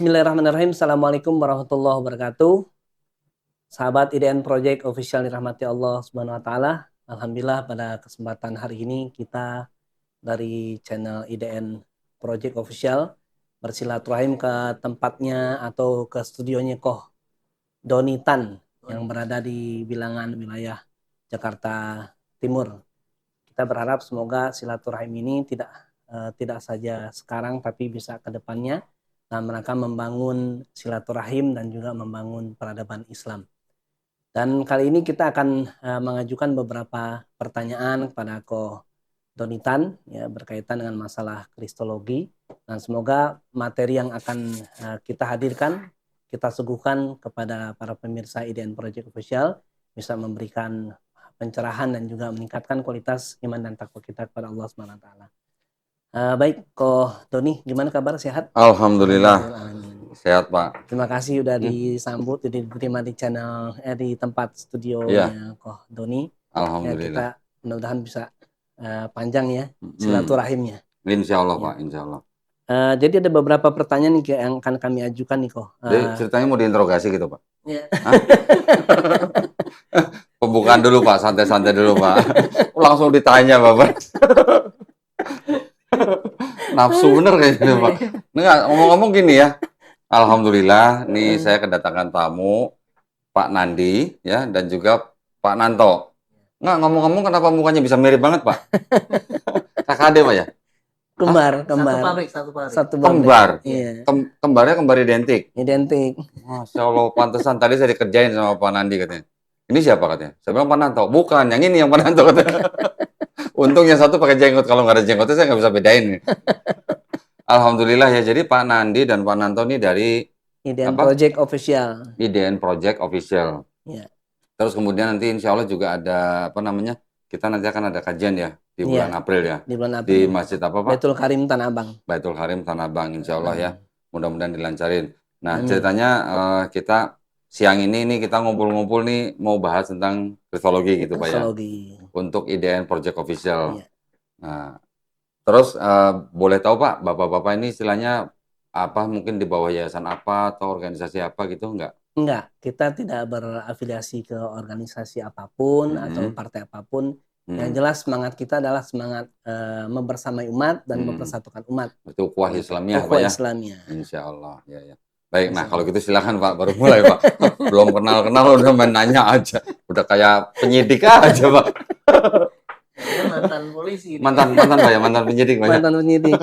Bismillahirrahmanirrahim. Assalamualaikum warahmatullahi wabarakatuh. Sahabat IDN Project Official dirahmati Allah Subhanahu wa taala. Alhamdulillah pada kesempatan hari ini kita dari channel IDN Project Official bersilaturahim ke tempatnya atau ke studionya Koh Doni Tan yang berada di bilangan wilayah Jakarta Timur. Kita berharap semoga silaturahim ini tidak saja sekarang tapi bisa ke depannya dalam rangka membangun silaturahim dan juga membangun peradaban Islam. Dan kali ini kita akan mengajukan beberapa pertanyaan kepada Ko Donitan ya, berkaitan dengan masalah kristologi, dan semoga materi yang akan kita hadirkan, kita suguhkan kepada para pemirsa IDN Project Official bisa memberikan pencerahan dan juga meningkatkan kualitas iman dan takwa kita kepada Allah Subhanahu wa taala. Baik, Ko Doni, gimana kabar? Sehat? Alhamdulillah. Sehat, Pak. Terima kasih udah disambut, diterima di channel di tempat studionya Ko Doni. Alhamdulillah. Kita mudah-mudahan bisa panjang ya silaturahimnya. Insya Allah, Pak. Insya Allah. Jadi ada beberapa pertanyaan nih yang akan kami ajukan nih, Ko. Jadi ceritanya mau diinterogasi gitu, Pak? Ya. Pembukaan dulu, Pak. Santai-santai dulu, Pak. Langsung ditanya, Bapak. Nafsu bener kayaknya, Pak. Nggak, ngomong-ngomong gini ya. Alhamdulillah, nih saya kedatangan tamu Pak Nandi ya dan juga Pak Nanto. Nggak, ngomong-ngomong kenapa mukanya bisa mirip banget, Pak? KKD, Pak ya? Kembar. Satu pabrik. Kembar. Iya. Kembarnya kembar identik. Identik. Masya Allah, pantesan tadi saya dikerjain sama Pak Nandi katanya. Ini siapa katanya? Saya bilang Pak Nanto. Bukan, yang ini yang Pak Nanto katanya. Untung yang satu pakai jenggot, kalau nggak ada jenggotnya saya nggak bisa bedain. Alhamdulillah ya, jadi Pak Nandi dan Pak Nanto ini dari IDN Project Official. IDN Project Official. Ya. Terus kemudian nanti insya Allah juga ada apa namanya? Kita nanti akan ada kajian ya di bulan April ya. Di bulan April. Di masjid apa, Pak? Baitul Karim Tanah Abang. Baitul Karim Tanah Abang, insya Allah ya. Mudah-mudahan dilancarin. Nah, ceritanya kita siang ini nih kita ngumpul-ngumpul nih mau bahas tentang kristologi gitu, Pak ya. Kristologi. Untuk IDN Project Official. Iya. Nah, terus boleh tahu Pak, Bapak-Bapak ini istilahnya apa, mungkin di bawah yayasan apa atau organisasi apa gitu enggak? Enggak, kita tidak berafiliasi ke organisasi apapun atau partai apapun. Yang jelas semangat kita adalah semangat membersamai umat dan mempersatukan umat. Itu ukhuwah Islamiyah, Pak Ukhuwah ya? Islamiyah. Insya Allah, ya ya. Baik, nah kalau gitu silakan Pak, baru mulai Pak. Belum kenal-kenal udah main nanya aja. Udah kayak penyidik aja Pak. Mantan polisi. Mantan Pak ya, mantan penyidik Pak ya? Mantan penyidik.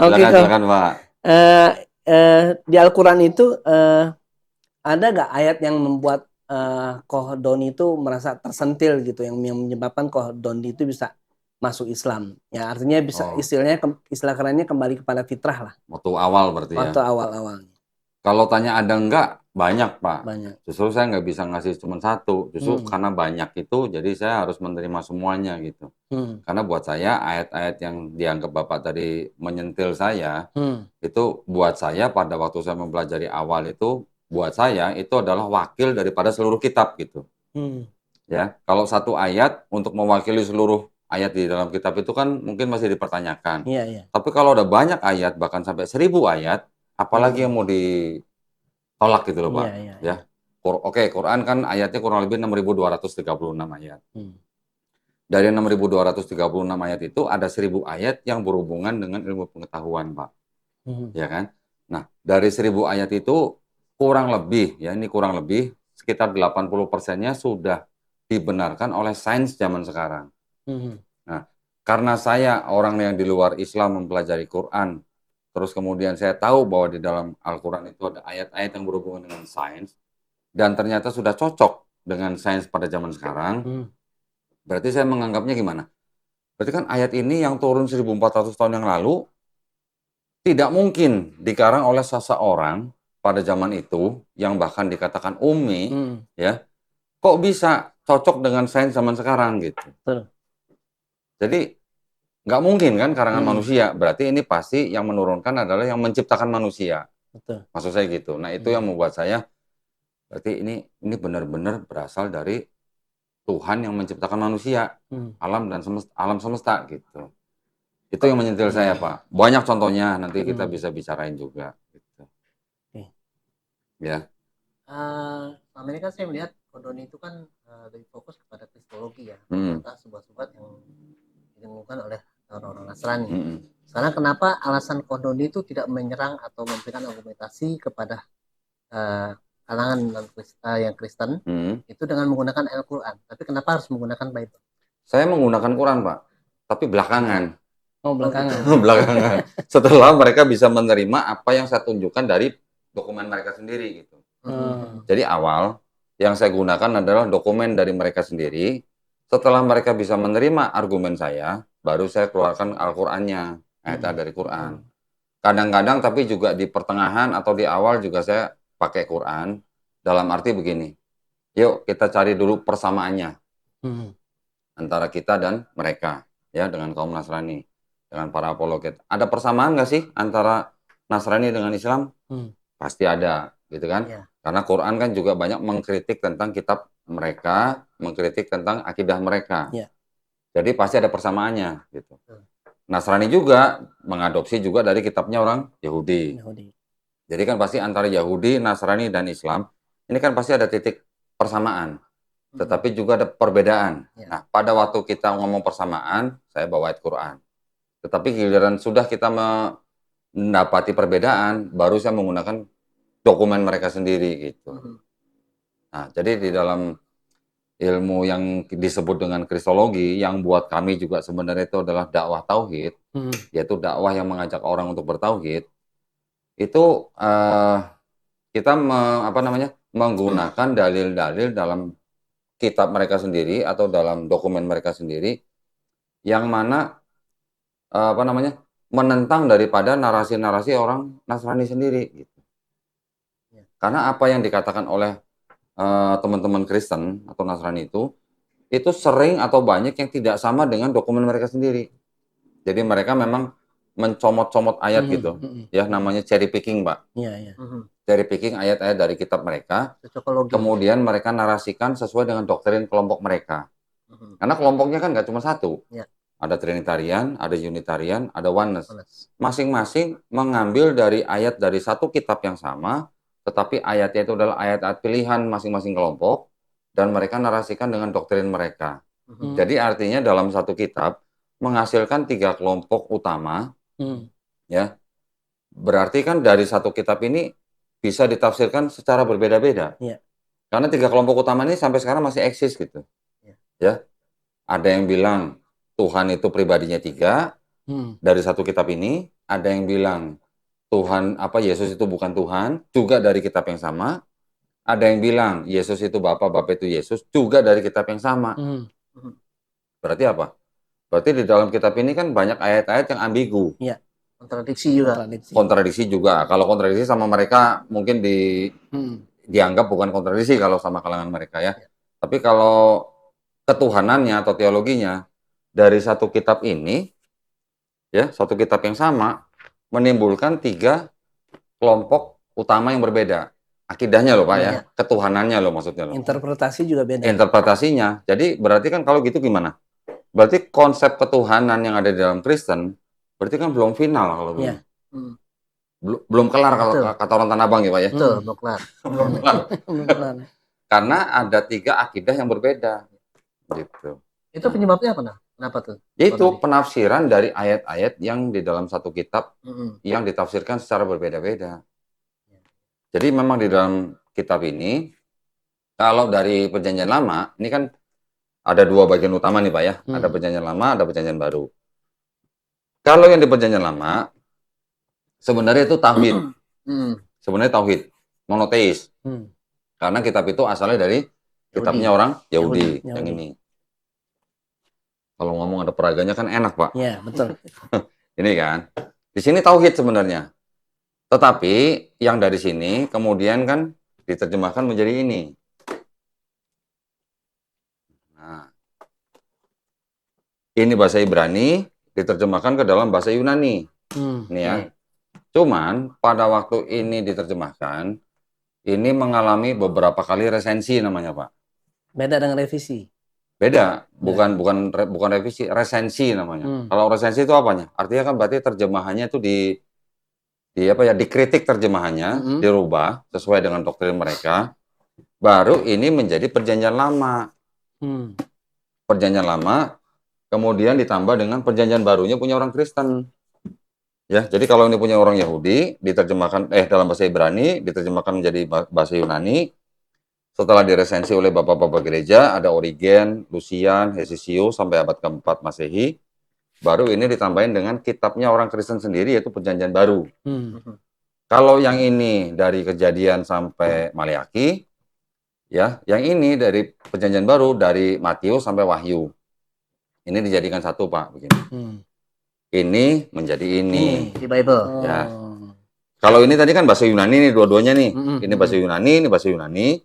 Oke, Silakan Pak. di Al-Quran itu ada nggak ayat yang membuat Koh Doni itu merasa tersentil gitu, yang menyebabkan Koh Doni itu bisa masuk Islam? Ya artinya bisa istilah kerennya kembali kepada fitrah lah. Waktu awal berarti ya? Waktu awal-awal. Kalau tanya ada enggak, banyak Pak. Banyak. Justru saya nggak bisa ngasih cuma satu. Justru karena banyak itu, jadi saya harus menerima semuanya gitu. Karena buat saya ayat-ayat yang dianggap Bapak tadi menyentil saya, itu buat saya pada waktu saya mempelajari awal itu, buat saya itu adalah wakil daripada seluruh kitab gitu. Ya, kalau satu ayat untuk mewakili seluruh ayat di dalam kitab itu kan mungkin masih dipertanyakan. Iya. Tapi kalau ada banyak ayat, bahkan sampai 1000 ayat, apalagi yang mau ditolak gitu loh Pak. Ya. Oke, Quran kan ayatnya kurang lebih 6.236 ayat. Dari 6.236 ayat itu ada 1000 ayat yang berhubungan dengan ilmu pengetahuan Pak. Ya kan? Nah, dari 1000 ayat itu kurang lebih sekitar 80%-nya sudah dibenarkan oleh sains zaman sekarang. Nah, karena saya orang yang di luar Islam mempelajari Quran, terus kemudian saya tahu bahwa di dalam Al-Quran itu ada ayat-ayat yang berhubungan dengan sains, dan ternyata sudah cocok dengan sains pada zaman sekarang, berarti saya menganggapnya gimana? Berarti kan ayat ini yang turun 1400 tahun yang lalu, tidak mungkin dikarang oleh seseorang pada zaman itu, yang bahkan dikatakan ummi, ya, kok bisa cocok dengan sains zaman sekarang gitu. Jadi, nggak mungkin kan karangan manusia, berarti ini pasti yang menurunkan adalah yang menciptakan manusia. Betul. Maksud saya gitu. Nah itu yang membuat saya, berarti ini benar-benar berasal dari Tuhan yang menciptakan manusia, alam dan alam semesta gitu. Itu yang menyentil saya Pak. Banyak contohnya, nanti kita bisa bicarain juga. Gitu. Ya. Selama ini kan saya melihat Kondoni itu kan lebih fokus kepada kristologi ya, Hmm. tentang sebuah-sebuah yang ditemukan oleh orang-orang Nasrani. Hmm. Sekarang kenapa alasan Kondoni itu tidak menyerang atau memberikan argumentasi kepada kalangan yang Kristen itu dengan menggunakan Al-Quran, tapi kenapa harus menggunakan Bible? Saya menggunakan Quran, Pak, tapi belakangan. Oh, belakangan. Belakangan. Setelah mereka bisa menerima apa yang saya tunjukkan dari dokumen mereka sendiri gitu. Jadi awal yang saya gunakan adalah dokumen dari mereka sendiri. Setelah mereka bisa menerima argumen saya, baru saya keluarkan Al-Qur'annya, ayat dari Quran. Kadang-kadang tapi juga di pertengahan atau di awal juga saya pakai Quran dalam arti begini. Yuk kita cari dulu persamaannya antara kita dan mereka, ya, dengan kaum Nasrani, dengan para apologet. Ada persamaan nggak sih antara Nasrani dengan Islam? Pasti ada, gitu kan? Ya. Karena Quran kan juga banyak mengkritik tentang kitab mereka, mengkritik tentang akidah mereka. Ya. Jadi pasti ada persamaannya, gitu. Nasrani juga mengadopsi juga dari kitabnya orang Yahudi. Jadi kan pasti antara Yahudi, Nasrani, dan Islam, ini kan pasti ada titik persamaan. Tetapi juga ada perbedaan. Ya. Nah, pada waktu kita ngomong persamaan, saya bawa ayat Quran. Tetapi giliran sudah kita mendapati perbedaan, baru saya menggunakan dokumen mereka sendiri gitu. Nah, jadi di dalam ilmu yang disebut dengan kristologi, yang buat kami juga sebenarnya itu adalah dakwah tauhid, yaitu dakwah yang mengajak orang untuk bertauhid. Itu kita menggunakan dalil-dalil dalam kitab mereka sendiri atau dalam dokumen mereka sendiri yang mana menentang daripada narasi-narasi orang Nasrani sendiri gitu. Karena apa yang dikatakan oleh teman-teman Kristen atau Nasrani itu sering atau banyak yang tidak sama dengan dokumen mereka sendiri. Jadi mereka memang mencomot-comot ayat gitu, ya, namanya cherry picking, Pak. Cherry picking ayat-ayat dari kitab mereka, kemudian mereka narasikan sesuai dengan doktrin kelompok mereka. Karena kelompoknya kan nggak cuma satu, ada Trinitarian, ada Unitarian, ada Oneness. Masing-masing mengambil dari ayat dari satu kitab yang sama, tetapi ayatnya itu adalah ayat-ayat pilihan masing-masing kelompok, dan mereka narasikan dengan doktrin mereka. Jadi artinya dalam satu kitab menghasilkan 3 kelompok utama, ya. Berarti kan dari satu kitab ini bisa ditafsirkan secara berbeda-beda. Karena 3 kelompok utama ini sampai sekarang masih eksis gitu. Ya. Ada yang bilang Tuhan itu pribadinya 3 dari satu kitab ini, ada yang bilang Yesus itu bukan Tuhan, juga dari kitab yang sama. Ada yang bilang Yesus itu Bapa itu Yesus, juga dari kitab yang sama. Berarti apa? Berarti di dalam kitab ini kan banyak ayat-ayat yang ambigu. Kontradiksi juga. Kontradiksi juga. Kalau kontradiksi sama mereka mungkin dianggap bukan kontradiksi kalau sama kalangan mereka, ya. Tapi kalau ketuhanannya atau teologinya dari satu kitab ini, ya, satu kitab yang sama menimbulkan 3 kelompok utama yang berbeda. Akidahnya loh, Pak, ya. Ketuhanannya loh, maksudnya loh. Interpretasi juga beda. Interpretasinya. Jadi berarti kan kalau gitu gimana? Berarti konsep ketuhanan yang ada di dalam Kristen berarti kan belum final kalau belum. Belum kelar kalau kata orang Tanah Abang, ya, Pak, ya. Betul, belum kelar. Belum kelar. Karena ada 3 akidah yang berbeda. Gitu. Itu penyebabnya apa, nah? Kenapa tuh? Itu penafsiran dari ayat-ayat yang di dalam satu kitab yang ditafsirkan secara berbeda-beda. Jadi memang di dalam kitab ini, kalau dari Perjanjian Lama, ini kan ada 2 bagian utama nih, Pak, ya. Ada Perjanjian Lama, ada Perjanjian Baru. Kalau yang di Perjanjian Lama, sebenarnya itu tauhid. Sebenarnya tauhid, monoteis. Karena kitab itu asalnya dari kitabnya orang Yahudi. Yang ini. Kalau ngomong ada peraganya kan enak, Pak. Iya, betul. Ini kan. Di sini tauhid sebenarnya. Tetapi yang dari sini kemudian kan diterjemahkan menjadi ini. Nah, ini bahasa Ibrani diterjemahkan ke dalam bahasa Yunani. Ini ya. Cuman pada waktu ini diterjemahkan, ini mengalami beberapa kali resensi namanya, Pak. Beda dengan revisi. Beda, bukan revisi, resensi namanya. Kalau resensi itu apanya? Artinya kan berarti terjemahannya itu dikritik terjemahannya, dirubah sesuai dengan doktrin mereka. Baru ini menjadi perjanjian lama. Perjanjian lama kemudian ditambah dengan perjanjian barunya punya orang Kristen. Ya, jadi kalau ini punya orang Yahudi, diterjemahkan dalam bahasa Ibrani, diterjemahkan menjadi bahasa Yunani. Setelah diresensi oleh bapak-bapak gereja, ada Origen, Lucian, Hesisius sampai abad ke-4 Masehi. Baru ini ditambahin dengan kitabnya orang Kristen sendiri, yaitu Perjanjian Baru. Kalau yang ini dari Kejadian sampai Maleakhi, ya, yang ini dari Perjanjian Baru dari Matius sampai Wahyu. Ini dijadikan satu, Pak, begini. Ini menjadi ini di Bible. Ya. Kalau ini tadi kan bahasa Yunani nih, dua-duanya nih. Ini bahasa Yunani, ini bahasa Yunani.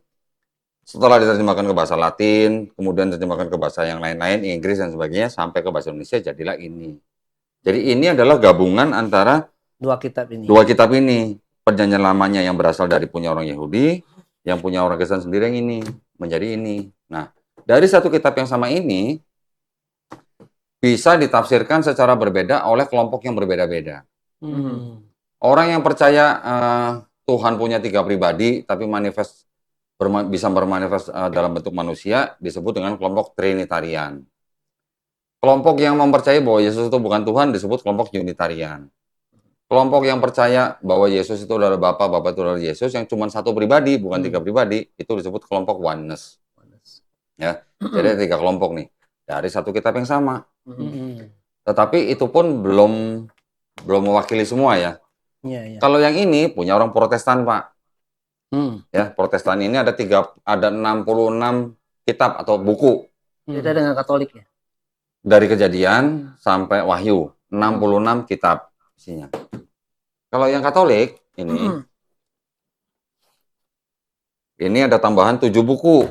Setelah diterjemahkan ke bahasa Latin, kemudian diterjemahkan ke bahasa yang lain-lain, Inggris dan sebagainya, sampai ke bahasa Indonesia, jadilah ini. Jadi ini adalah gabungan antara dua kitab ini. Perjanjian lamanya yang berasal dari punya orang Yahudi, yang punya orang Kristen sendiri yang ini, menjadi ini. Nah, dari satu kitab yang sama ini, bisa ditafsirkan secara berbeda oleh kelompok yang berbeda-beda. Orang yang percaya Tuhan punya 3 pribadi, tapi bisa bermanifest dalam bentuk manusia, disebut dengan kelompok Trinitarian. Kelompok yang mempercayai bahwa Yesus itu bukan Tuhan, disebut kelompok Unitarian. Kelompok yang percaya bahwa Yesus itu adalah Bapa, Bapa itu adalah Yesus, yang cuma satu pribadi, bukan 3 pribadi, itu disebut kelompok Oneness. Ya, jadi ada 3 kelompok nih, dari satu kitab yang sama. Tetapi itu pun belum mewakili semua ya. Kalau yang ini punya orang Protestan, Pak. Ya, Protestan ini ada 66 kitab atau buku. Beda dengan Katolik ya. Dari Kejadian sampai Wahyu, 66 kitab isinya. Kalau yang Katolik ini ada tambahan 7 buku.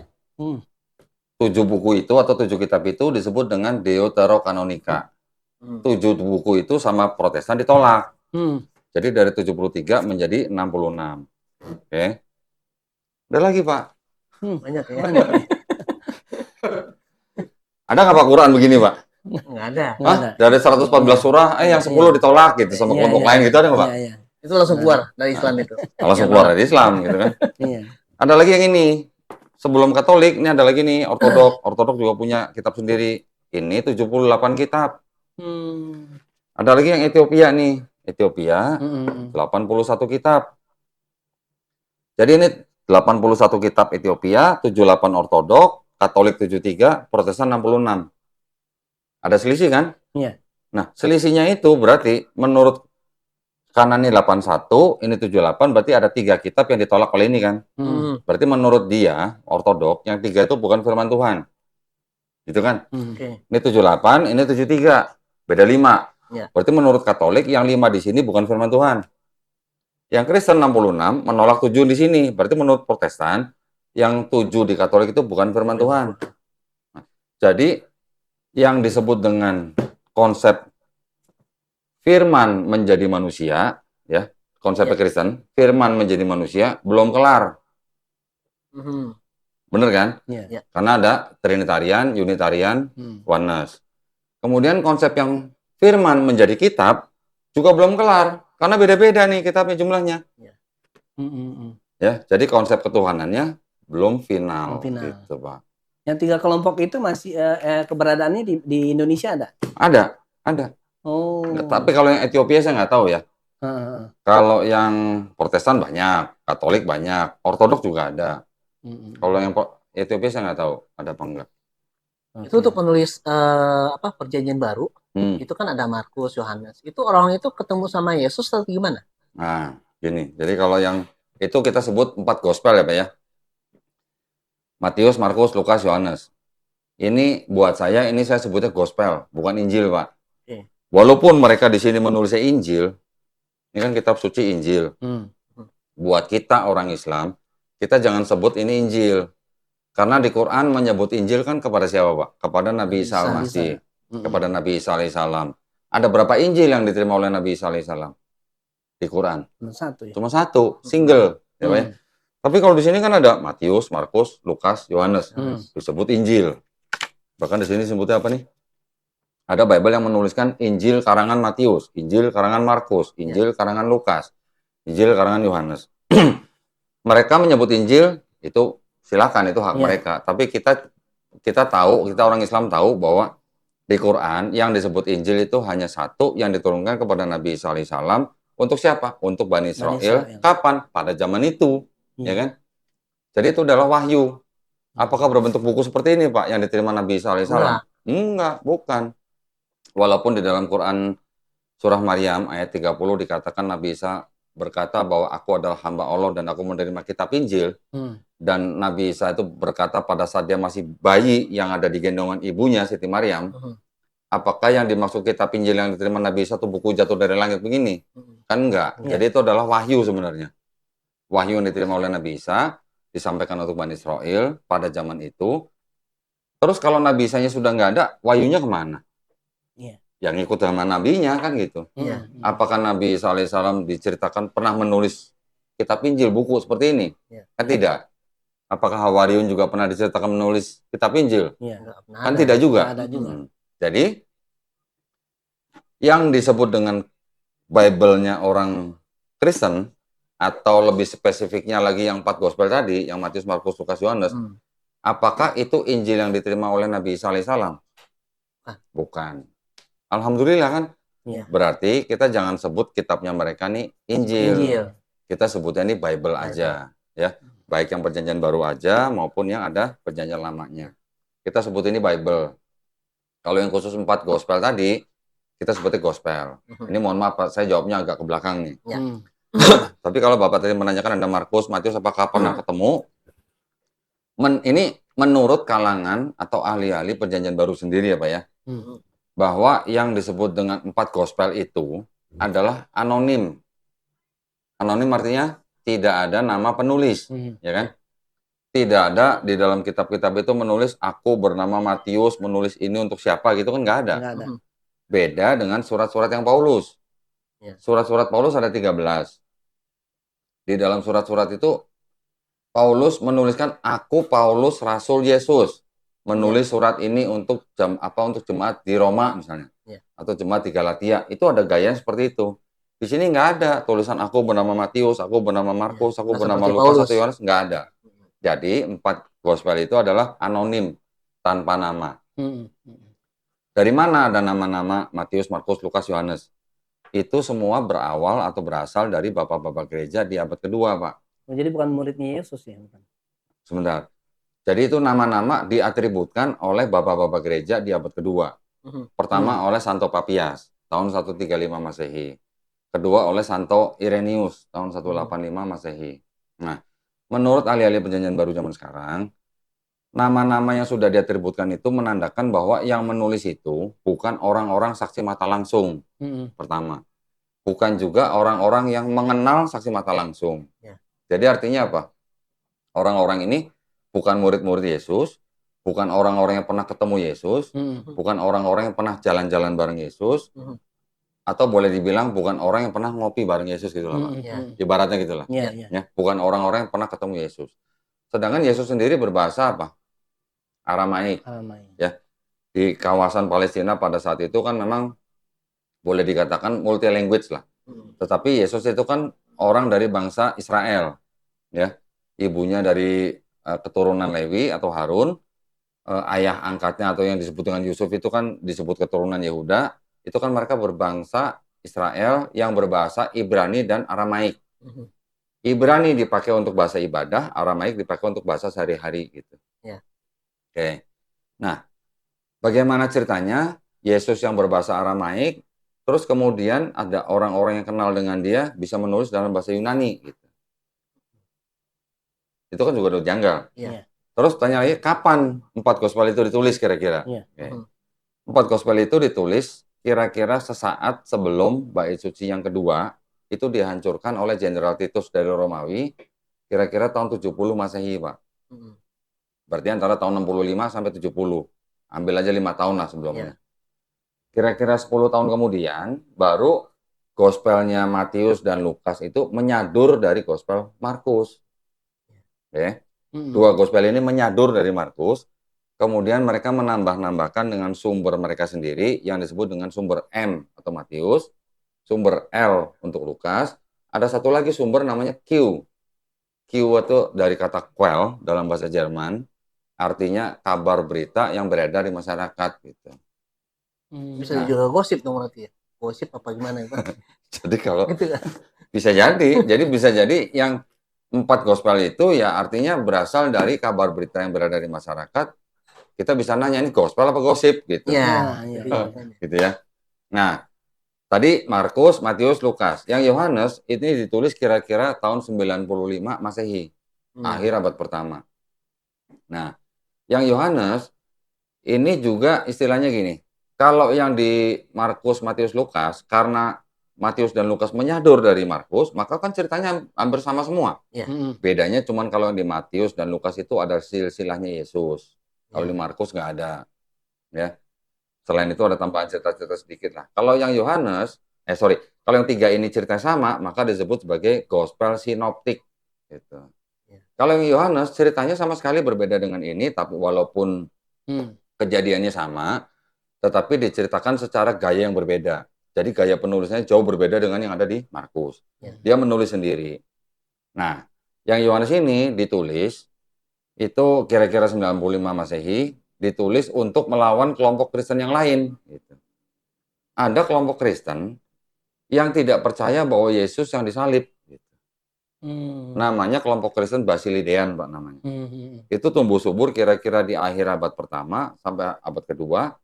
7 buku itu atau 7 kitab itu disebut dengan Deuterokanonika. 7 buku itu sama Protestan ditolak. Jadi dari 73 menjadi 66. Oke. Ada lagi, Pak. Banyak ya. Ada nggak Pak Quran begini, Pak? Nggak ada. Dari 114 surah, yang 10 ditolak gitu sama kelompok lain gitu, ada nggak, Pak? Itu langsung keluar dari Islam itu. Langsung keluar dari Islam gitu kan. Ada lagi yang ini. Sebelum Katolik, ini ada lagi nih, Ortodok. Ortodok juga punya kitab sendiri. Ini 78 kitab. Ada lagi yang Ethiopia nih. Ethiopia, 81 kitab. Jadi ini 81 kitab Ethiopia, 78 Ortodok, Katolik 73, Protestan 66. Ada selisih kan? Iya. Nah, selisihnya itu berarti menurut kanan ini 81, ini 78, berarti ada 3 kitab yang ditolak oleh ini kan? Berarti menurut dia, Ortodok, yang 3 itu bukan firman Tuhan. Gitu kan? Ini 78, ini 73. Beda 5. Ya. Berarti menurut Katolik, yang 5 di sini bukan firman Tuhan. Yang Kristen 66 menolak 7 di sini. Berarti menurut Protestan, yang 7 di Katolik itu bukan firman Tuhan. Nah, jadi, yang disebut dengan konsep firman menjadi manusia, ya, konsep Kristen, firman menjadi manusia, belum kelar. Bener kan? Ya. Karena ada Trinitarian, Unitarian, Oneness. Kemudian konsep yang firman menjadi kitab juga belum kelar. Karena beda-beda nih kitabnya jumlahnya. Ya, jadi konsep ketuhanannya belum final. Gitu, Pak. Yang 3 kelompok itu masih keberadaannya di Indonesia ada? Ada. Oh. Tapi kalau yang Ethiopia saya nggak tahu ya. Kalau yang Protestan banyak, Katolik banyak, Ortodok juga ada. Kalau yang Ethiopia saya nggak tahu ada apa enggak. Itu untuk penulis Perjanjian Baru, itu kan ada Markus, Yohanes. Itu orang itu ketemu sama Yesus atau gimana? Nah, gini. Jadi kalau yang itu kita sebut 4 gospel ya, Pak ya. Matius, Markus, Lukas, Yohanes. Ini buat saya, ini saya sebutnya gospel, bukan Injil, Pak. Walaupun mereka di sini menulisnya Injil, ini kan kitab suci Injil. Buat kita orang Islam, kita jangan sebut ini Injil. Karena di Quran menyebut Injil kan kepada siapa, Pak? Kepada Nabi Isa Al-Masih. Kepada Nabi Isa alaihissalam. Ada berapa Injil yang diterima oleh Nabi Isa alaihissalam? Di Quran? Cuma satu, single. Ya, Pak ya? Tapi kalau di sini kan ada Matius, Markus, Lukas, Yohanes. Disebut Injil. Bahkan di sini sebutnya apa nih? Ada Bible yang menuliskan Injil karangan Matius, Injil karangan Markus, Injil karangan Lukas. Injil karangan Yohanes. Mereka menyebut Injil itu silakan, itu hak mereka. Tapi kita tahu, kita orang Islam tahu bahwa di Quran yang disebut Injil itu hanya satu yang diturunkan kepada Nabi Isa alaihissalam untuk siapa? Untuk Bani Israel. Kapan? Pada zaman itu, ya kan? Jadi itu adalah wahyu. Apakah berbentuk buku seperti ini, Pak, yang diterima Nabi Isa alaihissalam? Enggak, bukan. Walaupun di dalam Quran surah Maryam ayat 30 dikatakan Nabi Isa berkata bahwa aku adalah hamba Allah dan aku menerima kitab Injil. Dan Nabi Isa itu berkata pada saat dia masih bayi yang ada di gendongan ibunya, Siti Maryam, apakah yang dimaksud kitab Injil yang diterima Nabi Isa itu buku jatuh dari langit begini? Kan enggak. Jadi itu adalah wahyu sebenarnya. Wahyu yang diterima oleh Nabi Isa, disampaikan untuk Bani Israel pada zaman itu. Terus kalau Nabi Isa-nya sudah nggak ada, wahyunya kemana? Yang ikut sama nabinya kan gitu. Apakah Nabi Isa alaihissalam diceritakan pernah menulis kitab Injil, buku seperti ini? Kan tidak. Apakah Hawariun juga pernah diceritakan menulis kitab Injil? Kan tidak juga. Jadi yang disebut dengan Bible-nya orang Kristen, atau lebih spesifiknya lagi yang 4 gospel tadi, yang Matius, Markus, Lukas, Yohanes, apakah itu Injil yang diterima oleh Nabi Isa alaihissalam? Bukan. Alhamdulillah kan? Berarti kita jangan sebut kitabnya mereka nih Injil. Kita sebutnya ini Bible aja, ya. Baik yang perjanjian baru aja maupun yang ada perjanjian lamanya. Kita sebut ini Bible. Kalau yang khusus 4 gospel tadi, kita sebutnya gospel. Ini mohon maaf Pak, saya jawabnya agak ke belakang nih. Tapi kalau Bapak tadi menanyakan ada Markus, Matius, apakah pernah ketemu? Ini menurut kalangan atau ahli-ahli perjanjian baru sendiri ya Pak ya. Bahwa yang disebut dengan 4 gospel itu adalah anonim. Anonim artinya tidak ada nama penulis, ya kan? Tidak ada di dalam kitab-kitab itu menulis aku bernama Matius menulis ini untuk siapa gitu kan nggak ada. Beda dengan surat-surat yang Paulus. Surat-surat Paulus ada 13. Di dalam surat-surat itu Paulus menuliskan aku Paulus Rasul Yesus. Menulis surat ini untuk untuk jemaat di Roma misalnya, atau jemaat di Galatia, itu ada gaya seperti itu. Di sini nggak ada tulisan aku bernama Matius, aku bernama Markus, aku bernama Lukas atau Yohanes, nggak ada. Jadi 4 gospel itu adalah anonim, tanpa nama. Dari mana ada nama-nama Matius, Markus, Lukas, Yohanes? Itu semua berawal atau berasal dari bapak-bapak gereja di abad kedua, Pak. Jadi bukan muridnya Yesus ya? Bukan. Sebentar. Jadi itu nama-nama diatributkan oleh bapak-bapak gereja di abad kedua. Pertama oleh Santo Papias, tahun 135 Masehi. Kedua oleh Santo Irenaeus, tahun 185 Masehi. Nah, menurut ahli-ahli perjanjian baru zaman sekarang, nama-nama yang sudah diatributkan itu menandakan bahwa yang menulis itu bukan orang-orang saksi mata langsung. Pertama. Bukan juga orang-orang yang mengenal saksi mata langsung. Jadi artinya apa? Orang-orang ini bukan murid-murid Yesus, bukan orang-orang yang pernah ketemu Yesus, bukan orang-orang yang pernah jalan-jalan bareng Yesus, atau boleh dibilang bukan orang yang pernah ngopi bareng Yesus gitu loh, Pak. Ibaratnya gitu lah. Ya, bukan orang-orang yang pernah ketemu Yesus. Sedangkan Yesus sendiri berbahasa apa? Aramaik. Ya. Di kawasan Palestina pada saat itu kan memang boleh dikatakan multi language lah. Tetapi Yesus itu kan orang dari bangsa Israel. Ya. Ibunya dari keturunan Lewi atau Harun, ayah angkatnya atau yang disebut dengan Yusuf itu kan disebut keturunan Yehuda, itu kan mereka berbangsa Israel yang berbahasa Ibrani dan Aramaik. Ibrani dipakai untuk bahasa ibadah, Aramaik dipakai untuk bahasa sehari-hari gitu. Oke. Nah, bagaimana ceritanya Yesus yang berbahasa Aramaik, terus kemudian ada orang-orang yang kenal dengan dia bisa menulis dalam bahasa Yunani gitu. Itu kan juga udah janggal. Terus tanya lagi, kapan 4 gospel itu ditulis kira-kira? 4 gospel itu ditulis kira-kira sesaat sebelum bait suci yang kedua itu dihancurkan oleh Jenderal Titus dari Romawi, kira-kira tahun 70 Masehi, Pak. Berarti antara tahun 65 sampai 70. Ambil aja 5 tahun lah sebelumnya. Kira-kira 10 tahun kemudian, baru gospelnya Matius dan Lukas itu menyadur dari gospel Markus. Dua gospel ini menyadur dari Markus, kemudian mereka menambah-nambahkan dengan sumber mereka sendiri yang disebut dengan sumber M atau Matius, sumber L untuk Lukas, ada satu lagi sumber namanya Q. Q itu dari kata quell dalam bahasa Jerman, artinya kabar berita yang beredar di masyarakat gitu. Bisa juga gosip dong berarti ya. Gosip apa gimana itu? Jadi kalau Gitu kan. bisa jadi yang 4 gospel itu ya artinya berasal dari kabar berita yang beredar di masyarakat. Kita bisa nanya ini gospel apa gosip gitu. Iya, gitu ya. Nah, tadi Markus, Matius, Lukas. Yang Yohanes ini ditulis kira-kira tahun 95 Masehi, akhir abad pertama. Nah, yang Yohanes ini juga istilahnya gini. Kalau yang di Markus, Matius, Lukas, karena Matius dan Lukas menyadur dari Markus, maka kan ceritanya hampir sama semua. Ya. Bedanya cuman kalau yang di Matius dan Lukas itu ada silsilahnya Yesus. Kalau di Markus nggak ada. Ya. Selain itu ada tambahan cerita-cerita sedikit lah. Kalau yang Yohanes, kalau yang 3 ini cerita sama, maka disebut sebagai gospel sinoptik. Gitu. Kalau yang Yohanes ceritanya sama sekali berbeda dengan ini, tapi walaupun kejadiannya sama, tetapi diceritakan secara gaya yang berbeda. Jadi gaya penulisnya jauh berbeda dengan yang ada di Markus. Dia menulis sendiri. Nah, yang Yohanes ini ditulis itu kira-kira 95 Masehi, ditulis untuk melawan kelompok Kristen yang lain. Gitu. Ada kelompok Kristen yang tidak percaya bahwa Yesus yang disalib. Gitu. Namanya kelompok Kristen Basilidean, Pak, namanya. Itu tumbuh subur kira-kira di akhir abad pertama sampai abad kedua,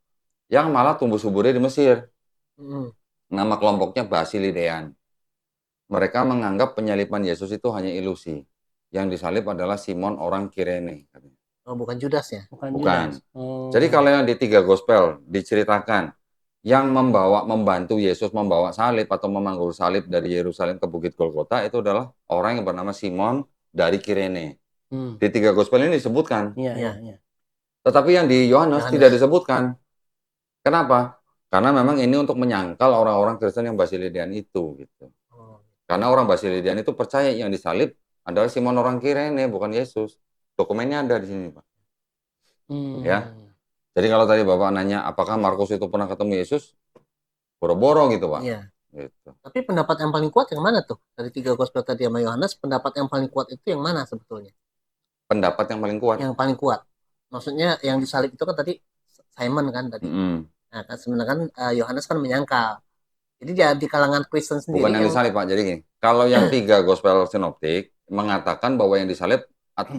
yang malah tumbuh suburnya di Mesir. Nama kelompoknya Basilidean. Mereka menganggap penyaliban Yesus itu hanya ilusi. Yang disalib adalah Simon orang Kirene. Oh, bukan Judas ya? Bukan. Jadi kalau yang di 3 gospel diceritakan yang membantu Yesus membawa salib atau memanggul salib dari Yerusalem ke Bukit Golgota itu adalah orang yang bernama Simon dari Kirene. Di 3 gospel ini disebutkan. Tetapi yang di Yohanes tidak disebutkan. Kenapa? Karena memang ini untuk menyangkal orang-orang Kristen yang Basilidian itu gitu. Karena orang Basilidian itu percaya yang disalib adalah Simon orang Kirene, bukan Yesus. Dokumennya ada di sini, Pak. Ya. Jadi kalau tadi Bapak nanya apakah Markus itu pernah ketemu Yesus? Boro-boro gitu, Pak. Iya. Gitu. Tapi pendapat yang paling kuat yang mana tuh? Dari 3 gospel tadi sama Yohanes, pendapat yang paling kuat itu yang mana sebetulnya? Pendapat yang paling kuat? Yang paling kuat. Maksudnya yang disalib itu kan tadi Simon kan tadi. Nah, kan sebenarnya kan Yohanes kan menyangkal. Jadi di kalangan Kristen sendiri. Bukan yang disalib, Pak. Jadi gini, kalau yang 3 gospel sinoptik mengatakan bahwa yang disalib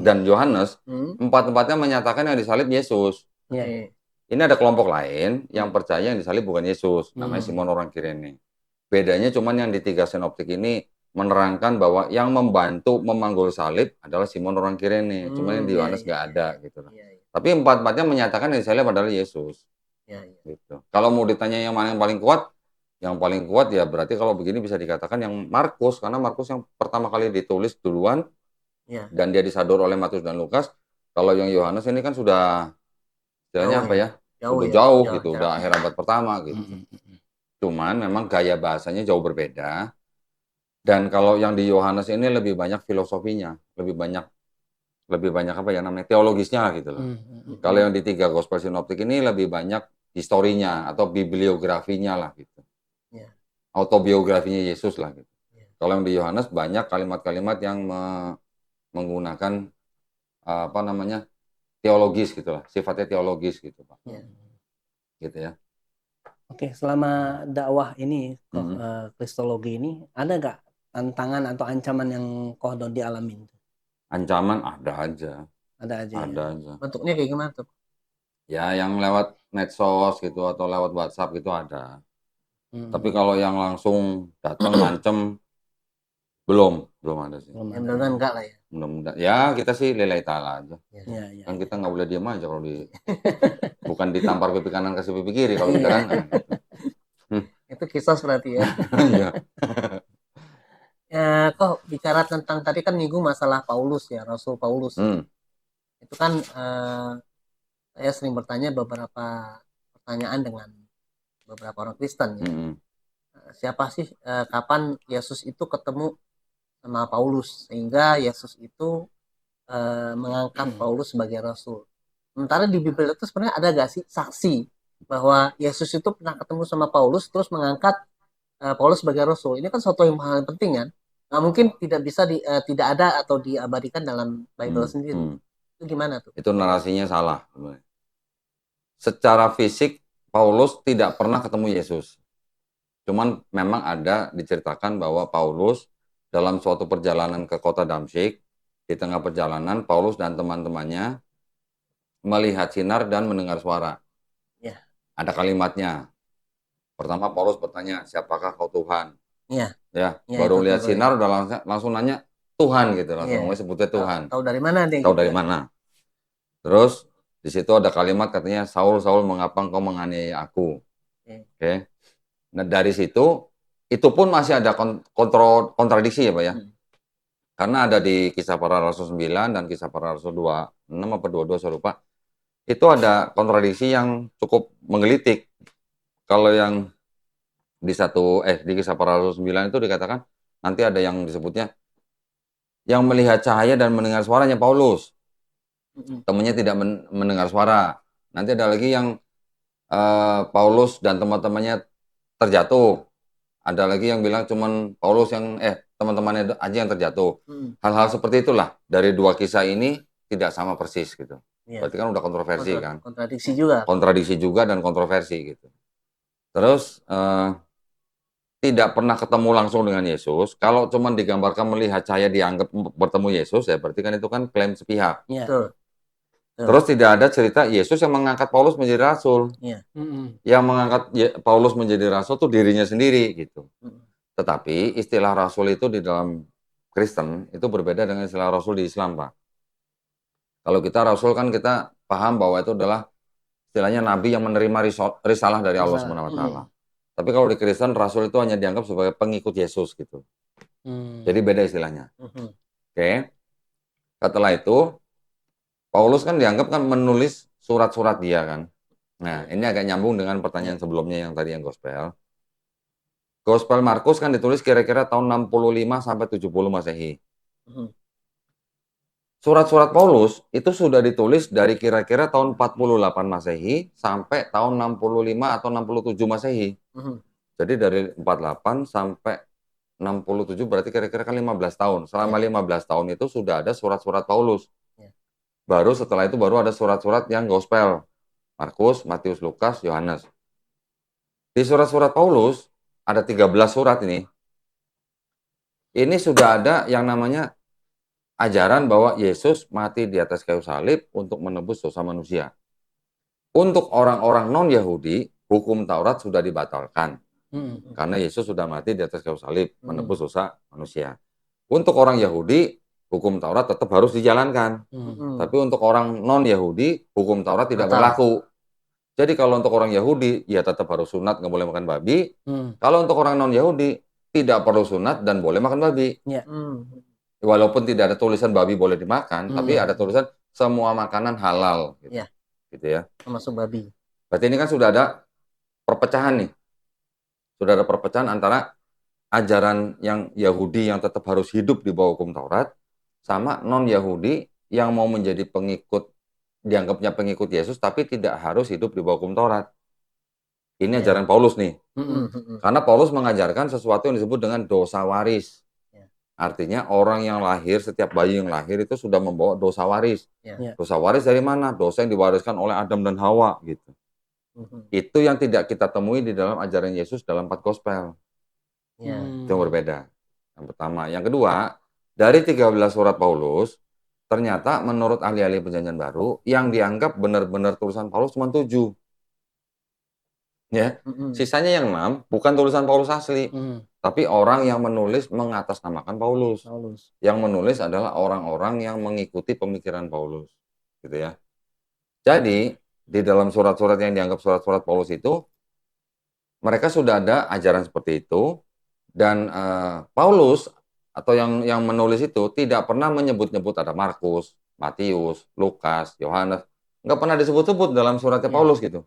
dan Yohanes, 4-empatnya menyatakan yang disalib Yesus. Ini ada kelompok lain yang percaya yang disalib bukan Yesus, namanya Simon orang Kirene. Bedanya cuman yang di 3 sinoptik ini menerangkan bahwa yang membantu memanggul salib adalah Simon orang Kirene. Cuman yang di Yohanes nggak ada gitu. Tapi 4-empatnya menyatakan yang disalib adalah Yesus. Gitu. Kalau mau ditanya yang mana yang paling kuat, ya berarti kalau begini bisa dikatakan yang Markus, karena Markus yang pertama kali ditulis duluan dan dia disadur oleh Matius dan Lukas. Kalau yang Yohanes ini kan sudah istilahnya apa ya? Jauh gitu, udah akhir abad pertama gitu. Cuman memang gaya bahasanya jauh berbeda. Dan kalau yang di Yohanes ini lebih banyak filosofinya, lebih banyak apa ya namanya teologisnya gitu loh. Kalau yang di 3 gospel sinoptik ini lebih banyak historinya atau bibliografinya lah gitu. Autobiografinya Yesus lah gitu. Kalau yang di Yohanes banyak kalimat-kalimat yang menggunakan apa namanya teologis gitu lah, sifatnya teologis gitu, Pak. Gitu ya. Oke, selama dakwah ini kristologi ini ada nggak tantangan atau ancaman yang Kohdon dialamin? Ancaman ada aja. Ada aja. Bentuknya kayak gimana tuh? Ya, yang lewat medsos gitu atau lewat WhatsApp gitu ada. Tapi kalau yang langsung datang ngancem belum ada sih. Mudah-mudahan enggak lah ya. Mudah-mudahan. Ya, kita sih lillahi ta'ala aja. Kan kita nggak boleh diam aja kalau bukan ditampar pipi kanan kasih pipi kiri kalau kita kan. Itu kisah berarti ya. Ya, kok bicara tentang tadi kan minggu masalah Paulus ya, Rasul Paulus. Itu kan saya sering bertanya beberapa pertanyaan dengan beberapa orang Kristen ya. Siapa sih kapan Yesus itu ketemu sama Paulus sehingga Yesus itu mengangkat Paulus sebagai rasul. Sementara di Bibel itu sebenarnya ada gak sih saksi bahwa Yesus itu pernah ketemu sama Paulus terus mengangkat Paulus sebagai rasul. Ini kan suatu hal yang penting kan. Nggak mungkin tidak ada atau diabadikan dalam Bible sendiri. Itu gimana tuh? Itu narasinya salah. Secara fisik Paulus tidak pernah ketemu Yesus. Cuman memang ada diceritakan bahwa Paulus dalam suatu perjalanan ke kota Damsyik, di tengah perjalanan Paulus dan teman-temannya melihat sinar dan mendengar suara. Ya. Ada kalimatnya. Pertama Paulus bertanya, siapakah kau Tuhan? Ya. Baru lihat sinar udah langsung nanya Tuhan gitu, langsung sebutnya Tuhan. Tahu dari mana dia? Tahu dari mana? Terus di situ ada kalimat katanya, Saul, Saul, mengapa engkau menganiaya aku? Oke. Nah dari situ, itu pun masih ada kontradiksi ya Pak ya. Karena ada di Kisah Para Rasul 9 dan Kisah Para Rasul 26 apa 22 saya lupa. Itu ada kontradiksi yang cukup menggelitik. Kalau yang di Kisah Para Rasul 9 itu dikatakan nanti ada yang disebutnya yang melihat cahaya dan mendengar suaranya Paulus. Temannya tidak mendengar suara. Nanti ada lagi yang Paulus dan teman-temannya terjatuh. Ada lagi yang bilang cuman Paulus yang teman-temannya aja yang terjatuh. Hal-hal seperti itulah dari dua kisah ini tidak sama persis gitu. Berarti kan udah kontroversi kan. Kontradiksi juga. Kontradiksi juga dan kontroversi gitu. Terus tidak pernah ketemu langsung dengan Yesus. Kalau cuma digambarkan melihat cahaya dianggap bertemu Yesus, ya berarti kan itu kan klaim sepihak. Betul. Terus tidak ada cerita Yesus yang mengangkat Paulus menjadi rasul. Yang mengangkat Paulus menjadi rasul itu dirinya sendiri gitu. Tetapi istilah rasul itu di dalam Kristen itu berbeda dengan istilah rasul di Islam, Pak. Kalau kita rasul kan kita paham bahwa itu adalah istilahnya nabi yang menerima risalah dari Allah SWT. Tapi kalau di Kristen, rasul itu hanya dianggap sebagai pengikut Yesus gitu. Jadi beda istilahnya. Oke. Setelah itu, Paulus kan dianggap kan menulis surat-surat dia kan. Nah, ini agak nyambung dengan pertanyaan sebelumnya yang tadi yang gospel. Gospel Markus kan ditulis kira-kira tahun 65 sampai 70 Masehi. Surat-surat Paulus itu sudah ditulis dari kira-kira tahun 48 Masehi sampai tahun 65 atau 67 Masehi. Jadi dari 48 sampai 67 berarti kira-kira kan 15 tahun. Selama 15 tahun itu sudah ada surat-surat Paulus. Baru setelah itu baru ada surat-surat yang gospel. Markus, Matius, Lukas, Yohanes. Di surat-surat Paulus ada 13 surat ini. Ini sudah ada yang namanya ajaran bahwa Yesus mati di atas kayu salib untuk menebus dosa manusia. Untuk orang-orang non-Yahudi, hukum Taurat sudah dibatalkan. Karena Yesus sudah mati di atas kayu salib, menebus dosa manusia. Untuk orang Yahudi, hukum Taurat tetap harus dijalankan. Tapi untuk orang non-Yahudi, hukum Taurat tidak berlaku. Jadi kalau untuk orang Yahudi, ya tetap harus sunat, nggak boleh makan babi. Kalau untuk orang non-Yahudi, tidak perlu sunat dan boleh makan babi. Walaupun tidak ada tulisan babi boleh dimakan, tapi ada tulisan semua makanan halal. Gitu ya. Termasuk babi. Berarti ini kan sudah ada perpecahan nih. Sudah ada perpecahan antara ajaran yang Yahudi yang tetap harus hidup di bawah hukum Taurat, sama non-Yahudi yang mau menjadi pengikut, dianggapnya pengikut Yesus, tapi tidak harus hidup di bawah hukum Taurat. Ini ajaran Paulus nih. Karena Paulus mengajarkan sesuatu yang disebut dengan dosa waris. Artinya orang yang lahir, setiap bayi yang lahir itu sudah membawa dosa waris. Dosa waris dari mana? Dosa yang diwariskan oleh Adam dan Hawa gitu. Itu yang tidak kita temui di dalam ajaran Yesus dalam 4 gospel. Itu yang berbeda. Yang pertama. Yang kedua, dari 13 surat Paulus, ternyata menurut ahli-ahli perjanjian baru, yang dianggap benar-benar tulisan Paulus cuma 7. Ya, sisanya yang 6 bukan tulisan Paulus asli, tapi orang yang menulis mengatasnamakan Paulus. Yang menulis adalah orang-orang yang mengikuti pemikiran Paulus, gitu ya. Jadi di dalam surat-surat yang dianggap surat-surat Paulus itu, mereka sudah ada ajaran seperti itu, dan Paulus atau yang menulis itu tidak pernah menyebut-nyebut ada Markus, Matius, Lukas, Yohanes, nggak pernah disebut-sebut dalam suratnya Paulus gitu.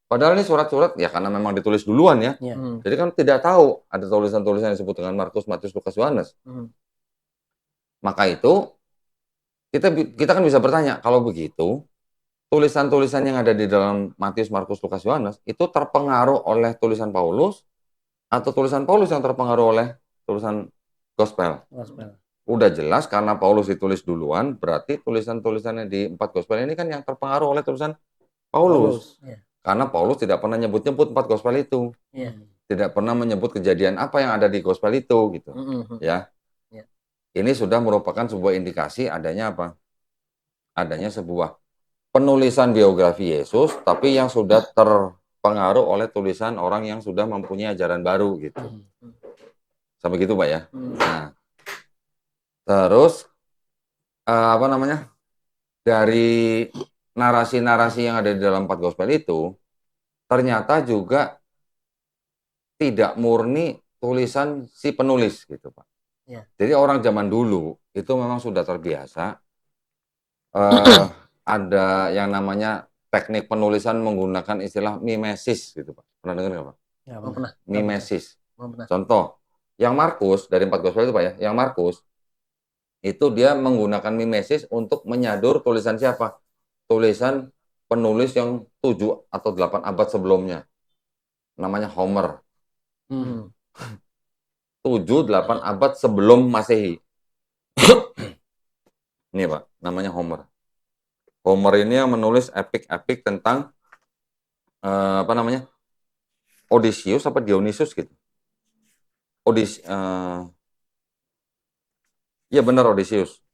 Padahal ini surat-surat ya karena memang ditulis duluan ya. Jadi kan tidak tahu ada tulisan-tulisan yang disebut dengan Markus, Matius, Lukas, Yohanes. Maka itu kita kan bisa bertanya, kalau begitu tulisan-tulisan yang ada di dalam Matius, Markus, Lukas, Yohanes itu terpengaruh oleh tulisan Paulus atau tulisan Paulus yang terpengaruh oleh tulisan gospel. Udah jelas karena Paulus ditulis duluan, berarti tulisan-tulisannya di 4 gospel ini kan yang terpengaruh oleh tulisan Paulus. Karena Paulus tidak pernah nyebut-nyebut 4 gospel itu. Tidak pernah menyebut kejadian apa yang ada di gospel itu gitu. Ya. Ini sudah merupakan sebuah indikasi adanya apa? Adanya sebuah penulisan biografi Yesus tapi yang sudah terpengaruh oleh tulisan orang yang sudah mempunyai ajaran baru gitu. Sampai gitu, Pak ya. Nah, terus apa namanya? Dari narasi-narasi yang ada di dalam 4 gospel itu ternyata juga tidak murni tulisan si penulis gitu, Pak. Jadi orang zaman dulu itu memang sudah terbiasa ada yang namanya teknik penulisan menggunakan istilah mimesis gitu, Pak. Pernah dengar nggak, Pak? Ya, pernah. Mimesis. Contoh, yang Markus dari 4 gospel itu, Pak ya, yang Markus itu dia menggunakan mimesis untuk menyadur tulisan siapa? Tulisan penulis yang 7 atau 8 abad sebelumnya. Namanya Homer. 7-8 abad sebelum Masehi. Ini, Pak, namanya Homer. Homer ini yang menulis epik-epik tentang apa namanya? Odysseus apa Dionysus gitu. Iya benar Odysseus.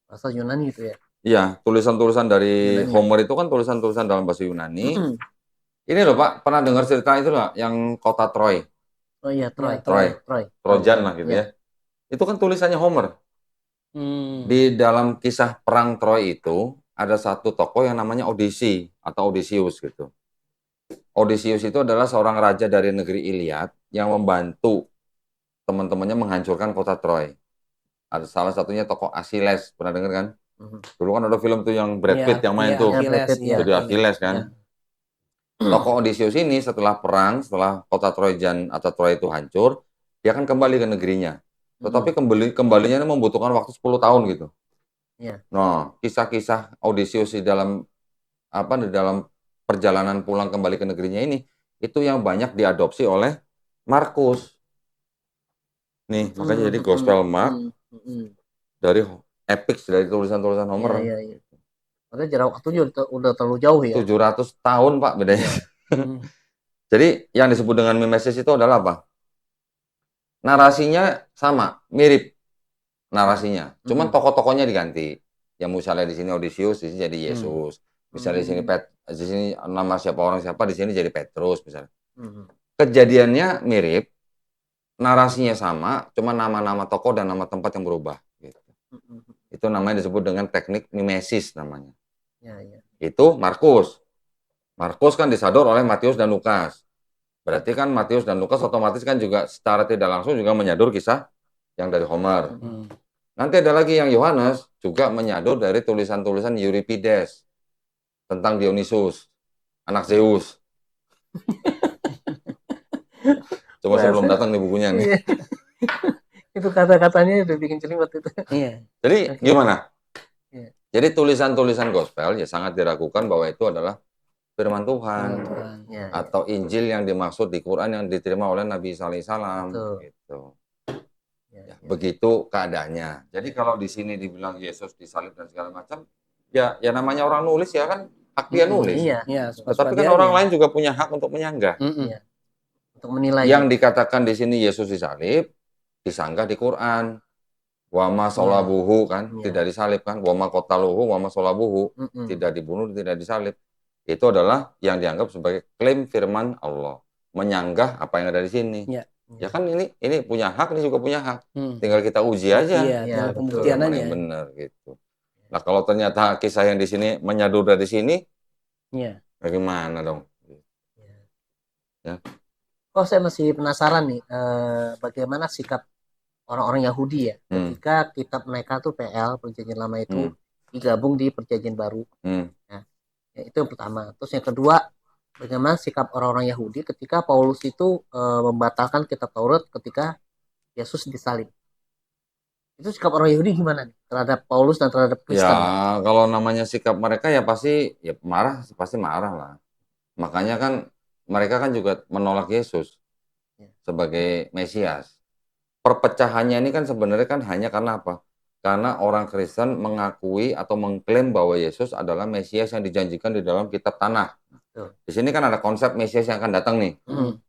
Bahasa Yunani itu ya. Iya, tulisan-tulisan dari Yunani. Homer itu kan tulisan-tulisan dalam bahasa Yunani. Ini loh Pak, pernah dengar cerita itu nggak? Yang kota Troy. Oh iya, Troy. Trojan lah gitu ya. Itu kan tulisannya Homer. Di dalam kisah perang Troy itu ada satu tokoh yang namanya Odyssey atau Odysseus gitu. Odysseus itu adalah seorang raja dari negeri Iliad yang membantu teman-temannya menghancurkan kota Troy. Ada salah satunya tokoh Achilles, pernah dengar kan? Dulu kan ada film tuh yang Brad Pitt yang main tuh. Jadi Achilles kan. Tokoh Odysseus ini setelah perang, setelah kota Trojan atau Troy itu hancur, dia akan kembali ke negerinya. Tetapi kembalinya membutuhkan waktu 10 tahun gitu. Nah, kisah-kisah Odysseus di dalam perjalanan pulang kembali ke negerinya ini itu yang banyak diadopsi oleh Markus. Nih, makanya jadi Gospel Mark dari epic dari tulisan-tulisan Homer. Makanya jarak waktunya udah terlalu jauh ya. 700 tahun, Pak, bedanya. Jadi yang disebut dengan mimesis itu adalah apa? Narasinya sama, mirip narasinya. Cuman tokoh-tokohnya diganti. Yang misalnya di sini Odysseus, di sini jadi Yesus. Misalnya di sini di sini nama orang siapa, di sini jadi Petrus misalnya. Kejadiannya mirip, narasinya sama, cuma nama-nama tokoh dan nama tempat yang berubah. Gitu. Itu namanya disebut dengan teknik mimesis namanya. Itu Markus. Markus kan disadur oleh Matius dan Lukas. Berarti kan Matius dan Lukas otomatis kan juga secara tidak langsung juga menyadur kisah yang dari Homer. Nanti ada lagi yang Yohanes juga menyadur dari tulisan-tulisan Euripides tentang Dionysus, anak Zeus. Coba sebelum datang nih bukunya nih. Itu kata-katanya udah bikin jelimet itu. Jadi gimana? Jadi tulisan-tulisan gospel ya sangat diragukan bahwa itu adalah firman Tuhan atau Injil yang dimaksud di Quran yang diterima oleh Nabi Sallallahu Alaihi Wasallam gitu. Begitu keadaannya. Jadi kalau di sini dibilang Yesus disalib dan segala macam, ya namanya orang nulis ya kan hak dia nulis. Tetapi kan orang lain juga punya hak untuk menyanggah. Untuk menilai. Yang dikatakan di sini Yesus disalib disanggah di Quran. Wa ma salabuhu kan tidak disalib kan. Wa ma qataluhu wa ma salabuhu tidak dibunuh, tidak disalib. Itu adalah yang dianggap sebagai klaim firman Allah, menyanggah apa yang ada di sini. Ya kan ini punya hak, ini juga punya hak. Tinggal kita uji aja. Iya, pembuktiannya. Benar gitu. Nah, kalau ternyata kisah yang di sini menyadur dari sini, bagaimana dong? Kok saya masih penasaran nih, bagaimana sikap orang-orang Yahudi ya, ketika kitab mereka tuh PL Perjanjian Lama itu digabung di Perjanjian Baru. Ya, itu yang pertama. Terus yang kedua, bagaimana sikap orang-orang Yahudi ketika Paulus itu membatalkan kitab Taurat ketika Yesus disalib. Itu sikap orang Yahudi gimana nih terhadap Paulus dan terhadap Kristen? Ya, kalau namanya sikap mereka ya pasti marah lah. Makanya kan mereka kan juga menolak Yesus sebagai Mesias. perpecahannya ini kan sebenarnya kan hanya karena apa? Karena orang Kristen mengakui atau mengklaim bahwa Yesus adalah Mesias yang dijanjikan di dalam kitab tanah. Di sini kan ada konsep Mesias yang akan datang nih.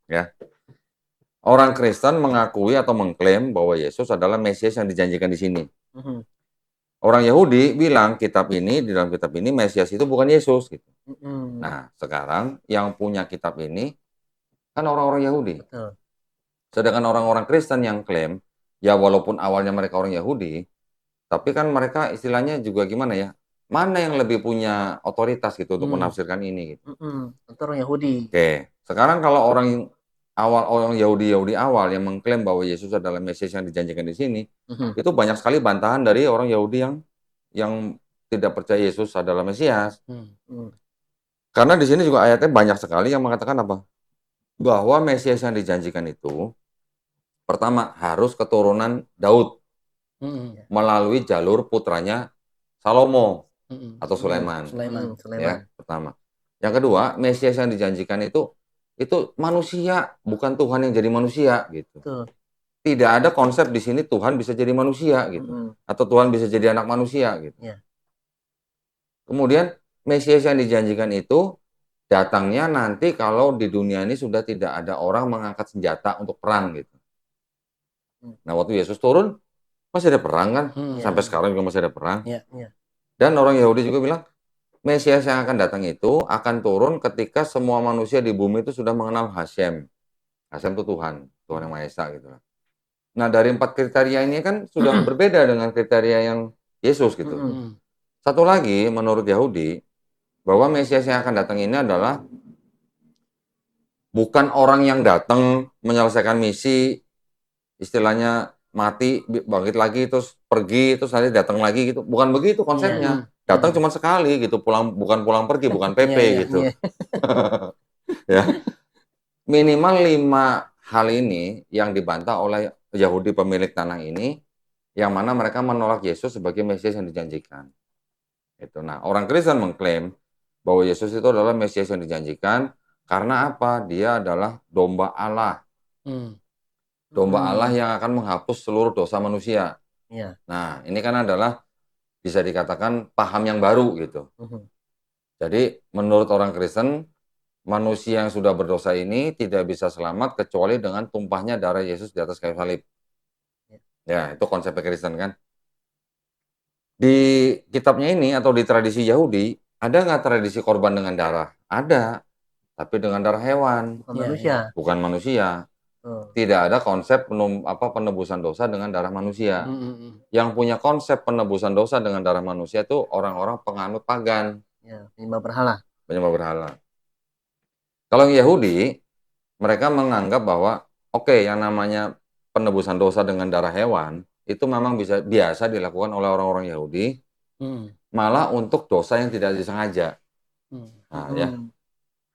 Ya. Orang Kristen mengakui atau mengklaim bahwa Yesus adalah Mesias yang dijanjikan di sini. Orang Yahudi bilang di dalam kitab ini Mesias itu bukan Yesus gitu. Nah, sekarang yang punya kitab ini kan orang-orang Yahudi. Betul. Sedangkan orang-orang Kristen yang klaim, ya walaupun awalnya mereka orang Yahudi, tapi kan mereka istilahnya juga gimana ya? Mana yang lebih punya otoritas gitu untuk menafsirkan ini gitu. Itu orang Yahudi. Oke, sekarang kalau orang Yahudi awal yang mengklaim bahwa Yesus adalah Mesias yang dijanjikan di sini, itu banyak sekali bantahan dari orang Yahudi yang tidak percaya Yesus adalah Mesias. Karena di sini juga ayatnya banyak sekali yang mengatakan apa? Bahwa Mesias yang dijanjikan itu pertama harus keturunan Daud melalui jalur putranya Salomo atau Sulaiman. Ya, pertama. Yang kedua, Mesias yang dijanjikan itu manusia, bukan Tuhan yang jadi manusia gitu. Tidak ada konsep di sini Tuhan bisa jadi manusia gitu, atau Tuhan bisa jadi anak manusia gitu. Kemudian Mesias yang dijanjikan itu datangnya nanti kalau di dunia ini sudah tidak ada orang mengangkat senjata untuk perang gitu. Nah, waktu Yesus turun masih ada perang kan, sampai sekarang juga masih ada perang. Dan orang Yahudi juga bilang Mesias yang akan datang itu akan turun ketika semua manusia di bumi itu sudah mengenal Hashem. Hashem itu Tuhan yang Maha Esa gitu. Nah, dari 4 kriteria ini kan sudah berbeda dengan kriteria yang Yesus gitu. Satu lagi menurut Yahudi bahwa Mesias yang akan datang ini adalah bukan orang yang datang menyelesaikan misi, istilahnya mati, bangkit lagi, terus pergi, terus nanti datang lagi gitu. Bukan begitu konsepnya. Datang cuma sekali gitu, bukan pulang pergi, bukan PP gitu. Ya. Minimal 5 hal ini yang dibantah oleh Yahudi pemilik tanah ini, yang mana mereka menolak Yesus sebagai Mesias yang dijanjikan. Itu. Nah, orang Kristen mengklaim bahwa Yesus itu adalah Mesias yang dijanjikan karena apa? Dia adalah domba Allah. Domba Allah yang akan menghapus seluruh dosa manusia. Nah, ini kan adalah bisa dikatakan paham yang baru gitu. Jadi menurut orang Kristen, manusia yang sudah berdosa ini tidak bisa selamat kecuali dengan tumpahnya darah Yesus di atas kayu salib. Ya, itu konsep Kristen kan. Di kitabnya ini atau di tradisi Yahudi, ada nggak tradisi korban dengan darah? Ada, tapi dengan darah hewan. Bukan manusia. Tidak ada konsep penebusan dosa dengan darah manusia. Yang punya konsep penebusan dosa dengan darah manusia itu orang-orang penganut pagan. Penyembah berhala. Kalau yang Yahudi, mereka menganggap bahwa yang namanya penebusan dosa dengan darah hewan itu memang biasa dilakukan oleh orang-orang Yahudi, malah untuk dosa yang tidak disengaja. Nah, ya.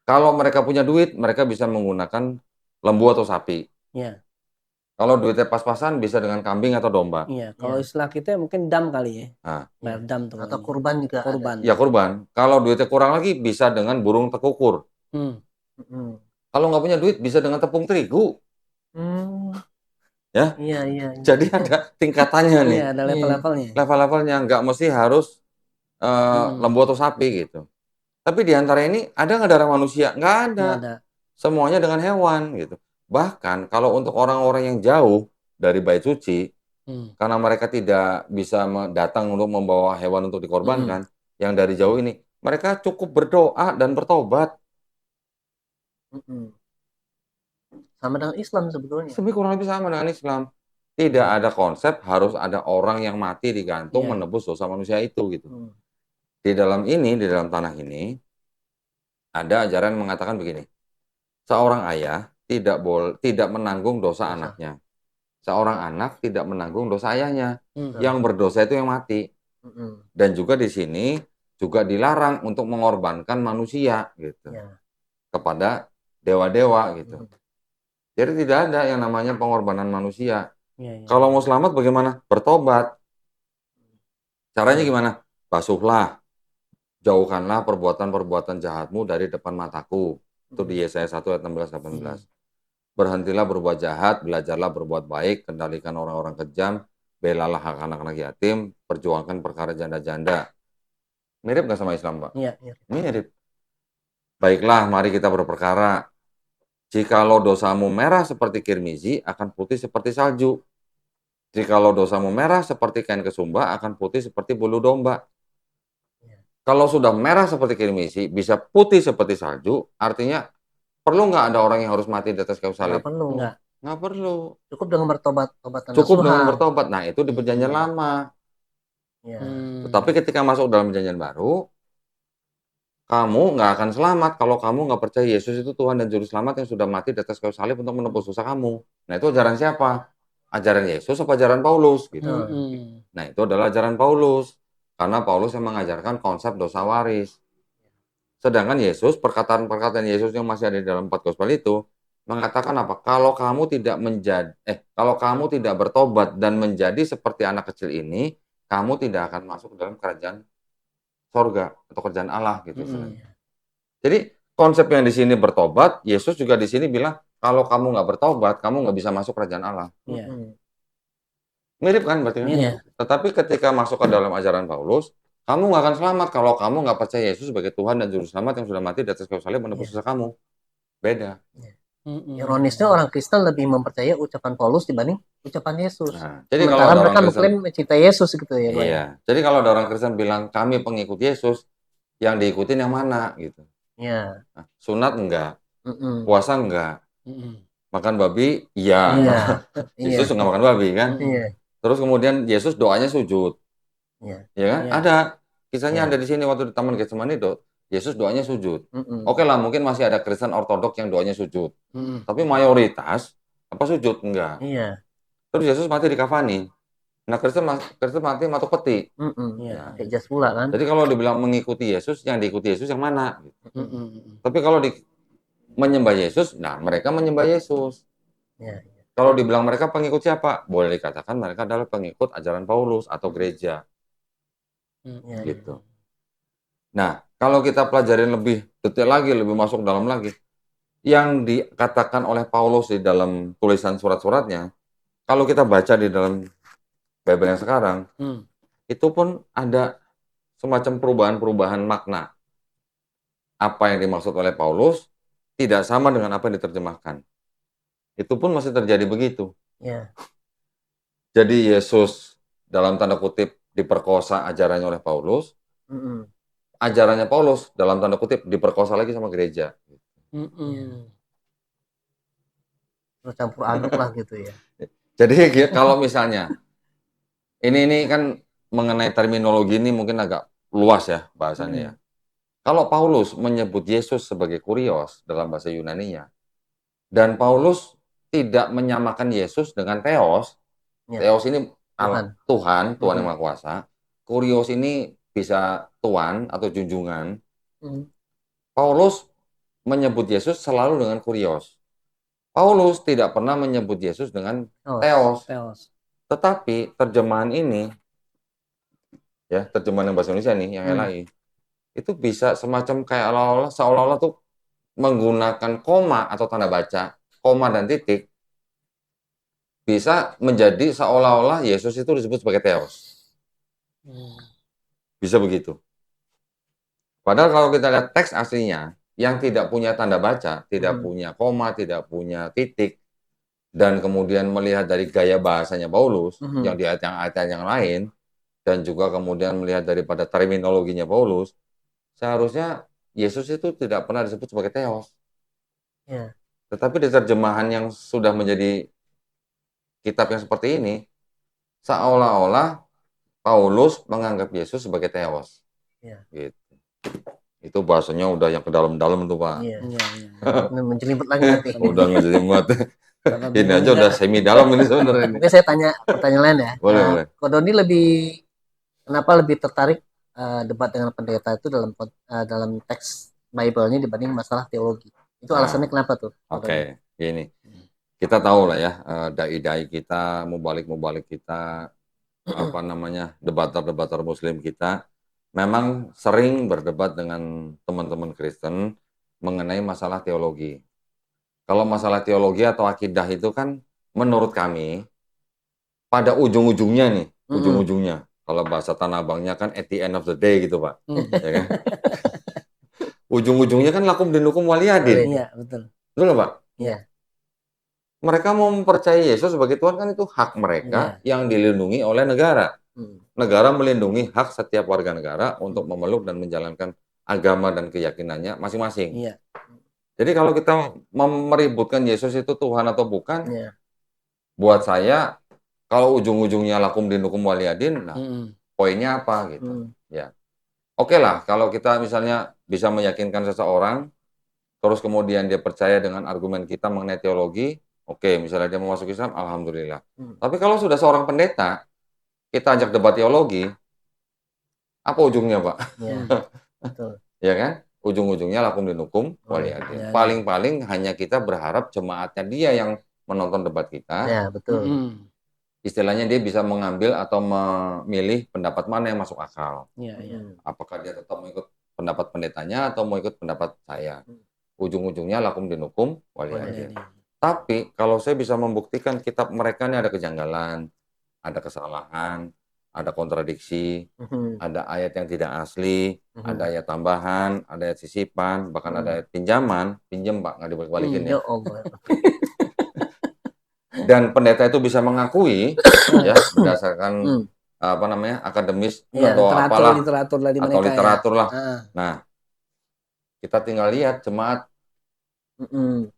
Kalau mereka punya duit, mereka bisa menggunakan lembu atau sapi. Kalau duitnya pas-pasan bisa dengan kambing atau domba. Kalau istilah kita mungkin dam kali ya. Dam tuh. Atau kurban juga. Ya kurban. Kalau duitnya kurang lagi bisa dengan burung tekukur. Kalau nggak punya duit bisa dengan tepung terigu. Ya. Jadi ada tingkatannya nih. Ada level-levelnya. Level-levelnya nggak mesti harus lembu atau sapi gitu. Tapi di antara ini ada nggak darah manusia? Nggak ada. Semuanya dengan hewan gitu. Bahkan kalau untuk orang-orang yang jauh dari bait suci, karena mereka tidak bisa datang untuk membawa hewan untuk dikorbankan, yang dari jauh ini, mereka cukup berdoa dan bertobat. Sama dengan Islam sebetulnya. Kurang lebih sama dengan Islam. Tidak ada konsep harus ada orang yang mati digantung menebus dosa manusia itu gitu. Di dalam tanah ini, ada ajaran yang mengatakan begini. Seorang ayah tidak menanggung dosa anaknya. Seorang anak tidak menanggung dosa ayahnya. Yang berdosa itu yang mati. Dan juga di sini juga dilarang untuk mengorbankan manusia gitu. Kepada dewa-dewa gitu. Jadi tidak ada yang namanya pengorbanan manusia. Kalau mau selamat bagaimana? Bertobat. Caranya gimana? Basuhlah. Jauhkanlah perbuatan-perbuatan jahatmu dari depan mataku. Itu di Yesaya 1 ayat 16-18. berhentilah berbuat jahat, belajarlah berbuat baik, kendalikan orang-orang kejam, belalah hak anak-anak yatim, perjuangkan perkara janda-janda. Mirip nggak sama Islam, Pak? Iya. Mirip. Baiklah, mari kita berperkara. Jikalau dosamu merah seperti kirmizi, akan putih seperti salju. Jikalau dosamu merah seperti kain kesumba, akan putih seperti bulu domba. Kalau sudah merah seperti kirmizi, bisa putih seperti salju, artinya perlu nggak ada orang yang harus mati di atas kayu salib? Nggak perlu. Nggak perlu. Cukup dengan bertobat, Cukup dengan bertobat. Nah, itu di perjanjian lama. Ya. Tetapi ketika masuk dalam perjanjian baru, kamu nggak akan selamat kalau kamu nggak percaya Yesus itu Tuhan dan Juru Selamat yang sudah mati di atas kayu salib untuk menebus dosa kamu. Nah, itu ajaran siapa? Ajaran Yesus apa ajaran Paulus? Gitu. Nah, itu adalah ajaran Paulus. Karena Paulus yang mengajarkan konsep dosa waris. Sedangkan Yesus, perkataan-perkataan Yesus yang masih ada di dalam 4 gospel itu, mengatakan apa? Kalau kamu tidak bertobat dan menjadi seperti anak kecil ini, kamu tidak akan masuk dalam kerajaan sorga atau kerajaan Allah gitu. Jadi konsep yang di sini bertobat, Yesus juga di sini bilang kalau kamu nggak bertobat, kamu nggak bisa masuk kerajaan Allah. Mirip kan berarti? Tetapi ketika masuk ke dalam ajaran Paulus, kamu nggak akan selamat kalau kamu nggak percaya Yesus sebagai Tuhan dan Juru Selamat yang sudah mati di atas kayu salib menebus dosa kamu. Beda. Ironisnya orang Kristen lebih mempercayai ucapan Paulus dibanding ucapan Yesus. Nah, jadi sementara kalau mereka mengklaim mencintai Yesus gitu ya, Pak. Iya. Jadi kalau ada orang Kristen bilang kami pengikut Yesus, yang diikutin yang mana gitu. Iya. Nah, sunat enggak, puasa enggak, makan babi, iya. Yesus nggak makan babi kan. Terus kemudian Yesus doanya sujud, ya kan? Ada kisahnya ada di sini waktu di Taman Getsemani itu. Yesus doanya sujud. Oke lah, mungkin masih ada Kristen ortodok yang doanya sujud. Tapi mayoritas apa sujud? Enggak. Terus Yesus mati di kafani. Nah, Kristen mati matuk peti. Kayak jas pula kan. Jadi kalau dibilang mengikuti Yesus, yang diikuti Yesus yang mana? Tapi kalau menyembah Yesus, nah mereka menyembah Yesus. Kalau dibilang mereka pengikut siapa? Boleh dikatakan mereka adalah pengikut ajaran Paulus atau gereja. Gitu. Nah, kalau kita pelajarin lebih detail lagi, lebih masuk dalam lagi, yang dikatakan oleh Paulus di dalam tulisan surat-suratnya, kalau kita baca di dalam Bible yang sekarang, itu pun ada semacam perubahan-perubahan makna. Apa yang dimaksud oleh Paulus tidak sama dengan apa yang diterjemahkan. Itu pun masih terjadi begitu. Jadi Yesus dalam tanda kutip diperkosa ajarannya oleh Paulus. Ajarannya Paulus dalam tanda kutip diperkosa lagi sama gereja. Campur aduk lah gitu ya. Jadi kalau misalnya ini kan mengenai terminologi ini mungkin agak luas ya bahasanya ya. Kalau Paulus menyebut Yesus sebagai kurios dalam bahasa Yunaninya, dan Paulus tidak menyamakan Yesus dengan Theos. Theos ini Tuhan yang Maha Kuasa. Kurios ini bisa Tuan atau junjungan. Paulus menyebut Yesus selalu dengan kurios. Paulus tidak pernah menyebut Yesus dengan Theos. Tetapi terjemahan ini, ya terjemahan bahasa Indonesia nih, yang LAI, itu bisa semacam kayak seolah-olah tuh menggunakan koma atau tanda baca, koma dan titik, bisa menjadi seolah-olah Yesus itu disebut sebagai Theos. Bisa begitu. Padahal kalau kita lihat teks aslinya, yang tidak punya tanda baca, tidak punya koma, tidak punya titik, dan kemudian melihat dari gaya bahasanya Paulus, yang di ayat-ayat yang lain, dan juga kemudian melihat daripada terminologinya Paulus, seharusnya Yesus itu tidak pernah disebut sebagai Theos. Tetapi di terjemahan yang sudah menjadi kitab yang seperti ini, seolah-olah Paulus menganggap Yesus sebagai Theos. Gitu. Itu bahasanya udah yang ke dalam-dalam tuh, Pak. Menjelimet lagi nanti. Udah ngejelimet. Ini aja udah semi dalam ini sebenarnya. Mungkin saya tanya pertanyaan lain ya. Boleh. Ko Doni kenapa lebih tertarik debat dengan pendeta itu dalam teks Bible-nya dibanding masalah teologi? Itu alasannya kenapa tuh? Oke, gini. Kita tahu lah ya, dai-dai kita, mubalik kita, debater-debater Muslim kita, memang sering berdebat dengan teman-teman Kristen mengenai masalah teologi. Kalau masalah teologi atau akidah itu kan menurut kami pada ujung-ujungnya nih, ujung-ujungnya. Kalau bahasa Tanah Abangnya kan at the end of the day gitu, Pak. Ya kan? Ujung-ujungnya kan lakum dinukum waliyadin. Iya, betul. Betul, Pak? Iya. Mereka mau mempercayai Yesus sebagai Tuhan kan itu hak mereka yang dilindungi oleh negara. Negara melindungi hak setiap warga negara untuk memeluk dan menjalankan agama dan keyakinannya masing-masing. Iya. Jadi kalau kita meributkan Yesus itu Tuhan atau bukan, buat saya kalau ujung-ujungnya lakum dinukum waliyadin, nah poinnya apa gitu? Ya, oke lah kalau kita misalnya bisa meyakinkan seseorang, terus kemudian dia percaya dengan argumen kita mengenai teologi, oke, misalnya dia mau masuk Islam, alhamdulillah. Tapi kalau sudah seorang pendeta, kita ajak debat teologi, apa ujungnya, Pak? Iya, betul. Ya kan? Ujung-ujungnya lakum dinukum waliyadin. Paling-paling hanya kita berharap jemaatnya dia yang menonton debat kita. Ya, betul. Istilahnya dia bisa mengambil atau memilih pendapat mana yang masuk akal. Apakah dia tetap mau ikut pendapat pendetanya atau mau ikut pendapat saya. Ujung-ujungnya lakum dinukum waliyadin. Tapi kalau saya bisa membuktikan kitab mereka ini ada kejanggalan, ada kesalahan, ada kontradiksi, ada ayat yang tidak asli, ada ayat tambahan, ada ayat sisipan, bahkan ada ayat pinjaman, pinjam Pak, nggak dibalik-balikin ya. Dan pendeta itu bisa mengakui ya berdasarkan apa namanya akademis atau apalah literatur lah di atau literatur lah. Nah, kita tinggal lihat jemaat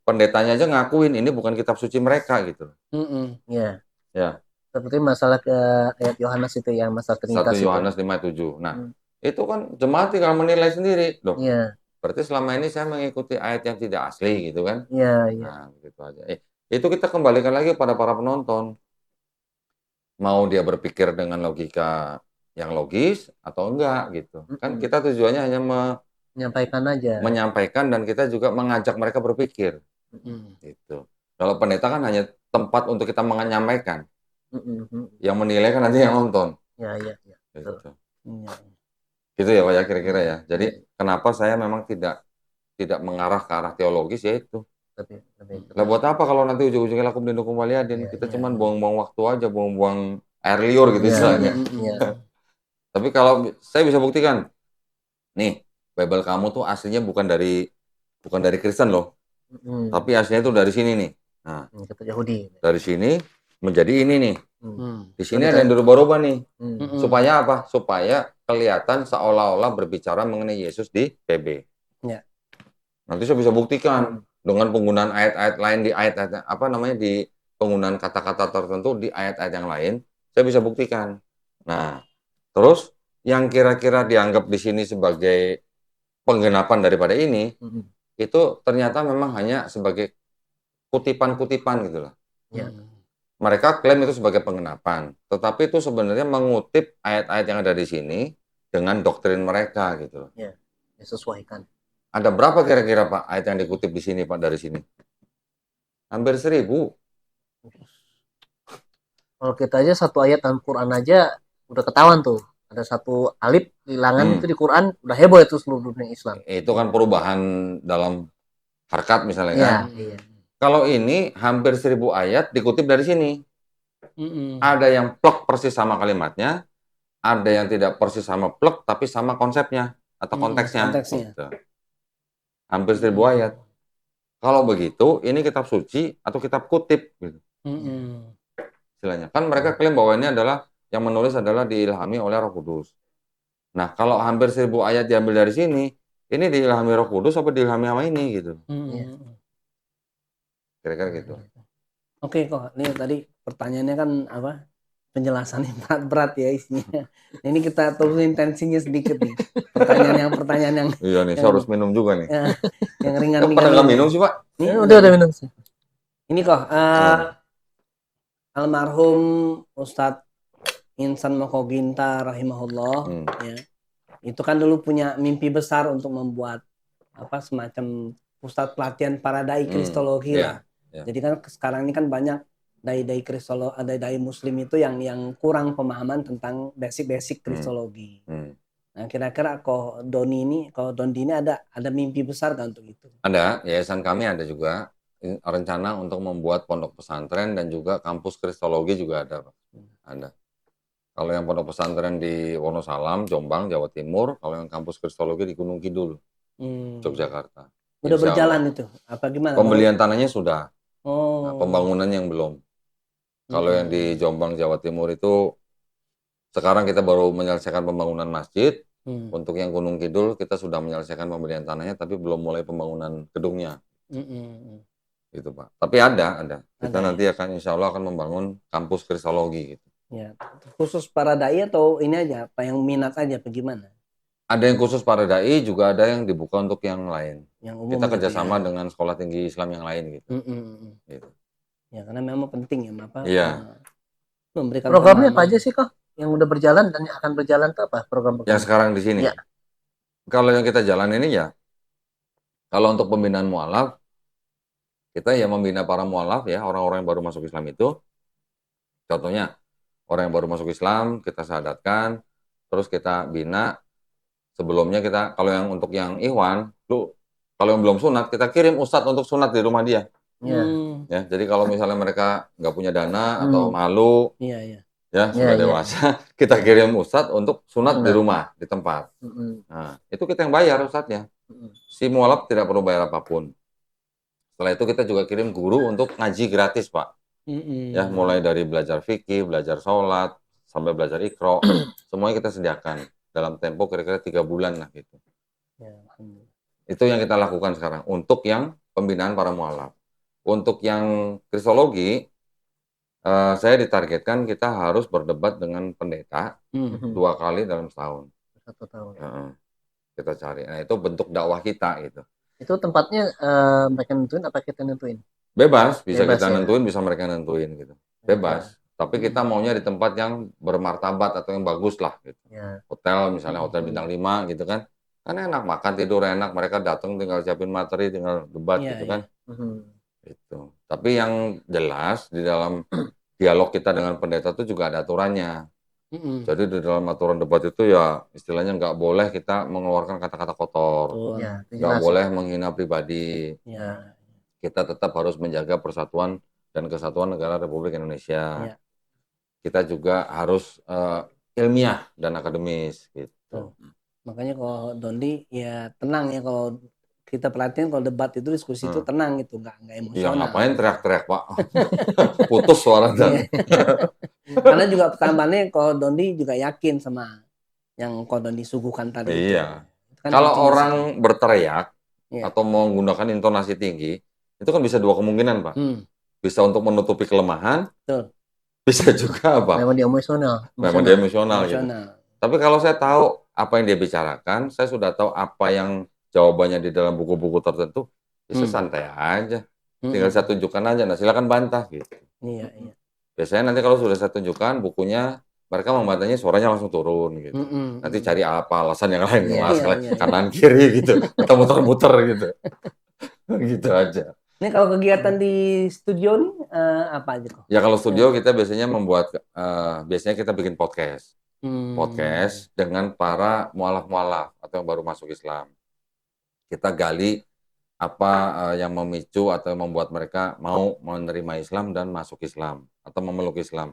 pendetanya aja ngakuin ini bukan kitab suci mereka gitu. Ya. Ya. Seperti masalah ke ayat Yohanes itu yang masalah Trinitas 1 Yohanes 5:7. Nah, itu kan jemaat tinggal menilai sendiri, loh. Berarti selama ini saya mengikuti ayat yang tidak asli gitu kan? Iya, Nah, gitu aja. Itu kita kembalikan lagi pada para penonton. Mau dia berpikir dengan logika yang logis atau enggak gitu. Kan kita tujuannya hanya menyampaikan aja. Menyampaikan dan kita juga mengajak mereka berpikir. Gitu. Kalau pendeta kan hanya tempat untuk kita menyampaikan. Yang menilai kan nanti yang nonton. Iya. Gitu. Gitu ya Pak ya kira-kira ya. Jadi kenapa saya memang tidak mengarah ke arah teologis ya itu. Lah buat apa kalau nanti ujung-ujungnya lakum dinukum waliyadin? Kita cuman buang-buang waktu aja, buang-buang air liur gitu istilahnya. Tapi kalau saya bisa buktikan, nih Bible kamu tuh aslinya bukan dari Kristen loh, tapi aslinya itu dari sini nih. Nah, Yahudi. Dari sini menjadi ini nih. Di sini ada yang dirubah-rubah nih. Supaya apa? Supaya kelihatan seolah-olah berbicara mengenai Yesus di PB. Nanti saya bisa buktikan dengan penggunaan ayat-ayat lain di ayat-ayat di penggunaan kata-kata tertentu di ayat-ayat yang lain, saya bisa buktikan. Nah, terus yang kira-kira dianggap di sini sebagai penggenapan daripada ini, itu ternyata memang hanya sebagai kutipan-kutipan gitu loh. Mereka klaim itu sebagai penggenapan, tetapi itu sebenarnya mengutip ayat-ayat yang ada di sini dengan doktrin mereka gitu loh. Disesuaikan. Ada berapa kira-kira Pak ayat yang dikutip di sini Pak dari sini? Hampir 1000. Kalau kita aja satu ayat dalam Quran aja udah ketahuan tuh. Ada satu alif hilangan itu di Quran udah heboh itu seluruh dunia Islam. Itu kan perubahan dalam harkat misalnya kan. Iya. Kalau ini hampir 1000 ayat dikutip dari sini. Ada yang plek persis sama kalimatnya, ada yang tidak persis sama plek tapi sama konsepnya atau konteksnya. Gitu. Hampir 1000 ayat. Kalau begitu, ini kitab suci atau kitab kutip gitu. Istilahnya. Kan mereka klaim bahwa ini adalah yang menulis adalah diilhami oleh Roh Kudus. Nah, kalau hampir 1000 ayat diambil dari sini, ini diilhami Roh Kudus apa diilhami sama ini gitu. Kira-kira gitu. Oke kok, ini tadi pertanyaannya kan apa? Penjelasannya berat ya isinya. Ini kita turunin tensinya sedikit nih. Pertanyaan yang iya nih, saya harus minum juga nih. Yang ringan-ringan. Pernah nggak minum sih Pak? Udah minum sih. Ini kok almarhum Ustadz Insan Mokoginta rahimahullah ya. Itu kan dulu punya mimpi besar untuk membuat semacam pusat pelatihan para dai kristologi lah. Jadi kan sekarang ini kan banyak dai-dai kristologi, dai-dai muslim itu yang kurang pemahaman tentang basic kristologi. Nah, kira-kira kok Dondi ini ada mimpi besar kan untuk itu? Ada, yayasan kami ada juga. rencana untuk membuat pondok pesantren dan juga kampus kristologi juga ada, Pak. Ada. Kalau yang pondok pesantren di Wonosalam, Jombang, Jawa Timur, kalau yang kampus kristologi di Gunung Kidul, Yogyakarta. Udah berjalan itu? Apa gimana? Pembelian tanahnya sudah. Oh. Nah, pembangunan yang belum. Kalau yang di Jombang, Jawa Timur itu sekarang kita baru menyelesaikan pembangunan masjid. Untuk yang Gunung Kidul kita sudah menyelesaikan pembelian tanahnya, tapi belum mulai pembangunan gedungnya. Gitu, Pak. Tapi ada. Kita nanti akan insya Allah akan membangun kampus kristologi. Gitu. Ya, khusus para dai atau ini aja, apa yang minat aja, apa gimana? Ada yang khusus para dai, juga ada yang dibuka untuk yang lain. Yang umum kita gitu kerjasama ya. dengan sekolah tinggi Islam yang lain gitu. Gitu. Ya, karena memang penting ya, apa? Iya. Memberikan programnya apa aja sih kok yang udah berjalan dan yang akan berjalan itu apa program? Yang sekarang di sini. Ya. Kalau yang kita jalan ini ya, kalau untuk pembinaan mualaf, kita ya membina para mualaf ya, orang-orang yang baru masuk Islam itu. Contohnya, orang yang baru masuk Islam, kita syahadatkan, terus kita bina. Sebelumnya kita, kalau yang untuk yang ikhwan, kalau yang belum sunat, kita kirim ustadz untuk sunat di rumah dia. Ya, jadi kalau misalnya mereka nggak punya dana atau malu, ya sudah dewasa, kita kirim ustadz untuk sunat di rumah, di tempat. Nah, itu kita yang bayar ustadznya. Si mualaf tidak perlu bayar apapun. Setelah itu kita juga kirim guru untuk ngaji gratis, Pak. Ya, mulai dari belajar fikih, belajar sholat, sampai belajar iqra, semuanya kita sediakan dalam tempo kira-kira 3 bulan lah gitu. Itu yang kita lakukan sekarang untuk yang pembinaan para mualaf. Untuk yang kristologi, saya ditargetkan kita harus berdebat dengan pendeta 2 kali dalam setahun. 1 tahun. Kita cari. Nah, itu bentuk dakwah kita gitu. Itu tempatnya mereka nentuin apa kita nentuin? Bebas, bisa kita nentuin, bisa mereka nentuin gitu. Bebas. Tapi kita maunya di tempat yang bermartabat atau yang bagus lah gitu. Hotel misalnya hotel bintang 5 gitu kan. Kan enak makan tidur enak, mereka datang tinggal siapin materi, tinggal debat gitu kan. Itu. Tapi yang jelas di dalam dialog kita dengan pendeta itu juga ada aturannya. Jadi di dalam aturan debat itu ya istilahnya nggak boleh kita mengeluarkan kata-kata kotor, nggak boleh menghina pribadi. Kita tetap harus menjaga persatuan dan kesatuan negara Republik Indonesia. Kita juga harus ilmiah dan akademis gitu. Makanya kalau Dondi ya tenang ya, kalau kita perhatiin kalau debat itu diskusi itu tenang gitu, nggak emosional. Ya ngapain teriak-teriak Pak, putus suaranya. Karena juga pertambahannya kalau Dondi juga yakin sama yang kalau Dondi suguhkan tadi. Iya. Itu kan kalau orang berteriak atau menggunakan intonasi tinggi, itu kan bisa 2 kemungkinan Pak. Bisa untuk menutupi kelemahan, bisa juga apa? Memang dia emosional. Memang dia emosional gitu. Tapi kalau saya tahu apa yang dia bicarakan, saya sudah tahu apa yang jawabannya di dalam buku-buku tertentu, bisa santai aja. Tinggal saya tunjukkan aja, nah silakan bantah gitu. Iya. Biasanya nanti kalau sudah saya tunjukkan bukunya, mereka membantahnya suaranya langsung turun gitu. Nanti cari apa alasan yang lain, kanan kiri gitu, atau muter-muter gitu. Gitu aja. Ini kalau kegiatan di studio nih apa aja kok? Ya kalau studio kita biasanya membuat, biasanya kita bikin podcast. Podcast dengan para mualaf-mualaf atau yang baru masuk Islam. Kita gali apa yang memicu atau membuat mereka mau menerima Islam dan masuk Islam atau memeluk Islam.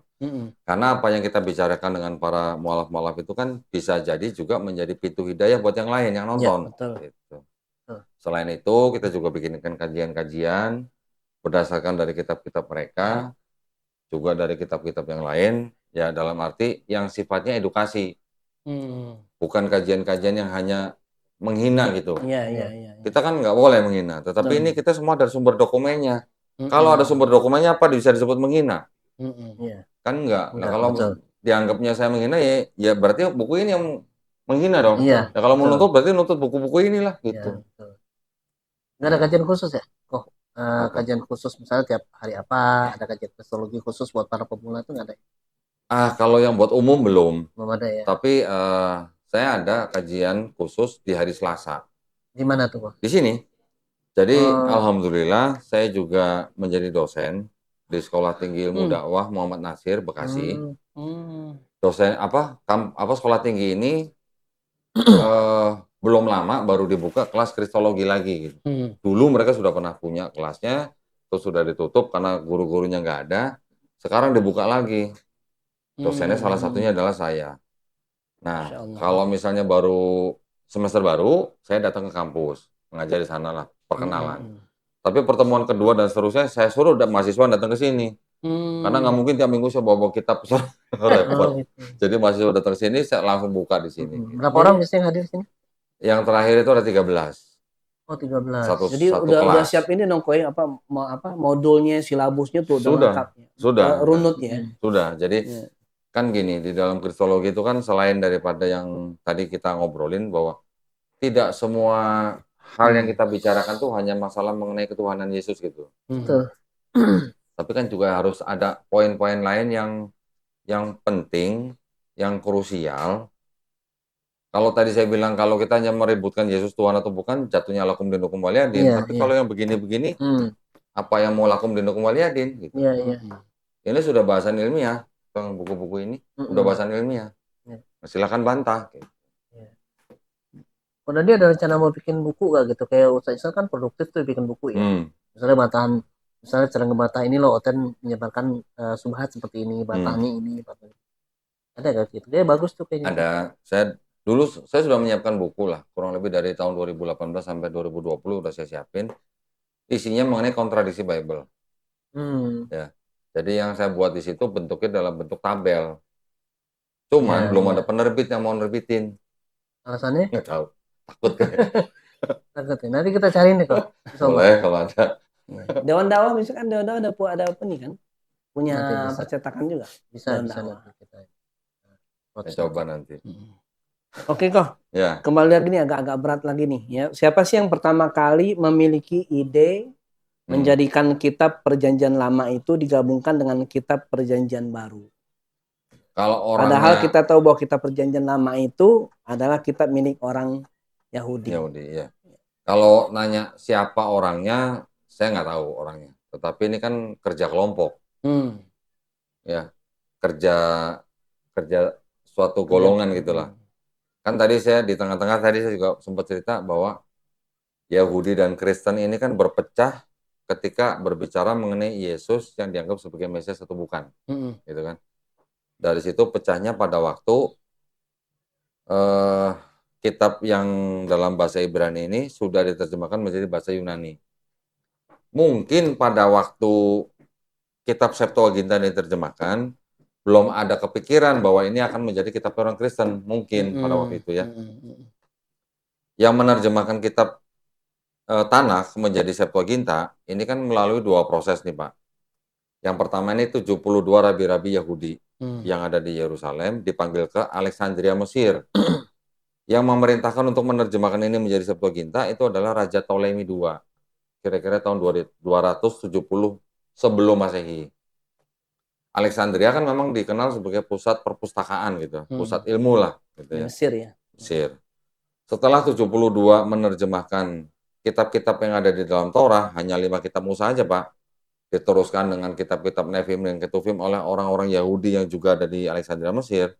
Karena apa yang kita bicarakan dengan para mualaf-mualaf itu kan bisa jadi juga menjadi pintu hidayah buat yang lain yang nonton. Gitu. Selain itu kita juga bikinkan kajian-kajian berdasarkan dari kitab-kitab mereka, juga dari kitab-kitab yang lain, ya dalam arti yang sifatnya edukasi. Bukan kajian-kajian yang hanya menghina gitu. Kita kan nggak boleh menghina, tetapi ini kita semua ada sumber dokumennya. Kalau ada sumber dokumennya apa bisa disebut menghina? Kan enggak. Nah, kalau dianggapnya saya menghina ya berarti buku ini yang menghina dong. Nah, kalau mau nuntut berarti nuntut buku-buku inilah gitu. Nggak ada kajian khusus ya? Kajian khusus misalnya tiap hari apa? Ada kajian kristologi khusus buat para pemula itu nggak ada? Kalau yang buat umum belum. Belum ada ya. Tapi saya ada kajian khusus di hari Selasa. Di mana tuh, Pak? Di sini. Jadi alhamdulillah saya juga menjadi dosen di Sekolah Tinggi Ilmu Dakwah Muhammad Nasir Bekasi. Dosen sekolah tinggi ini belum lama baru dibuka kelas kristologi lagi gitu. Dulu mereka sudah pernah punya kelasnya, itu sudah ditutup karena guru-gurunya nggak ada. Sekarang dibuka lagi. Dosennya salah satunya adalah saya. Nah, kalau misalnya baru semester baru, saya datang ke kampus, mengajar di sana lah, perkenalan. Tapi pertemuan kedua dan seterusnya, saya suruh mahasiswa datang ke sini. Karena nggak mungkin tiap minggu saya bawa kitab, repot. Gitu. Jadi mahasiswa datang ke sini, saya langsung buka di sini. Berapa orang biasanya yang hadir di sini? Yang terakhir itu ada 13. Oh, 13. Jadi udah siap ini dong Koy, apa modulnya, silabusnya tuh udah lengkap. Sudah. Runutnya. Sudah. Jadi kan gini, di dalam kristologi itu kan selain daripada yang tadi kita ngobrolin bahwa tidak semua hal yang kita bicarakan tuh hanya masalah mengenai ketuhanan Yesus gitu. Betul. Tapi kan juga harus ada poin-poin lain yang penting, yang krusial. Kalau tadi saya bilang kalau kita hanya meributkan Yesus Tuhan atau bukan, jatuhnya lakum dinukum waliyadin. Tapi kalau yang begini-begini, apa yang mau lakum dinukum waliyadin? Gitu. Ini sudah bahasan ilmiah, buku-buku ini sudah bahasan ilmiah. Silakan bantah. Gitu. Kalau dia ada rencana mau bikin buku gak gitu? Kayak Ustaz Isal kan produktif tuh bikin buku ya. Misalnya cara ngebantah ini loh, Oten menyebarkan subhat seperti ini, bantahnya ini. Ada gak gitu? Dia bagus tuh kayaknya. Ada. Saya sudah menyiapkan buku lah, kurang lebih dari tahun 2018 sampai 2020 udah saya siapin. Isinya mengenai kontradiksi Bible. Ya. Jadi yang saya buat di situ bentuknya dalam bentuk tabel. Cuman belum ada penerbit yang mau nerbitin. Alasannya? Nggak tahu. Takut kan? Takut ya. Nanti kita cari nih kok. Boleh kalau ada. Dewan Dakwah misalkan Dewan Dakwah ada apa nih kan? Punya percetakan juga. Bisa kita coba nanti. Oke kok. Ya. Kembali lagi nih agak berat lagi nih ya. Siapa sih yang pertama kali memiliki ide menjadikan kitab Perjanjian Lama itu digabungkan dengan kitab Perjanjian Baru? Padahal kita tahu bahwa kitab Perjanjian Lama itu adalah kitab milik orang Yahudi. Ya. Kalau nanya siapa orangnya, saya nggak tahu orangnya. Tetapi ini kan kerja kelompok. Ya, kerja suatu golongan gitulah. Kan tadi saya di tengah-tengah tadi saya juga sempat cerita bahwa Yahudi dan Kristen ini kan berpecah ketika berbicara mengenai Yesus yang dianggap sebagai Mesias atau bukan, gitu kan. Dari situ pecahnya pada waktu kitab yang dalam bahasa Ibrani ini sudah diterjemahkan menjadi bahasa Yunani. Mungkin pada waktu kitab Septuaginta diterjemahkan, belum ada kepikiran bahwa ini akan menjadi kitab orang Kristen, mungkin pada waktu itu ya. Yang menerjemahkan kitab Tanakh menjadi Septuaginta, ini kan melalui dua proses nih Pak. Yang pertama ini 72 rabi-rabi Yahudi yang ada di Yerusalem, dipanggil ke Alexandria, Mesir. Yang memerintahkan untuk menerjemahkan ini menjadi Septuaginta itu adalah Raja Ptolemy II. Kira-kira tahun 270 sebelum Masehi. Alexandria kan memang dikenal sebagai pusat perpustakaan gitu, pusat ilmu lah gitu ya. Mesir ya. Mesir. Setelah 72 menerjemahkan kitab-kitab yang ada di dalam Torah, hanya 5 kitab Musa aja Pak. Diteruskan dengan kitab-kitab Nefim dan Ketuvim oleh orang-orang Yahudi yang juga ada di Alexandria, Mesir.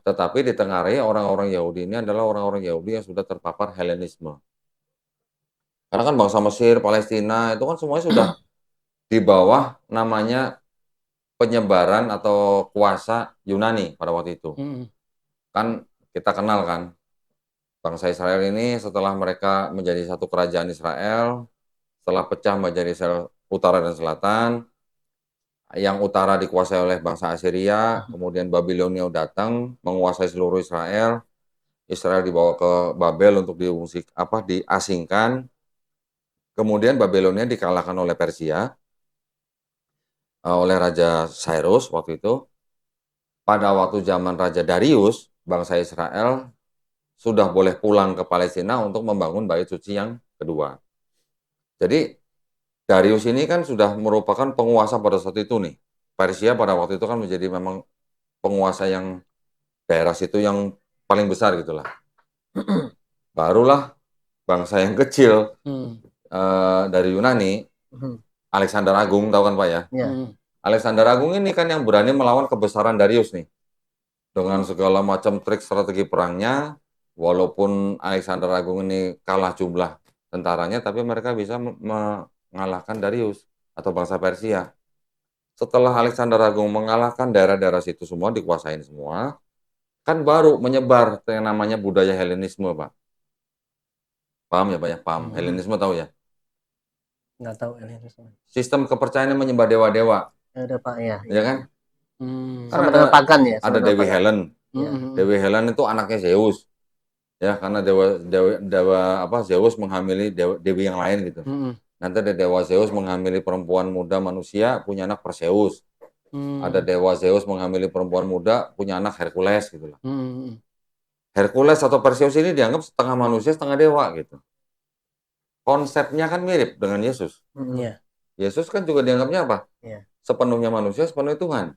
Tetapi ditengarai orang-orang Yahudi ini adalah orang-orang Yahudi yang sudah terpapar Helenisme. Karena kan bangsa Mesir, Palestina itu kan semuanya sudah di bawah namanya penyebaran atau kuasa Yunani pada waktu itu. Kan kita kenal kan, bangsa Israel ini setelah mereka menjadi satu kerajaan Israel, setelah pecah menjadi Israel utara dan selatan, yang utara dikuasai oleh bangsa Assyria, kemudian Babilonia datang menguasai seluruh Israel. Israel dibawa ke Babel untuk diasingkan. Kemudian Babilonia dikalahkan oleh Persia, oleh Raja Cyrus waktu itu. Pada waktu zaman Raja Darius, bangsa Israel sudah boleh pulang ke Palestina untuk membangun bait suci yang kedua. Jadi Darius ini kan sudah merupakan penguasa pada saat itu nih. Persia pada waktu itu kan menjadi memang penguasa yang daerah situ yang paling besar gitulah. Barulah bangsa yang kecil dari Yunani, Alexander Agung, tahu kan Pak ya? Alexander Agung ini kan yang berani melawan kebesaran Darius nih. Dengan segala macam trik strategi perangnya, walaupun Alexander Agung ini kalah jumlah tentaranya, tapi mereka bisa mengalahkan Darius. atau bangsa Persia. Setelah Alexander Agung mengalahkan daerah-daerah situ semua, dikuasain semua, kan baru menyebar yang namanya budaya Helenisme, Pak. Paham ya, Pak ya? Paham. Helenisme tahu ya? Nggak tahu Helenisme. Sistem kepercayaan menyembah dewa-dewa. Ada Pak ya. Ya kan? Kan Sama dengan pagan ya. ada Dewi Helen. Ya. Dewi Helen itu anaknya Zeus. Ya, karena dewa apa Zeus menghamili dewi yang lain gitu. Nanti ada dewa Zeus menghamili perempuan muda manusia, punya anak Perseus. Ada dewa Zeus menghamili perempuan muda, punya anak Hercules gitu lah. Hercules atau Perseus ini dianggap setengah manusia, setengah dewa gitu. Konsepnya kan mirip dengan Yesus. Yesus kan juga dianggapnya apa? Sepenuhnya manusia, sepenuhnya Tuhan.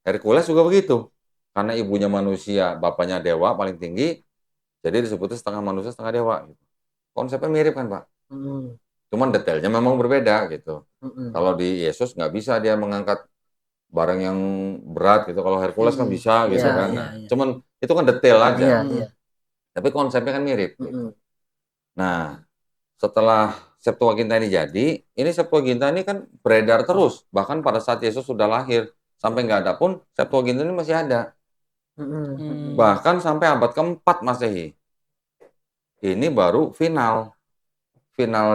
Hercules juga begitu. Karena ibunya manusia, bapaknya dewa paling tinggi, jadi disebutnya setengah manusia, setengah dewa. Gitu. Konsepnya mirip kan, Pak? Cuman detailnya memang berbeda gitu. Kalau di Yesus nggak bisa dia mengangkat barang yang berat gitu. Kalau Hercules kan bisa gitu kan. Cuman itu kan detail aja. Tapi konsepnya kan mirip. Gitu. Nah, setelah Septuaginta ini jadi, ini Septuaginta ini kan beredar terus. Bahkan pada saat Yesus sudah lahir, sampai nggak ada pun, Septuaginta ini masih ada. Bahkan sampai abad keempat Masehi. Ini baru final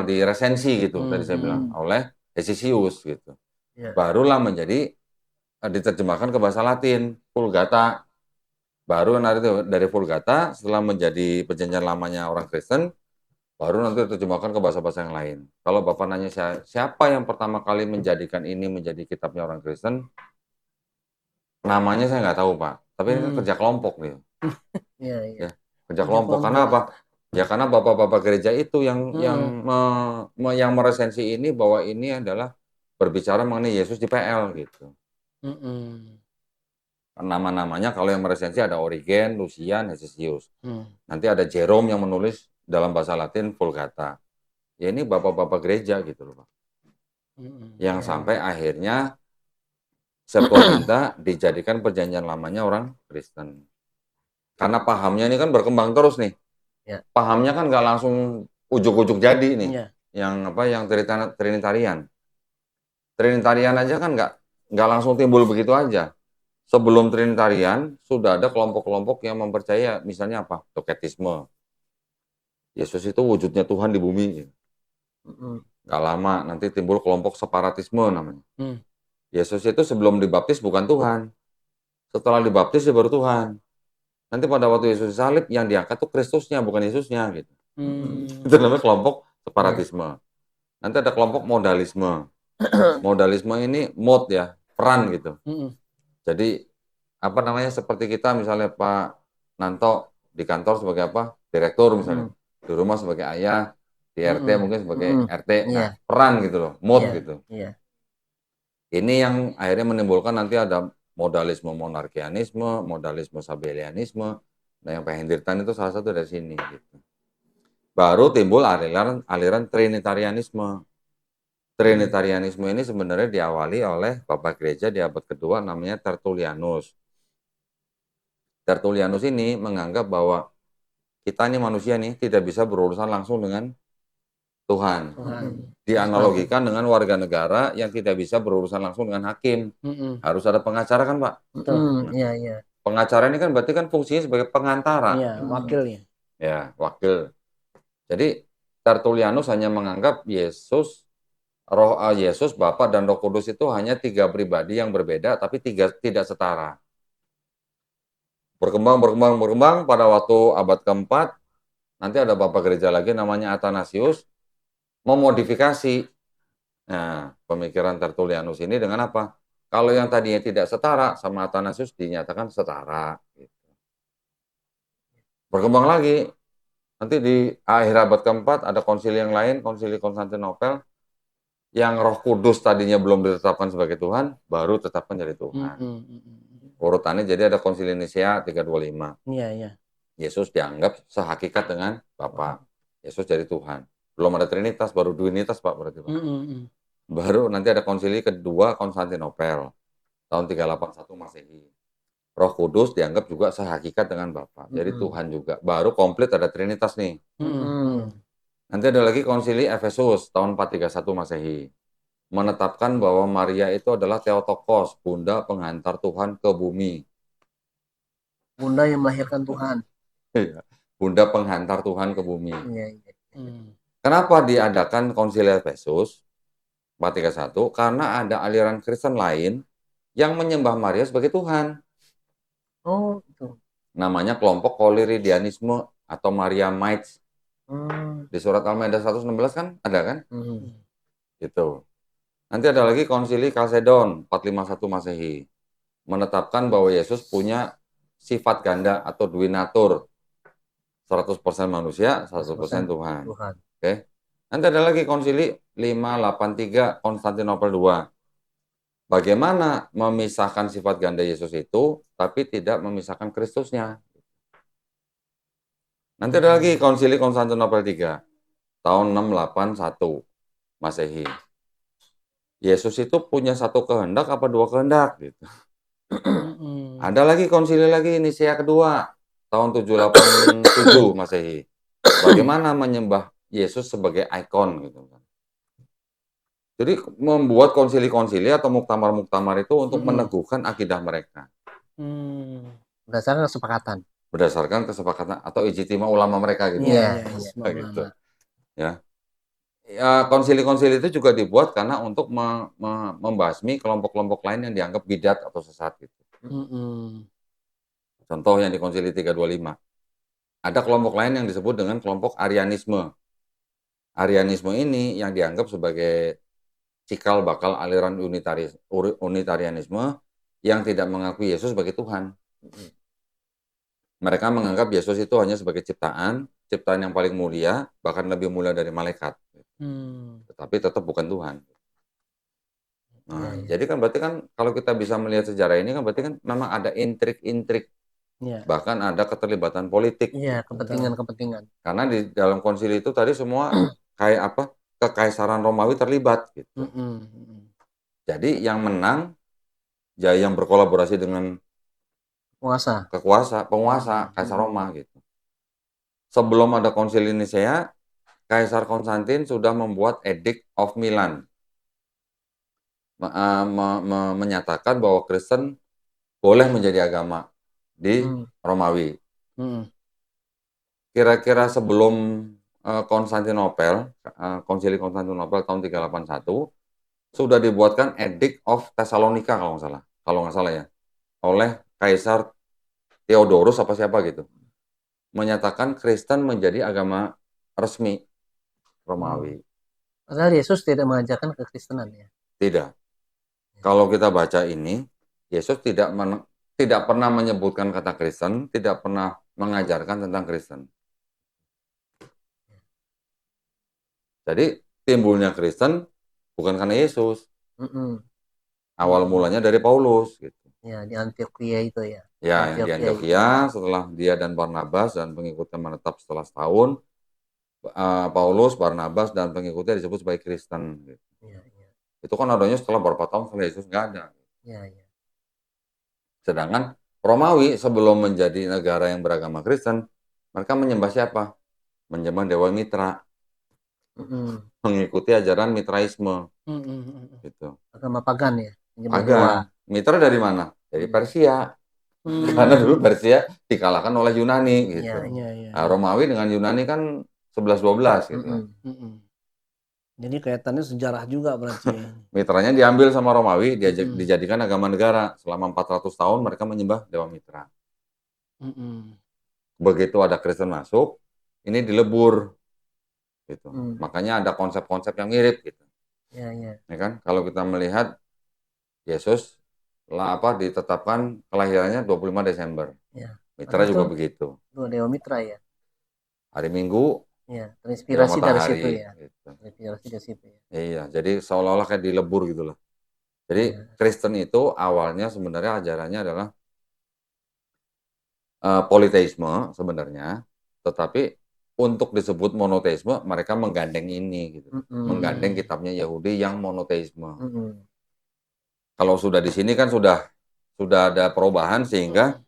di resensi gitu, tadi saya bilang, oleh Hesisius gitu. Barulah menjadi diterjemahkan ke bahasa Latin, Vulgata. Baru nanti dari Vulgata, setelah menjadi perjanjian lamanya orang Kristen, baru nanti diterjemahkan ke bahasa-bahasa yang lain. Kalau Bapak nanya siapa yang pertama kali menjadikan ini menjadi kitabnya orang Kristen, namanya saya nggak tahu, Pak. Tapi ini kan kerja kelompok nih. Ya, kerja kelompok. Karena apa? Ya karena bapak-bapak gereja itu yang meresensi ini bahwa ini adalah berbicara mengenai Yesus di PL gitu. Nama-namanya kalau yang meresensi ada Origen, Lucian, Hesisius. Nanti ada Jerome yang menulis dalam bahasa Latin Vulgata. Ya ini bapak-bapak gereja gitu loh, Pak. Yang sampai akhirnya Septuaginta dijadikan perjanjian lamanya orang Kristen. Karena pahamnya ini kan berkembang terus nih. Pahamnya kan nggak langsung ujuk-ujuk jadi nih. Yang Trinitarian. Trinitarian aja kan nggak langsung timbul begitu aja. Sebelum Trinitarian sudah ada kelompok-kelompok yang mempercaya misalnya apa? Doketisme. Yesus itu wujudnya Tuhan di bumi. Nggak lama nanti timbul kelompok separatisme namanya. Yesus itu sebelum dibaptis bukan Tuhan. Setelah dibaptis dia baru Tuhan. Nanti pada waktu Yesus disalib yang diangkat tuh Kristusnya bukan Yesusnya gitu. Itu namanya kelompok separatisme. Nanti ada kelompok modalisme. Modalisme ini mode ya, peran gitu. Jadi apa namanya seperti kita misalnya Pak Nanto di kantor sebagai apa? Direktur misalnya. Di rumah sebagai ayah, di RT mungkin sebagai RT. Nah, peran gitu loh, mode gitu. Ini yang akhirnya menimbulkan nanti ada modalisme monarkianisme, modalisme sabellianisme. Nah, yang Pak Hendirtan itu salah satu dari sini. Gitu. Baru timbul aliran Trinitarianisme. Trinitarianisme ini sebenarnya diawali oleh Bapak Gereja di abad kedua namanya Tertullianus. Tertullianus ini menganggap bahwa kita ini manusia nih tidak bisa berurusan langsung dengan Tuhan. Dianalogikan dengan warga negara yang tidak bisa berurusan langsung dengan hakim. Harus ada pengacara kan, Pak? Pengacara ini kan berarti kan fungsinya sebagai pengantara. Wakilnya. Ya, wakil. Jadi Tertullianus hanya menganggap Yesus, Bapa dan Roh Kudus itu hanya 3 pribadi yang berbeda tapi tidak setara. Berkembang pada waktu abad keempat nanti ada Bapak Gereja lagi namanya Athanasius memodifikasi pemikiran Tertullianus ini dengan apa? Kalau yang tadinya tidak setara sama Athanasius dinyatakan setara. Gitu. Berkembang lagi, nanti di akhir abad keempat ada konsili yang lain, konsili Konstantinopel, yang Roh Kudus tadinya belum ditetapkan sebagai Tuhan, baru tetapkan jadi Tuhan. Urutannya jadi ada konsili Nicea 325. Yesus dianggap sehakikat dengan Bapa. Yesus jadi Tuhan. Belum ada Trinitas, baru Duinitas Pak berarti Pak. Baru nanti ada konsili kedua Konstantinopel tahun 381 Masehi. Roh Kudus dianggap juga sehakikat dengan Bapa. Jadi Tuhan juga. Baru komplit ada Trinitas nih. Nanti ada lagi konsili Efesus tahun 431 Masehi. menetapkan bahwa Maria itu adalah Theotokos, bunda penghantar Tuhan ke bumi. Bunda yang melahirkan Tuhan. Bunda penghantar Tuhan ke bumi. Iya. Kenapa diadakan Konsili Efesus 431? Karena ada aliran Kristen lain yang menyembah Maria sebagai Tuhan. Oh, itu. Namanya kelompok Koliridianisme atau Mariamites. Di surat Al-Maidah 116 kan ada kan? Gitu. Nanti ada lagi Konsili Kalsedon 451 Masehi. Menetapkan bahwa Yesus punya sifat ganda atau duinatur. 100% manusia, 100% Tuhan. Oke. Nanti ada lagi Konsili 583 Konstantinopel II. Bagaimana memisahkan sifat ganda Yesus itu, tapi tidak memisahkan Kristusnya. Nanti ada lagi Konsili Konstantinopel III, tahun 681 Masehi. Yesus itu punya satu kehendak apa dua kehendak? Gitu. Ada lagi konsili lagi, Nisea kedua, tahun 787 Masehi. Bagaimana menyembah Yesus sebagai ikon gitu kan. Jadi membuat konsili-konsili atau muktamar-muktamar itu untuk meneguhkan akidah mereka. Berdasarkan kesepakatan. Berdasarkan kesepakatan atau ijtima ulama mereka gitu. Iya. Gitu. Ya. Ya, konsili-konsili itu juga dibuat karena untuk membasmi kelompok-kelompok lain yang dianggap bidat atau sesat gitu. Contoh yang di Konsili 325. Ada kelompok lain yang disebut dengan kelompok Arianisme. Arianisme ini yang dianggap sebagai cikal bakal aliran unitarianisme yang tidak mengakui Yesus sebagai Tuhan. Mereka menganggap Yesus itu hanya sebagai ciptaan yang paling mulia, bahkan lebih mulia dari malaikat. Tetapi tetap bukan Tuhan. Nah, jadi kan berarti kan kalau kita bisa melihat sejarah ini kan berarti kan memang ada intrik-intrik. Bahkan ada keterlibatan politik. Iya, kepentingan-kepentingan. Karena di dalam konsili itu tadi semua kayak apa? Kekaisaran Romawi terlibat gitu. Jadi yang menang ya yang berkolaborasi dengan penguasa Kaisar Roma gitu. Sebelum ada Konsili Nisea, Kaisar Konstantin sudah membuat Edict of Milan. Menyatakan bahwa Kristen boleh menjadi agama di Romawi. Kira-kira sebelum Konstantinopel, Konsili Konstantinopel tahun 381, sudah dibuatkan Edict of Thessalonica kalau nggak salah ya, oleh Kaisar Theodorus apa siapa gitu, menyatakan Kristen menjadi agama resmi Romawi. Padahal Yesus tidak mengajarkan kekristenan ya. Tidak. Kalau kita baca ini, Yesus tidak pernah menyebutkan kata Kristen, tidak pernah mengajarkan tentang Kristen. Jadi timbulnya Kristen bukan karena Yesus. Awal mulanya dari Paulus gitu. Ya, di Antioquia itu ya. Ya, yang di Antioquia setelah dia dan Barnabas dan pengikutnya menetap setelah setahun, Paulus, Barnabas dan pengikutnya disebut sebagai Kristen. Gitu. Itu kan adanya setelah berapa tahun setelah Yesus nggak ada. Sedangkan Romawi sebelum menjadi negara yang beragama Kristen, mereka menyembah siapa? Menyembah Dewa Mitra. Mengikuti ajaran Mitraisme. Gitu. Agama pagan ya? Pagan. Mitra dari mana? Dari Persia. Karena dulu Persia dikalahkan oleh Yunani gitu. Nah, Romawi dengan Yunani kan 11-12 gitu. Jadi kaitannya sejarah juga berarti. Mitranya diambil sama Romawi, dijadikan agama negara. Selama 400 tahun mereka menyembah Dewa Mitra. Begitu ada Kristen masuk, ini dilebur. Gitu. Makanya ada konsep-konsep yang mirip gitu. Ya kan? Kalau kita melihat Yesus ditetapkan kelahirannya 25 Desember. Mitra juga begitu. Dewa Mitra ya. Hari Minggu. Ya, terinspirasi dari situ ya. Gitu. Terinspirasi dari situ ya. Iya, jadi seolah-olah kayak dilebur gitu loh. Jadi Kristen itu awalnya sebenarnya ajarannya adalah politeisme sebenarnya, tetapi untuk disebut monoteisme mereka menggandeng ini gitu. Menggandeng kitabnya Yahudi yang monoteisme. Kalau sudah di sini kan sudah ada perubahan sehingga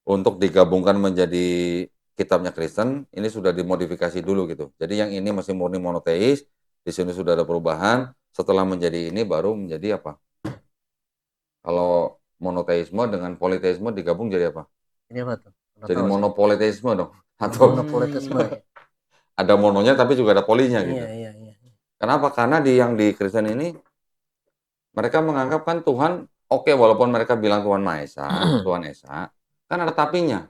untuk digabungkan menjadi kitabnya Kristen ini sudah dimodifikasi dulu gitu. Jadi yang ini masih murni monoteis, di sini sudah ada perubahan setelah menjadi ini baru menjadi apa? Kalau monoteisme dengan politeisme digabung jadi apa? Ini apa tuh? Jadi monopoliteisme dong. Atau monopolitisme. ada mononya tapi juga ada polinya gitu. Iya. Kenapa? Karena di Kristen ini mereka menganggap kan Tuhan, oke, walaupun mereka bilang Tuhan Maha Esa, Tuhan Esa, kan ada tapinya.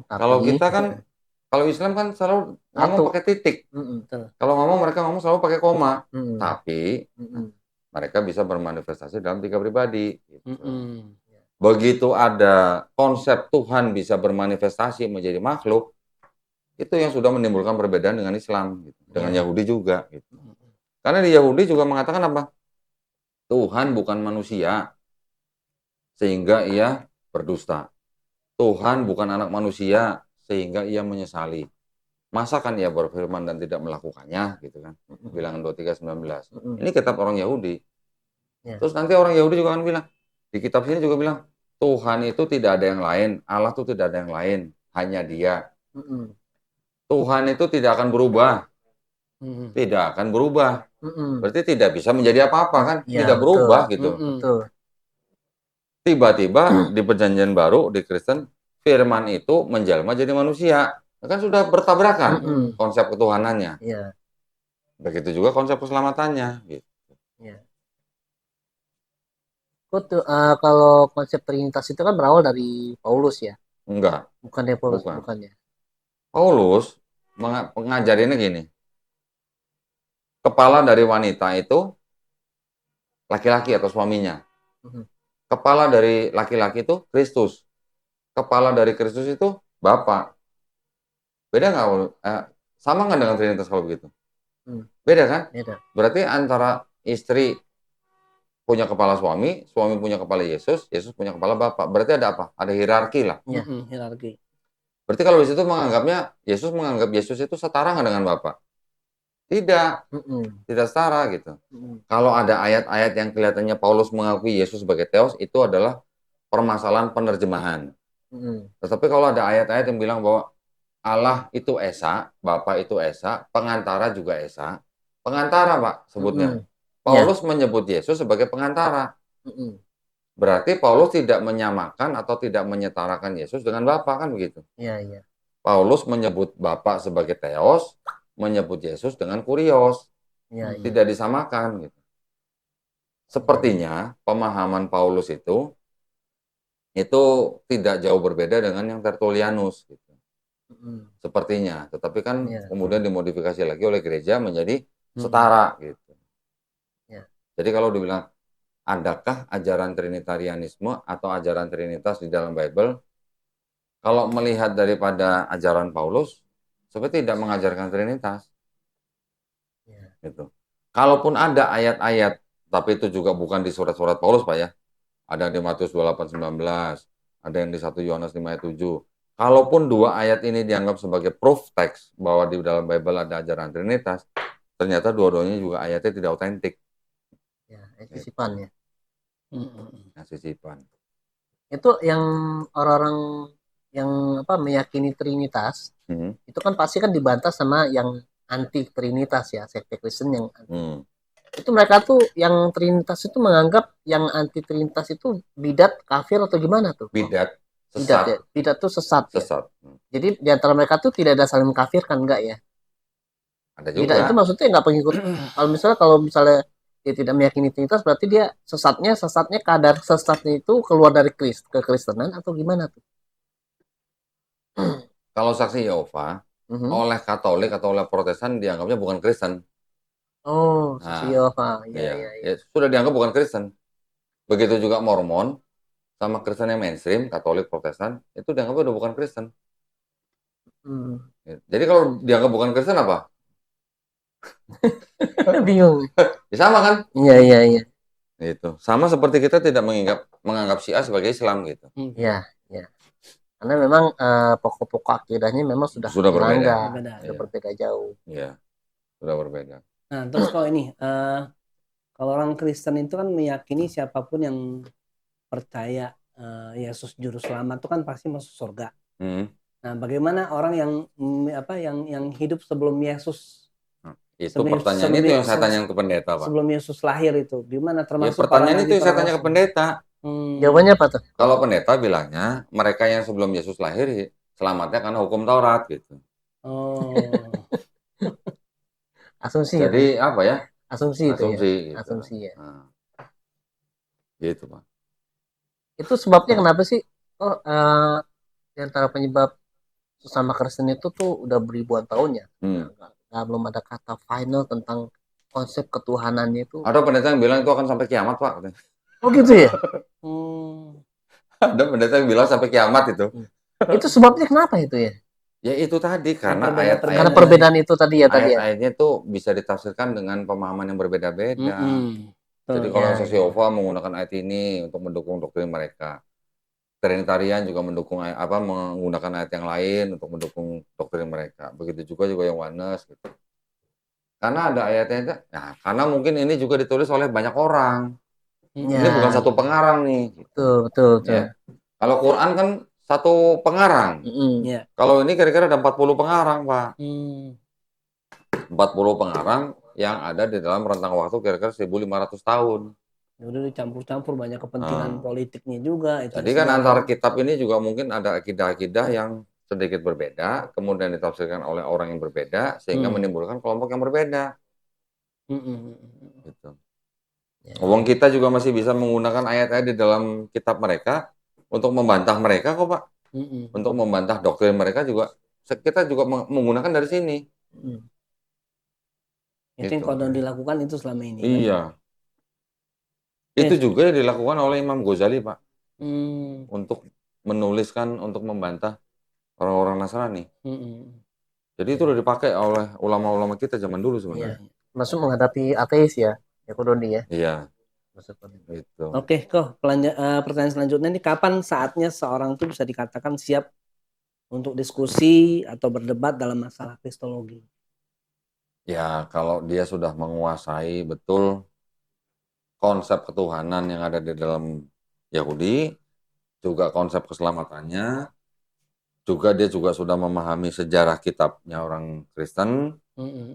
Kalau kita kan, kalau Islam kan selalu ngomong pakai titik. Kalau ngomong mereka ngomong selalu pakai koma. Tapi mereka bisa bermanifestasi dalam 3 pribadi. Gitu. Begitu ada konsep Tuhan bisa bermanifestasi menjadi makhluk, itu yang sudah menimbulkan perbedaan dengan Islam, gitu. Dengan Yahudi juga. Gitu. Karena di Yahudi juga mengatakan apa? Tuhan bukan manusia, sehingga ia berdusta. Tuhan bukan anak manusia, sehingga ia menyesali. Masa kan ia berfirman dan tidak melakukannya, gitu kan? Bilangan 23:19. Ini kitab orang Yahudi. Terus nanti orang Yahudi juga akan bilang, di kitab sini juga bilang, Tuhan itu tidak ada yang lain, Allah itu tidak ada yang lain, hanya Dia. Tuhan itu tidak akan berubah. Tidak akan berubah. Berarti tidak bisa menjadi apa-apa kan? Tidak berubah gitu. Tiba-tiba di perjanjian baru di Kristen, firman itu menjelma jadi manusia. Kan sudah bertabrakan konsep ketuhanannya. Begitu juga konsep keselamatannya. Gitu. Kalau konsep Trinitas itu kan berawal dari Paulus ya? Enggak. Bukan dari Paulus, bukan ya? Paulus mengajarinnya gini. Kepala dari wanita itu laki-laki atau suaminya. Kepala dari laki-laki itu Kristus. Kepala dari Kristus itu Bapa. Beda nggak? Sama nggak dengan Trinitas kalau begitu? Beda kan? Beda. Berarti antara istri punya kepala suami, suami punya kepala Yesus, Yesus punya kepala Bapa. Berarti ada apa? Ada hierarki lah. Hierarki. Berarti kalau di situ Yesus menganggap Yesus itu setara nggak dengan Bapa? Tidak, tidak setara gitu. Kalau ada ayat-ayat yang kelihatannya Paulus mengakui Yesus sebagai Theos, itu adalah permasalahan penerjemahan. Tetapi kalau ada ayat-ayat yang bilang bahwa Allah itu Esa, Bapa itu Esa, pengantara juga Esa. Pengantara, Pak, sebutnya. Paulus menyebut Yesus sebagai pengantara. Berarti Paulus tidak menyamakan atau tidak menyetarakan Yesus dengan Bapa, kan begitu? Iya. Paulus menyebut Bapa sebagai Theos, menyebut Yesus dengan Kurios. Tidak disamakan gitu. Sepertinya pemahaman Paulus itu tidak jauh berbeda dengan yang Tertullianus gitu. Sepertinya, tetapi kan kemudian dimodifikasi lagi oleh gereja menjadi setara gitu. Jadi kalau dibilang adakah ajaran Trinitarianisme atau ajaran Trinitas di dalam Bible? Kalau melihat daripada ajaran Paulus, seperti tidak mengajarkan Trinitas. Gitu. Kalaupun ada ayat-ayat, tapi itu juga bukan di surat-surat Paulus, Pak ya. Ada di Matius 28:19, ada yang di 1 Yohanes 5:7. Kalaupun dua ayat ini dianggap sebagai proof text bahwa di dalam Bible ada ajaran Trinitas, ternyata dua-duanya juga ayatnya tidak otentik. Sisipan ya. Sisipan. Itu yang orang-orang yang meyakini Trinitas, itu kan pasti kan dibantah sama yang anti Trinitas ya, sekte Kristen yang anti. Itu mereka tuh yang Trinitas itu menganggap yang anti Trinitas itu bidat, kafir atau gimana tuh? Bidat, sesat. Ya? Bidat tuh sesat. Sesat. Ya? Jadi di antara mereka tuh tidak ada saling mengkafirkan, enggak ya? Ada juga. Bidat itu maksudnya nggak pengikut. Kalau misalnya dia tidak meyakini Trinitas, berarti dia sesatnya kadar sesatnya itu keluar dari kekristenan atau gimana tuh? Kalau saksi Yehova oleh Katolik atau oleh Protestan dianggapnya bukan Kristen. Saksi Yehova. Iya. Sudah dianggap bukan Kristen. Begitu juga Mormon sama Kristen yang mainstream, Katolik, Protestan, itu dianggap udah bukan Kristen. Jadi kalau dianggap bukan Kristen apa? Bingung. Sama kan? Iya. Gitu. Sama seperti kita tidak menganggap Syiah sebagai Islam gitu. Iya. Karena memang pokok-pokok akidahnya memang sudah berbeda. Sudah berbeda jauh. Iya. Sudah berbeda. Nah, terus kalau ini kalau orang Kristen itu kan meyakini siapapun yang percaya Yesus juru selamat itu kan pasti masuk surga. Nah, bagaimana orang yang hidup sebelum Yesus Itu pertanyaan itu yang saya tanya ke pendeta, Pak. Sebelum Yesus lahir itu, gimana termasuk pertanyaan itu yang saya tanya ke pendeta. Jawabannya apa tuh? Kalau pendeta bilangnya mereka yang sebelum Yesus lahir selamatnya karena hukum Taurat gitu. Asumsi. Jadi apa ya? Asumsi itu ya. Gitu. Asumsi ya. Nah, gitu, Pak. Itu sebabnya kenapa sih? Di antara penyebab sesama Kristen itu tuh udah beribuan tahun ya. Belum ada kata final tentang konsep ketuhanannya itu. Ada pendeta yang bilang itu akan sampai kiamat, Pak. Oh gitu ya? Ada pendeta yang bilang sampai kiamat itu. Itu sebabnya kenapa itu ya? Ya itu tadi karena karena perbedaan itu tadi ya. Ayat-ayatnya itu bisa ditafsirkan dengan pemahaman yang berbeda-beda. Jadi kalau Yesus Yehova menggunakan ayat ini untuk mendukung doktrin mereka. Trinitarian juga menggunakan ayat yang lain untuk mendukung doktrin mereka. Begitu juga yang Oneness gitu. Karena ada ayatnya, nah, karena mungkin ini juga ditulis oleh banyak orang. Ini bukan satu pengarang nih. Betul. Ya. Kalau Quran kan satu pengarang. Kalau ini kira-kira ada 40 pengarang, Pak. 40 pengarang yang ada di dalam rentang waktu kira-kira 1.500 tahun. Udah dicampur-campur banyak kepentingan politiknya juga. Jadi kan antara kitab ini juga mungkin ada akidah-akidah yang sedikit berbeda, kemudian ditafsirkan oleh orang yang berbeda, sehingga menimbulkan kelompok yang berbeda. Gitu. Wong kita juga masih bisa menggunakan ayat-ayat di dalam kitab mereka untuk membantah mereka kok, Pak. Untuk membantah doktrin mereka juga, kita juga menggunakan dari sini. Itu yang kalau dilakukan itu selama ini. Iya. Itu juga dilakukan oleh Imam Ghazali, Pak. Untuk menuliskan, untuk membantah orang-orang Nasrani. Jadi itu udah dipakai oleh ulama-ulama kita zaman dulu sebenarnya. Masuk menghadapi ateis ya, Doni ya. Iya. Gitu. Oke, pertanyaan selanjutnya ini, kapan saatnya seorang itu bisa dikatakan siap untuk diskusi atau berdebat dalam masalah kristologi? Ya, kalau dia sudah menguasai betul konsep ketuhanan yang ada di dalam Yahudi, juga konsep keselamatannya, juga dia juga sudah memahami sejarah kitabnya orang Kristen,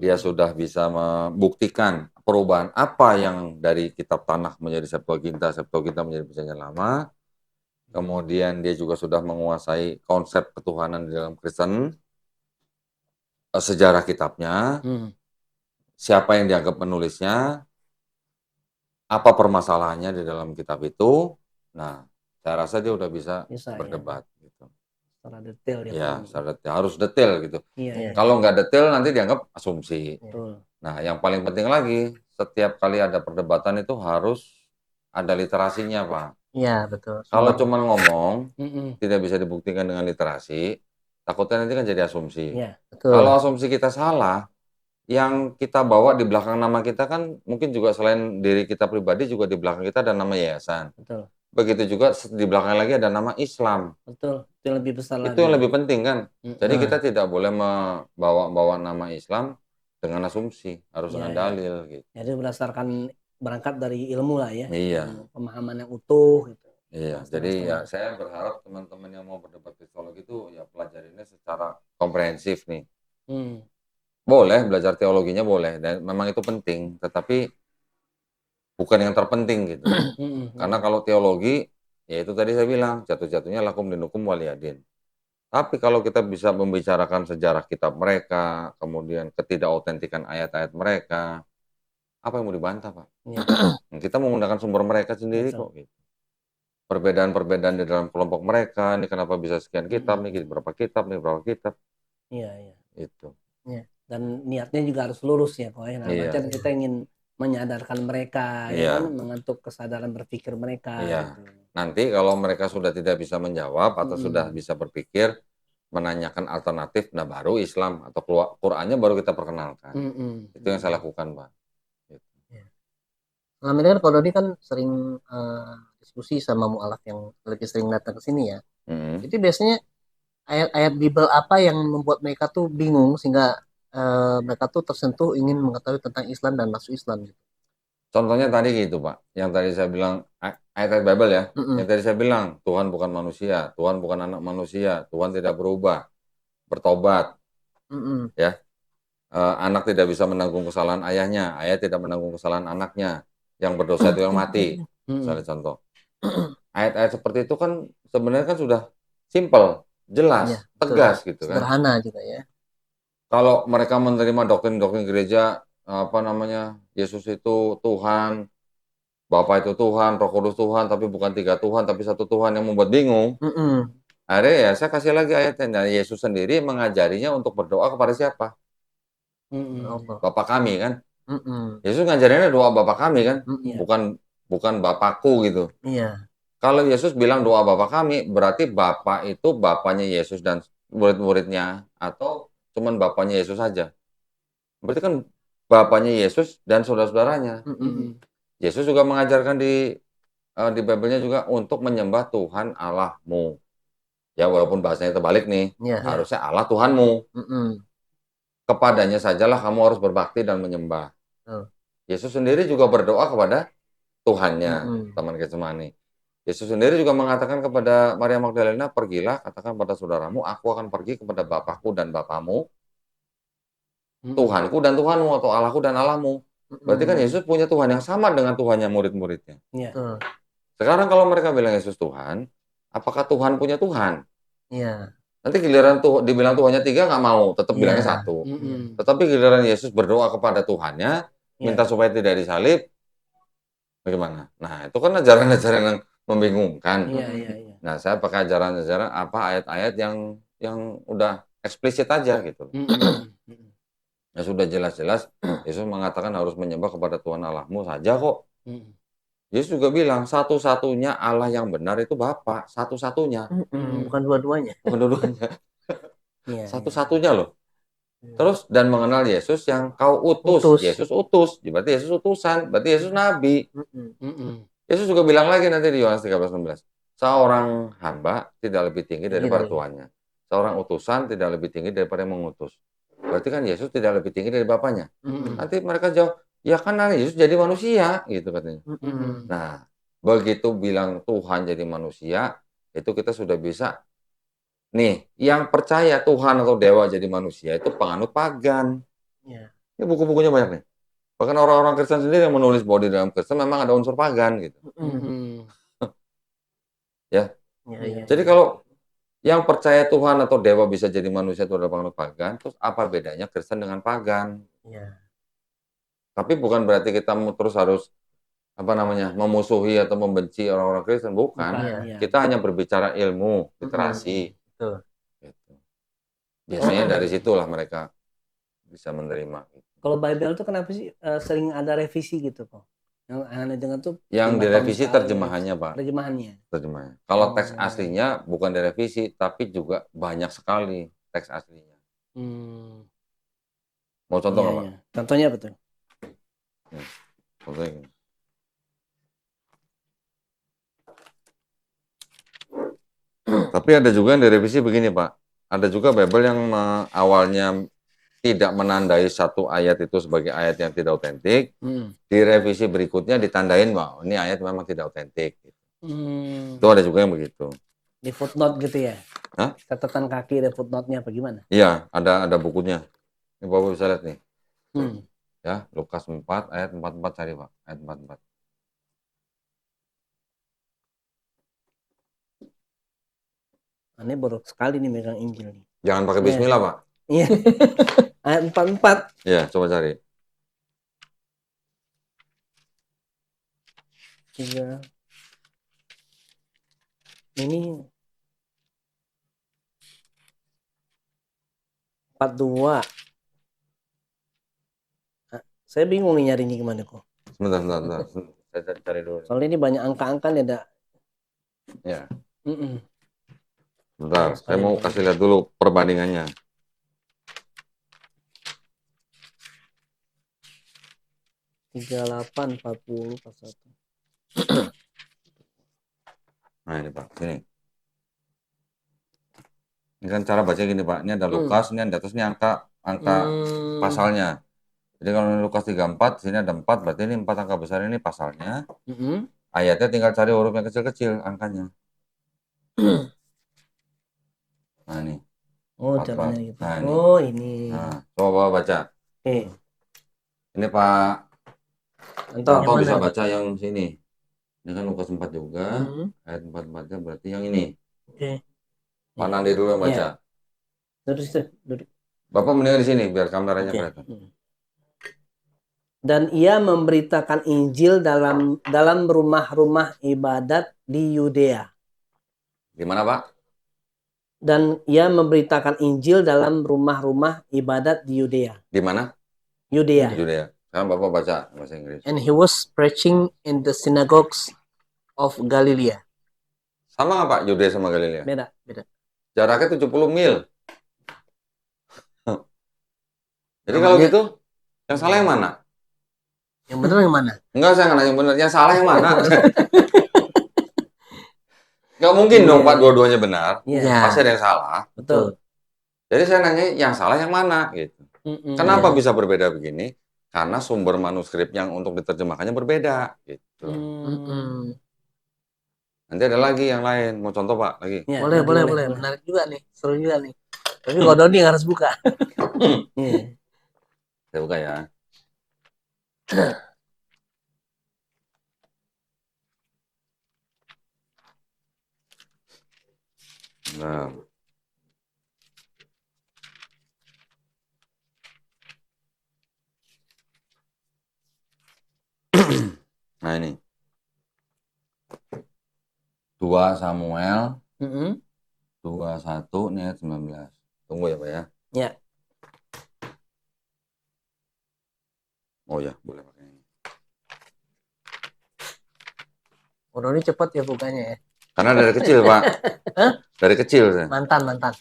dia sudah bisa membuktikan perubahan apa yang dari kitab Tanakh menjadi Septuaginta menjadi Perjanjian Lama. Kemudian dia juga sudah menguasai konsep ketuhanan di dalam Kristen, sejarah kitabnya, siapa yang dianggap penulisnya, apa permasalahannya di dalam kitab itu. Nah, saya rasa dia udah bisa berdebat. Ya. Gitu. Secara detail ya. Ya, secara detail. Harus detail gitu. Iya. Kalau nggak detail nanti dianggap asumsi. Betul. Nah, yang paling penting lagi, setiap kali ada perdebatan itu harus ada literasinya, Pak. Iya, betul. Kalau cuma ngomong, tidak bisa dibuktikan dengan literasi, takutnya nanti kan jadi asumsi. Iya, betul. Kalau asumsi kita salah, yang kita bawa di belakang nama kita kan mungkin juga selain diri kita pribadi, juga di belakang kita ada nama yayasan. Betul. Begitu juga di belakang lagi ada nama Islam. Betul. Itu yang lebih besar lagi. Itu yang lebih penting kan. Jadi kita tidak boleh membawa nama Islam dengan asumsi, harus dengan dalil gitu. Jadi berdasarkan berangkat dari ilmu lah ya. Iya. Pemahaman yang utuh gitu. Iya, jadi ya saya berharap teman-teman yang mau berdebat kristologi itu ya pelajarinya secara komprehensif nih. Boleh belajar teologinya boleh, dan memang itu penting, tetapi bukan yang terpenting gitu. Karena kalau teologi, ya itu tadi saya bilang, jatuh-jatuhnya lakum dinukum waliyadin. Tapi kalau kita bisa membicarakan sejarah kitab mereka, kemudian ketidakothentikan ayat-ayat mereka, apa yang mau dibantah, Pak? Kita menggunakan sumber mereka sendiri kok. Gitu. Perbedaan-perbedaan di dalam kelompok mereka, ini kenapa bisa sekian kitab, nih berapa kitab, nih berapa kitab. Iya. Itu. Dan niatnya juga harus lurus ya, kok. Macam kita ingin menyadarkan mereka, ya kan? Mengentuk kesadaran berpikir mereka. Gitu. Nanti kalau mereka sudah tidak bisa menjawab atau sudah bisa berpikir, menanyakan alternatif, nah baru Islam atau Qur'annya baru kita perkenalkan. Itu yang saya lakukan, Pak. Gitu. Selama ini kan kalau Dodi kan sering diskusi sama mu'alaf yang lebih sering datang ke sini ya. Jadi biasanya ayat-ayat Bible apa yang membuat mereka tuh bingung sehingga mereka tuh tersentuh ingin mengetahui tentang Islam dan masuk Islam gitu. Contohnya tadi gitu, Pak. Yang tadi saya bilang ayat-ayat Bible ya. Yang tadi saya bilang Tuhan bukan manusia, Tuhan bukan anak manusia, Tuhan tidak berubah, bertobat. Ya. anak tidak bisa menanggung kesalahan ayahnya, ayah tidak menanggung kesalahan anaknya, yang berdosa itu yang mati. Misalnya contoh. Ayat-ayat seperti itu kan sebenarnya kan sudah simpel, jelas, tegas gitu kan. Sederhana juga ya. Kalau mereka menerima doktrin-doktrin gereja, apa namanya, Yesus itu Tuhan, Bapa itu Tuhan, Roh Kudus Tuhan, tapi bukan 3 Tuhan, tapi 1 Tuhan, yang membuat bingung. Akhirnya ya saya kasih lagi ayatnya. Nah, Yesus sendiri mengajarinya untuk berdoa kepada siapa? Bapa kami kan. Yesus ngajarinnya doa Bapa kami kan, bukan Bapakku gitu. Kalau Yesus bilang doa Bapa kami, berarti Bapa itu Bapanya Yesus dan murid-muridnya, atau cuman Bapanya Yesus saja? Berarti kan Bapanya Yesus dan saudara-saudaranya. Yesus juga mengajarkan di Bible-nya juga untuk menyembah Tuhan Allahmu. Ya, walaupun bahasanya terbalik nih, harusnya Allah Tuhanmu. Kepadanya sajalah kamu harus berbakti dan menyembah. Yesus sendiri juga berdoa kepada Tuhannya, teman Getsemani. Yesus sendiri juga mengatakan kepada Maria Magdalena, pergilah, katakan pada saudaramu, aku akan pergi kepada Bapakku dan Bapamu, Tuhanku dan Tuhanmu, atau Allahku dan Allahmu. Berarti kan Yesus punya Tuhan yang sama dengan Tuhannya murid-muridnya. Sekarang kalau mereka bilang Yesus Tuhan, apakah Tuhan punya Tuhan? Nanti giliran dibilang Tuhannya 3 nggak mau, tetap bilangnya 1. Tetapi giliran Yesus berdoa kepada Tuhannya, minta supaya tidak disalib, bagaimana? Nah, itu kan ajaran-ajaran yang membingungkan. Nah, saya pakai ajaran-ajaran ayat-ayat yang udah eksplisit aja gitu. Ya sudah jelas-jelas Yesus mengatakan harus menyembah kepada Tuhan Allahmu saja kok. Yesus juga bilang satu-satunya Allah yang benar itu Bapa, satu-satunya. Bukan dua-duanya. Bukan dua-duanya. Satu-satunya loh. Terus dan mengenal Yesus yang kau utus. Yesus utus, berarti Yesus utusan, berarti Yesus nabi. Yesus juga bilang lagi nanti di Yohanes 13:16. Seorang hamba tidak lebih tinggi daripada tuannya. Seorang utusan tidak lebih tinggi daripada yang mengutus. Berarti kan Yesus tidak lebih tinggi dari Bapaknya. Nanti mereka jawab, ya kan Yesus jadi manusia, gitu katanya. Nah, begitu bilang Tuhan jadi manusia, itu kita sudah bisa. Nih, yang percaya Tuhan atau dewa jadi manusia itu penganut pagan. Ini buku-bukunya banyak nih. Bahkan orang-orang Kristen sendiri yang menulis bahwa di dalam Kristen memang ada unsur pagan gitu. Ya. Jadi kalau yang percaya Tuhan atau dewa bisa jadi manusia itu adalah penganut pagan, terus apa bedanya Kristen dengan pagan? Tapi bukan berarti kita terus harus memusuhi atau membenci orang-orang Kristen, bukan. Kita hanya berbicara ilmu, literasi. Gitu. Biasanya dari situlah mereka bisa menerima. Kalau Bible itu kenapa sih sering ada revisi gitu kok? Yang aneh dengan tuh yang direvisi terjemahannya, Pak. Terjemahannya. Kalau teks aslinya bukan direvisi, tapi juga banyak sekali teks aslinya. Mau contoh nggak, Pak? Contohnya betul. Contohnya gini. Tapi ada juga yang direvisi begini, Pak. Ada juga Bible yang awalnya tidak menandai satu ayat itu sebagai ayat yang tidak otentik, di revisi berikutnya ditandain bahwa ini ayat memang tidak otentik. Itu ada juga yang begitu. Di footnote gitu ya? Hah? Catatan kaki ada footnote-nya apa gimana? Iya, ada bukunya. Ini Bapak bisa lihat nih. Ya, Lukas 4 ayat 44 cari, Pak. Ayat 44. Ini baru sekali nih megang Injil nih. Jangan pakai bismillah, Pak. Iya. Ayat 44. Iya, coba cari. 3. Ini 42. Saya bingung nih nyarinya gimana kok. Sebentar. Saya cari dulu. Soalnya ini banyak angka-angka nih ada. Ya. Bentar, saya mau kasih lihat dulu perbandingannya. Tiga 38, 40, 41. Nah ini Pak, sini. Ini kan cara baca gini Pak, ini ada Lukas, ini di atas ini angka pasalnya. Jadi kalau ini Lukas 34, sini ada 4, berarti ini 4 angka besar ini pasalnya. Ayatnya tinggal cari huruf yang kecil-kecil angkanya. Nah ini. Oh, caranya gitu. Nah, ini. Oh, ini. Nah, coba baca. Ini Pak Anto bisa baca yang sini. Ini kan Lukas 4 juga. Ayat 44-nya berarti yang ini. Pak Nandi dulu yang baca. Duduk. Bapak mendingan di sini biar kameranya kelihatan. Dan ia memberitakan Injil dalam rumah-rumah ibadat di Yudea. Gimana Pak? Dan ia memberitakan Injil dalam rumah-rumah ibadat di Yudea. Di mana? Yudea. Sekarang Bapak baca bahasa Inggris. And he was preaching in the synagogues of Galilee. Sama nggak Pak Yudea sama Galilea? Beda. Jaraknya 70 mil. Jadi kalau gitu, yang salah yang mana? Yang benar yang mana? Enggak, saya nggak nanya yang benar. Yang salah yang mana? Nggak mungkin dong Pak dua-duanya benar. Pasti ada yang salah. Betul. Jadi saya nanya yang salah yang mana gitu. Kenapa bisa berbeda begini? Karena sumber manuskrip yang untuk diterjemahkannya berbeda gitu. Nanti ada lagi yang lain. Mau contoh Pak lagi? Ya, boleh. Menarik juga nih, seru juga nih. Tapi Ko Doni yang harus buka. Saya buka ya. Nah. Nah ini 2 Samuel 21 nih ayat 19. Tunggu ya Pak ya. Ya. Oh ya, boleh pakai ini. Ko Doni cepat ya bukanya ya. Karena dari kecil Pak. Dari kecil saya. Mantan.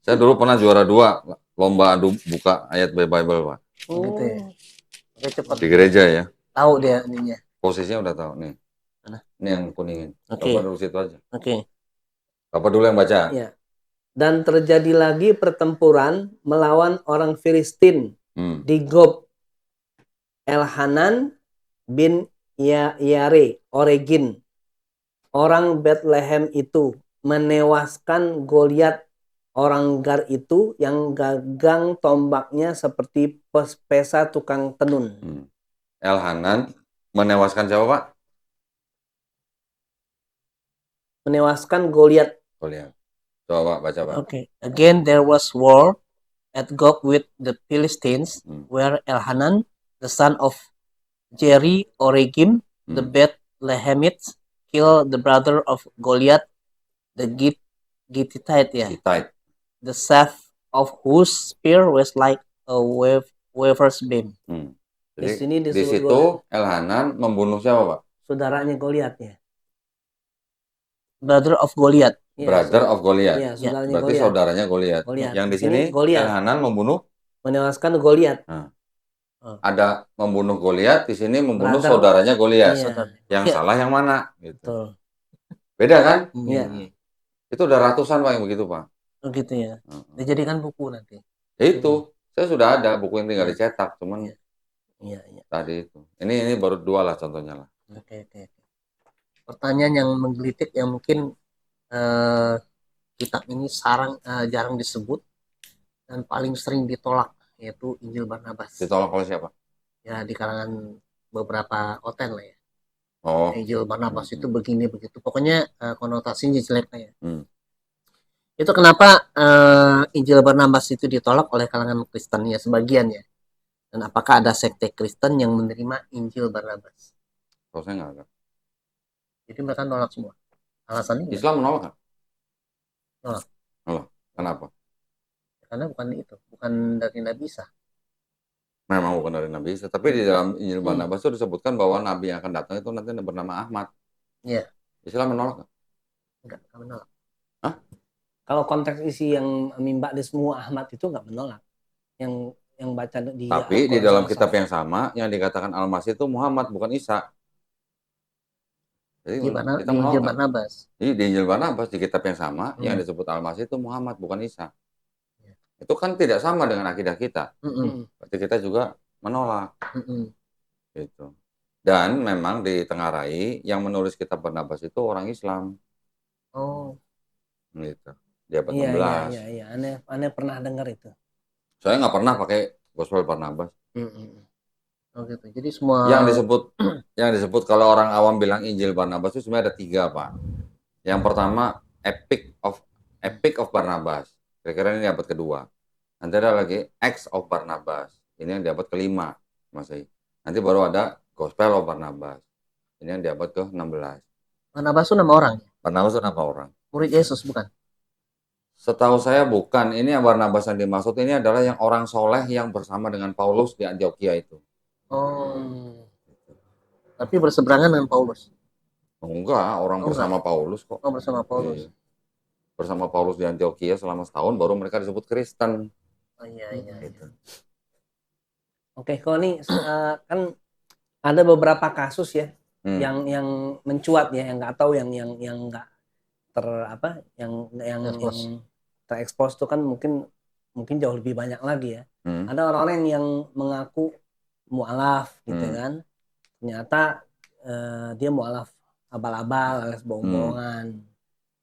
Saya dulu pernah juara 2 lomba adu buka ayat Bible Pak. Gitu ya. Oke, cepat. Di gereja ya. Tahu dia ininya. Posisinya udah tahu nih. Mana? Ini yang kuningin. Oke. Bapak dulu situ aja. Oke. Bapak dulu yang baca. Ya. Dan terjadi lagi pertempuran melawan orang Filistin di Gob. Elhanan bin Yare Oregin, orang Bethlehem itu menewaskan Goliat, orang Gar itu yang gagang tombaknya seperti pesa tukang tenun. Elhanan menewaskan siapa Pak? Menewaskan Goliat. Coba Pak baca Pak. Okay. Again there was war at Gob with the Philistines, where Elhanan, the son of Jerry Oregim, the Bethlehemites, killed the brother of Goliath, the Gittite, the shaft of whose spear was like a weaver's beam. Jadi di situ Elhanan membunuh siapa Pak? Saudaranya Goliat ya. Brother of Goliath. Brother of Goliath. Ya, berarti Goliath. saudaranya Goliath. Yang di sini Elhanan menewaskan Goliat. Ada membunuh Goliat, di sini membunuh saudaranya Goliat. Yang salah yang mana? Gitu. Beda kan? Iya. Itu udah ratusan Pak yang begitu Pak. Oh gitu ya. Dijadikan buku nanti. Itu saya sudah ada buku yang tinggal dicetak, cuman tadi itu. Ini baru 2 lah contohnya lah. Oke. Pertanyaan yang menggelitik yang mungkin kitab ini jarang disebut dan paling sering ditolak, yaitu Injil Barnabas. Ditolak oleh siapa? Ya di kalangan beberapa oten lah ya. Injil Barnabas itu begini begitu. Pokoknya konotasinya jelek lah ya. Itu kenapa Injil Barnabas itu ditolak oleh kalangan Kristen ya sebagian ya. Dan apakah ada sekte Kristen yang menerima Injil Barnabas? Kalau saya nggak ada. Jadi mereka nolak semua. Alasannya? Islam menolak nggak? Nolak. Kenapa? Karena bukan itu, bukan dari Nabi Isa. Memang bukan dari Nabi Isa, tapi di dalam Injil Barnabas itu disebutkan bahwa Nabi yang akan datang itu nanti bernama Ahmad. Iya. Islam menolak nggak? Enggak menolak. Hah? Kalau konteks isi yang mimba di semua Ahmad itu nggak menolak. Yang baca di Tapi di dalam kitab yang sama yang dikatakan Al-Masih itu Muhammad bukan Isa. Jadi di Injil Barnabas. Di Injil Barnabas di kitab yang sama yang disebut Al-Masih itu Muhammad bukan Isa. Itu kan tidak sama dengan akidah kita. Berarti kita juga menolak. Gitu. Dan memang ditengarai yang menulis kitab Barnabas itu orang Islam. Gitu. Di abad 16. Iya. Aneh pernah dengar itu. Saya nggak pernah pakai Gospel Barnabas. Oh gitu. Jadi semua yang disebut kalau orang awam bilang Injil Barnabas itu sebenarnya ada 3, Pak. Yang pertama Epic of Barnabas. Kira-kira ini abad kedua. Nanti ada lagi Acts of Barnabas. Ini yang di abad kelima, Masih. Nanti baru ada Gospel of Barnabas. Ini yang di abad ke-16. Barnabas itu nama orang. Barnabas itu nama orang. Murid Yesus bukan? Setahu saya bukan. Ini yang Barnabas yang dimaksud ini adalah yang orang soleh yang bersama dengan Paulus di Antioquia itu. Oh. Tapi berseberangan dengan Paulus. Oh, enggak, orang bersama Paulus kok. Oh, bersama Paulus. Iya. Bersama Paulus di Antioquia selama setahun baru mereka disebut Kristen. Oh iya. Gitu. Oke, kok nih kan ada beberapa kasus ya yang mencuat ya, yang nggak tahu yang nggak yang terekspos itu kan mungkin jauh lebih banyak lagi ya. Ada orang-orang yang mengaku mu'alaf gitu kan, ternyata dia mu'alaf abal-abal alias bohong-bohongan.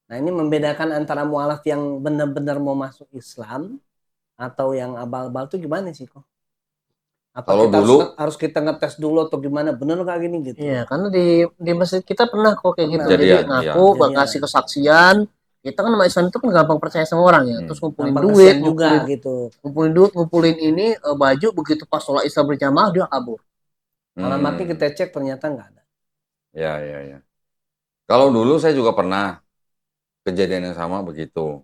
Nah, ini membedakan antara mu'alaf yang benar-benar mau masuk Islam atau yang abal-abal itu gimana sih kok? Apa kalau kita dulu harus kita ngetes dulu atau gimana? Bener nggak gini gitu? Iya, karena di masjid kita pernah kok kayak gitu. Jadi ngaku kasih kesaksian. Kita kan sama Islam itu kan gampang percaya sama orang ya. Terus ngumpulin duit juga gitu. Ngumpulin ini baju, begitu pas sholat Isya berjamaah dia kabur. Alamatnya kita cek ternyata nggak ada. Ya. Kalau dulu saya juga pernah kejadian yang sama begitu.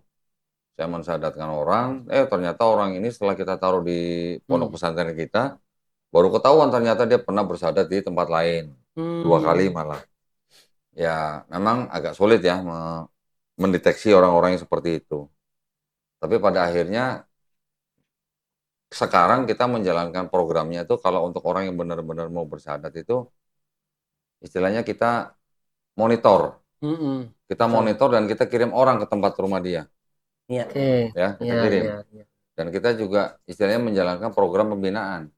Saya mensyahadatkan orang, ternyata orang ini setelah kita taruh di pondok pesantren kita, baru ketahuan ternyata dia pernah bersyahadat di tempat lain. 2 kali malah. Ya, memang agak sulit ya mendeteksi orang-orang yang seperti itu. Tapi pada akhirnya sekarang kita menjalankan programnya itu kalau untuk orang yang benar-benar mau bersyahadat itu istilahnya kita monitor. Kita monitor dan kita kirim orang ke tempat rumah dia. Iya. Ya, kita kirim. Dan kita juga istilahnya menjalankan program pembinaan.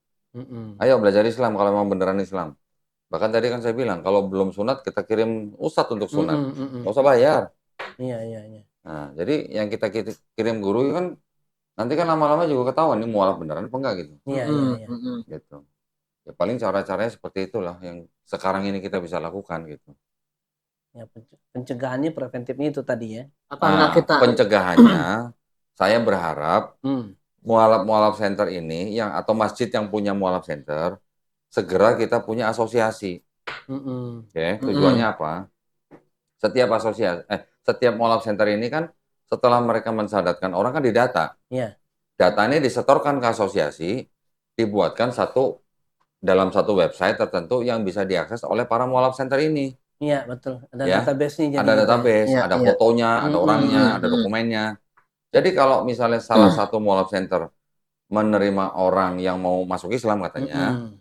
Ayo belajar Islam kalau memang beneran Islam. Bahkan tadi kan saya bilang kalau belum sunat kita kirim ustadz untuk sunat. Nggak usah bayar. Iya. Nah, jadi yang kita kirim guru kan nanti kan lama-lama juga ketahuan ini mualaf beneran apa enggak gitu. Iya. Gitu. Ya paling cara-caranya seperti itulah yang sekarang ini kita bisa lakukan gitu. Ya, pencegahannya preventifnya itu tadi ya. Pencegahannya saya berharap mualaf center ini atau masjid yang punya mualaf center segera kita punya asosiasi. Oke, tujuannya apa? Setiap mualaf center ini kan setelah mereka mensyahadatkan orang kan didata. Iya. Data ini disetorkan ke asosiasi, dibuatkan dalam satu website tertentu yang bisa diakses oleh para mualaf center ini. Iya, betul. Ada database-nya. Ada database, ada fotonya, ada orangnya, ada dokumennya. Jadi kalau misalnya salah satu mualaf center menerima orang yang mau masuk Islam katanya,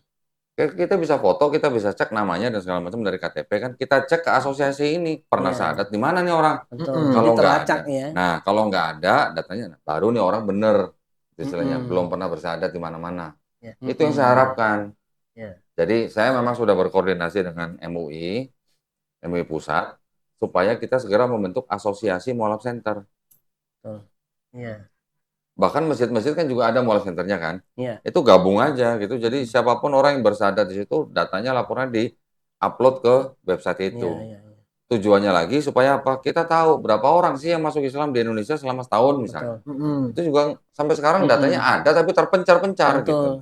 kita bisa foto, kita bisa cek namanya dan segala macam dari KTP kan, kita cek ke asosiasi ini pernah syahadat di mana nih orang. Kalau nggak ada, nah kalau nggak ada datanya, baru nih orang bener, istilahnya belum pernah bersyahadat di mana-mana. Itu yang saya harapkan. Jadi saya memang sudah berkoordinasi dengan MUI Pusat supaya kita segera membentuk asosiasi mualaf center. Bahkan masjid-masjid kan juga ada mualaf centernya kan. Itu gabung aja gitu. Jadi siapapun orang yang bersyahadat di situ, datanya laporan di-upload ke website itu. Tujuannya lagi supaya apa? Kita tahu berapa orang sih yang masuk Islam di Indonesia selama setahun misalnya. Itu juga sampai sekarang datanya ada tapi terpencar-pencar gitu.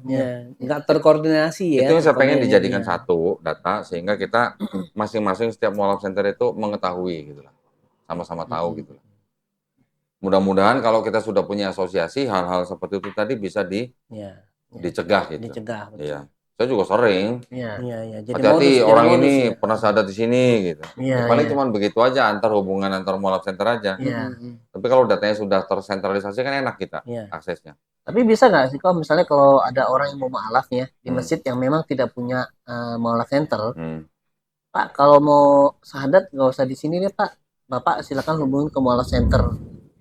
Nggak terkoordinasi ya. Itu yang saya pengen dijadikan satu data sehingga kita masing-masing setiap mualaf center itu mengetahui gitu lah. Sama-sama tahu gitu lah. Mudah-mudahan kalau kita sudah punya asosiasi, hal-hal seperti itu tadi bisa dicegah gitu. Dicegah. Iya. Saya juga sering. Iya. Hati-hati orang ini pernah syahadat di sini gitu. Paling cuma begitu aja hubungan antar mualaf center aja. Tapi kalau datanya sudah tersentralisasi kan enak kita aksesnya. Tapi bisa nggak sih kalau misalnya kalau ada orang yang mau mualaf ya di masjid yang memang tidak punya mualaf center, Pak kalau mau syahadat nggak usah di sini deh Pak, Bapak silakan hubungin ke mualaf center.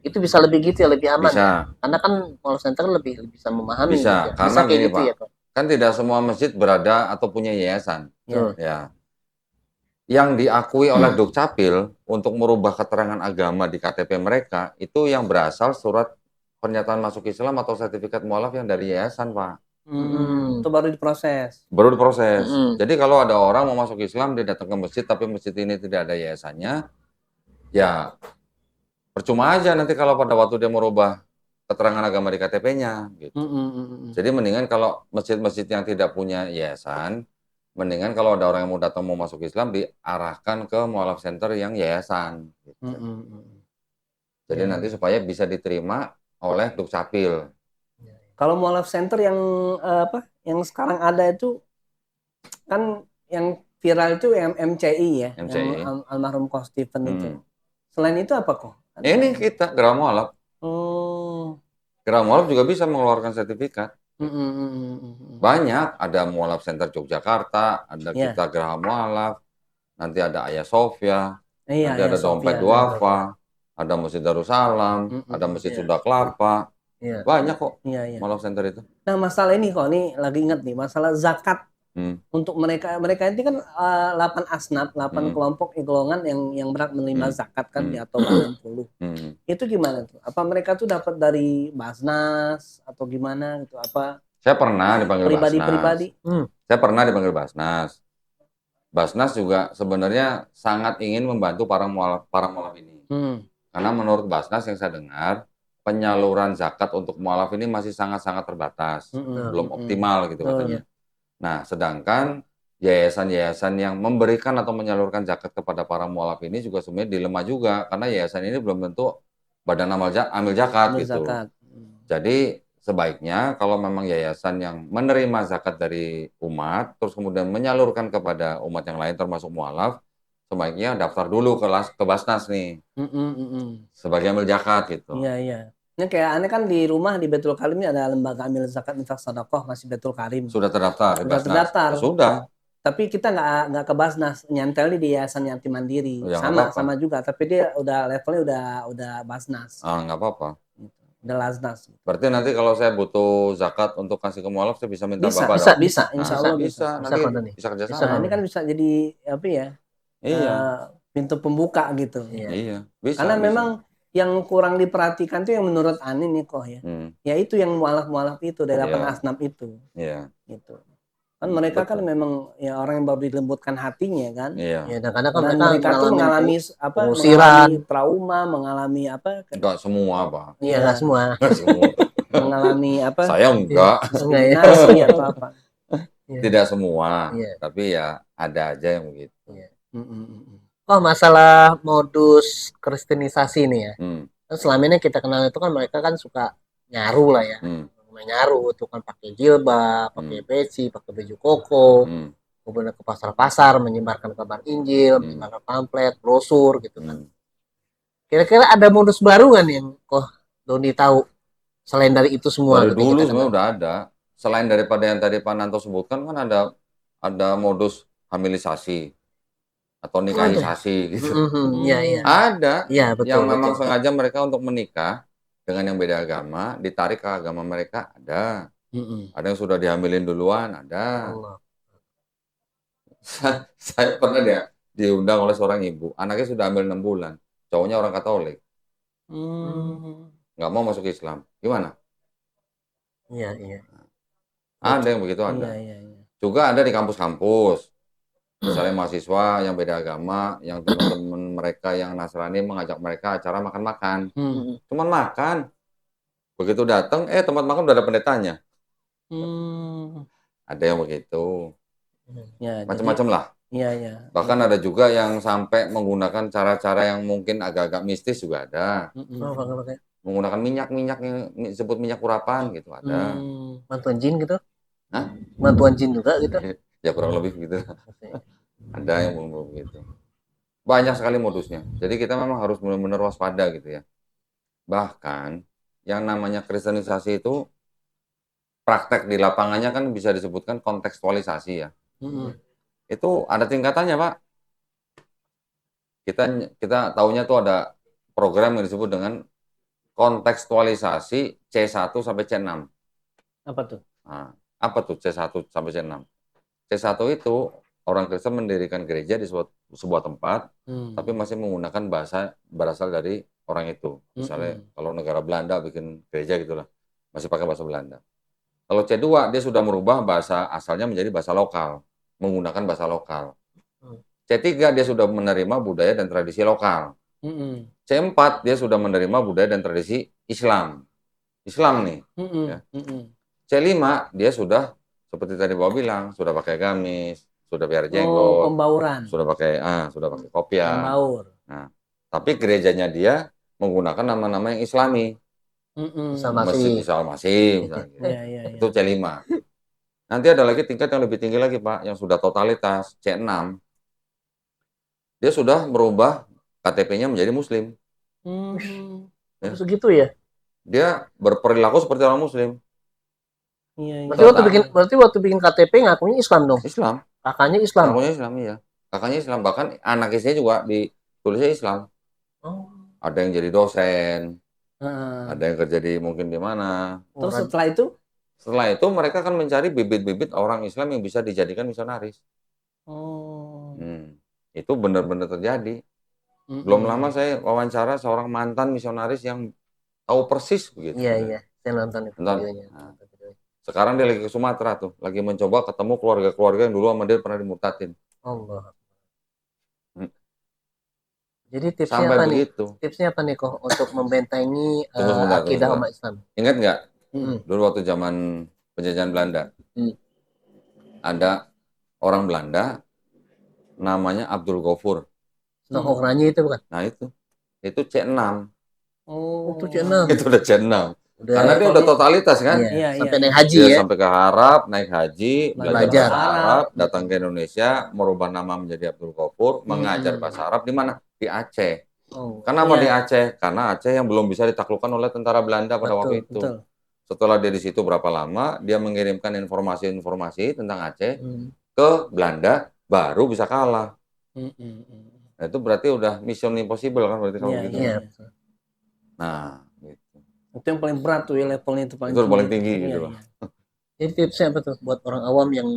Itu bisa lebih gitu ya, lebih aman. Bisa. Ya? Karena kan mualaf center lebih bisa memahami. Bisa, gitu ya. karena bisa kayak gini gitu Pak, ya Pak. Kan tidak semua masjid berada atau punya yayasan. Ya. Yang diakui oleh Dukcapil untuk merubah keterangan agama di KTP mereka itu yang berasal surat pernyataan masuk Islam atau sertifikat mualaf yang dari yayasan Pak. Itu baru diproses. Baru diproses. Jadi kalau ada orang mau masuk Islam, dia datang ke masjid, tapi masjid ini tidak ada yayasannya, ya percuma aja nanti kalau pada waktu dia merubah keterangan agama di KTP-nya. Gitu. Jadi mendingan kalau masjid-masjid yang tidak punya yayasan, mendingan kalau ada orang yang mau datang mau masuk Islam, diarahkan ke mualaf center yang yayasan. Gitu. Jadi nanti supaya bisa diterima oleh Dukcapil. Kalau mualaf center yang yang sekarang ada itu kan yang viral itu yang MCI ya, MCI. yang almarhum Koh Stephen itu. Selain itu apa kok? Ini kita Gerah Mualaf. Gerah Mualaf juga bisa mengeluarkan sertifikat. Banyak, ada Mualaf Center Yogyakarta, ada kita Gerah Mualaf, nanti ada Ayah Sofia, nanti ada Dompet Duafa, ada Masjid Darussalam, ada Masjid Sunda Kelapa. Banyak kok Mualaf Center itu. Nah, masalah ini kok, ini lagi ingat nih, masalah zakat. Untuk mereka ini kan 8 asnaf, 8 kelompok golongan yang berhak menerima zakat kan atau 80. Itu gimana tuh? Apa mereka tuh dapat dari Basnas atau gimana gitu? Apa saya pernah dipanggil pribadi? Saya pernah dipanggil Basnas. Basnas juga sebenarnya sangat ingin membantu para mualaf ini. Karena menurut Basnas yang saya dengar, penyaluran zakat untuk mualaf ini masih sangat-sangat terbatas, belum optimal gitu katanya. Nah, sedangkan yayasan-yayasan yang memberikan atau menyalurkan zakat kepada para mualaf ini juga sebenarnya dilema juga, karena yayasan ini belum tentu badan amil zakat gitu. Jadi sebaiknya kalau memang yayasan yang menerima zakat dari umat, terus kemudian menyalurkan kepada umat yang lain termasuk mualaf, sebaiknya daftar dulu ke Basnas nih, sebagai amil zakat gitu. Iya. Ini kayak aneh kan di rumah di Baitul Karim ini ada lembaga amil zakat infak sedekah masih Baitul Karim. Sudah terdaftar. Sudah. Tapi kita nggak ke Basnas, nyantel di Yayasan Yatim Mandiri. Sama juga, tapi dia udah levelnya udah Basnas. Nggak apa-apa. Udah Lasnas. Berarti nanti kalau saya butuh zakat untuk kasih ke mualaf, saya bisa minta Bapak. Bisa. Insya Allah bisa. Nanti bisa kerjasama. Nah, ini kan bisa jadi apa ya? Pintu pembuka gitu. Iya. Bisa. Karena memang yang kurang diperhatikan tuh yang menurut Ani nih kok ya. Ya itu yang mualaf-mualaf itu dari 8 asnaf itu. Iya. Gitu. Kan mereka kan memang ya orang yang baru dilembutkan hatinya kan. Iya. Dan karena kan mereka tuh mengalami trauma, mengalami apa? Enggak semua, Pak. Iya, enggak semua. Mengalami apa? Saya enggak. Diskriminasi atau apa? Tidak semua. Tapi ya ada aja yang begitu. Oh, masalah modus kristenisasi nih ya. Kan selama ini kita kenal itu kan mereka kan suka nyaru lah ya. Nyaru itu kan pakai jilbab, pakai peci, pakai baju koko, kemudian ke pasar-pasar menyebarkan kabar Injil, menyebarkan pamflet, brosur gitu kan. Kira-kira ada modus baru kan yang Doni tahu selain dari itu semua? Dari dulu sebenarnya udah ada. Selain daripada yang tadi Pak Nanto sebutkan kan ada modus hamilisasi atau nikahisasi gitu. Ada yang memang sengaja mereka untuk menikah dengan yang beda agama, ditarik ke agama mereka, ada. Ada yang sudah dihamilin duluan, ada. Saya pernah diundang oleh seorang ibu, anaknya sudah hamil 6 bulan, cowoknya orang Katolik. Nggak mau masuk Islam. Gimana? Iya. Ada yang begitu, ada. Juga ada di kampus-kampus. Misalnya mahasiswa yang beda agama, yang teman-teman mereka yang Nasrani mengajak mereka acara makan-makan. Cuman makan. Begitu datang, tempat makan udah ada pendetanya. Ada yang begitu. Macam-macam lah. Iya. Bahkan ada juga yang sampai menggunakan cara-cara yang mungkin agak-agak mistis juga ada. Menggunakan minyak yang disebut minyak urapan gitu ada. Bantuan jin gitu? Hah? Bantuan jin juga gitu? Ya kurang lebih begitu. Ada yang begitu. Banyak sekali modusnya. Jadi kita memang harus benar-benar waspada gitu ya. Bahkan yang namanya kristenisasi itu praktek di lapangannya kan bisa disebutkan kontekstualisasi ya. Itu ada tingkatannya, Pak. Kita taunya tuh ada program yang disebut dengan kontekstualisasi C1 sampai C6. Apa tuh? Nah, apa tuh C1 sampai C6? C1 itu orang Kristen mendirikan gereja di sebuah tempat, tapi masih menggunakan bahasa berasal dari orang itu. Misalnya kalau negara Belanda bikin gereja gitulah, masih pakai bahasa Belanda. Kalau C2 dia sudah merubah bahasa asalnya menjadi bahasa lokal, menggunakan bahasa lokal. C3 dia sudah menerima budaya dan tradisi lokal. C4 dia sudah menerima budaya dan tradisi Islam. Islam nih. Ya. C5 dia sudah seperti tadi Bapak bilang, sudah pakai gamis, sudah biar jenggot, pembauran. sudah pakai kopiah. Pembaur. Nah, tapi gerejanya dia menggunakan nama-nama yang Islami. Masjid Islamasi misalnya. Itu C5. Nanti ada lagi tingkat yang lebih tinggi lagi, Pak, yang sudah totalitas, C6. Dia sudah merubah KTP-nya menjadi Muslim. Ya. Segitu ya? Dia berperilaku seperti orang Muslim. Berarti waktu bikin KTP ngakunya Islam dong? Islam. Kakaknya Islam? Ngakunya Islam, iya. Kakaknya Islam. Bahkan anak istrinya juga ditulisnya Islam. Ada yang jadi dosen. Ada yang kerja mungkin di mana. Terus setelah itu? Setelah itu mereka akan mencari bibit-bibit orang Islam yang bisa dijadikan misionaris. Itu benar-benar terjadi. Belum lama saya wawancara seorang mantan misionaris yang tahu persis begitu. Iya. Saya nonton itu videonya. Nah, sekarang dia lagi ke Sumatera tuh, lagi mencoba ketemu keluarga-keluarga yang dulu sama dia pernah dimurtadin. Allah. Jadi tipsnya apa nih kok untuk membentengi akidah umat Islam? Ingat nggak? Dulu waktu zaman penjajahan Belanda, ada orang Belanda namanya Abdul Ghafur. Stohokranyi itu bukan? Nah itu C6. Itu C6. Itu udah C6. Karena dia udah totalitas kan? Sampai naik haji ya. Sampai ke Arab, naik haji, belajar bahasa Arab, datang ke Indonesia, merubah nama menjadi Abdul Ghafur, mengajar bahasa Arab di mana? Di Aceh. Kenapa di Aceh? Karena Aceh yang belum bisa ditaklukkan oleh tentara Belanda pada waktu itu. Setelah dia di situ berapa lama, dia mengirimkan informasi-informasi tentang Aceh ke Belanda, baru bisa kalah. Nah, itu berarti udah mission impossible kan berarti kalau gitu. Nah, gitu. Itu yang paling berat tuh ya, levelnya itu paling tinggi gitu. Jadi tipsnya apa tuh buat orang awam yang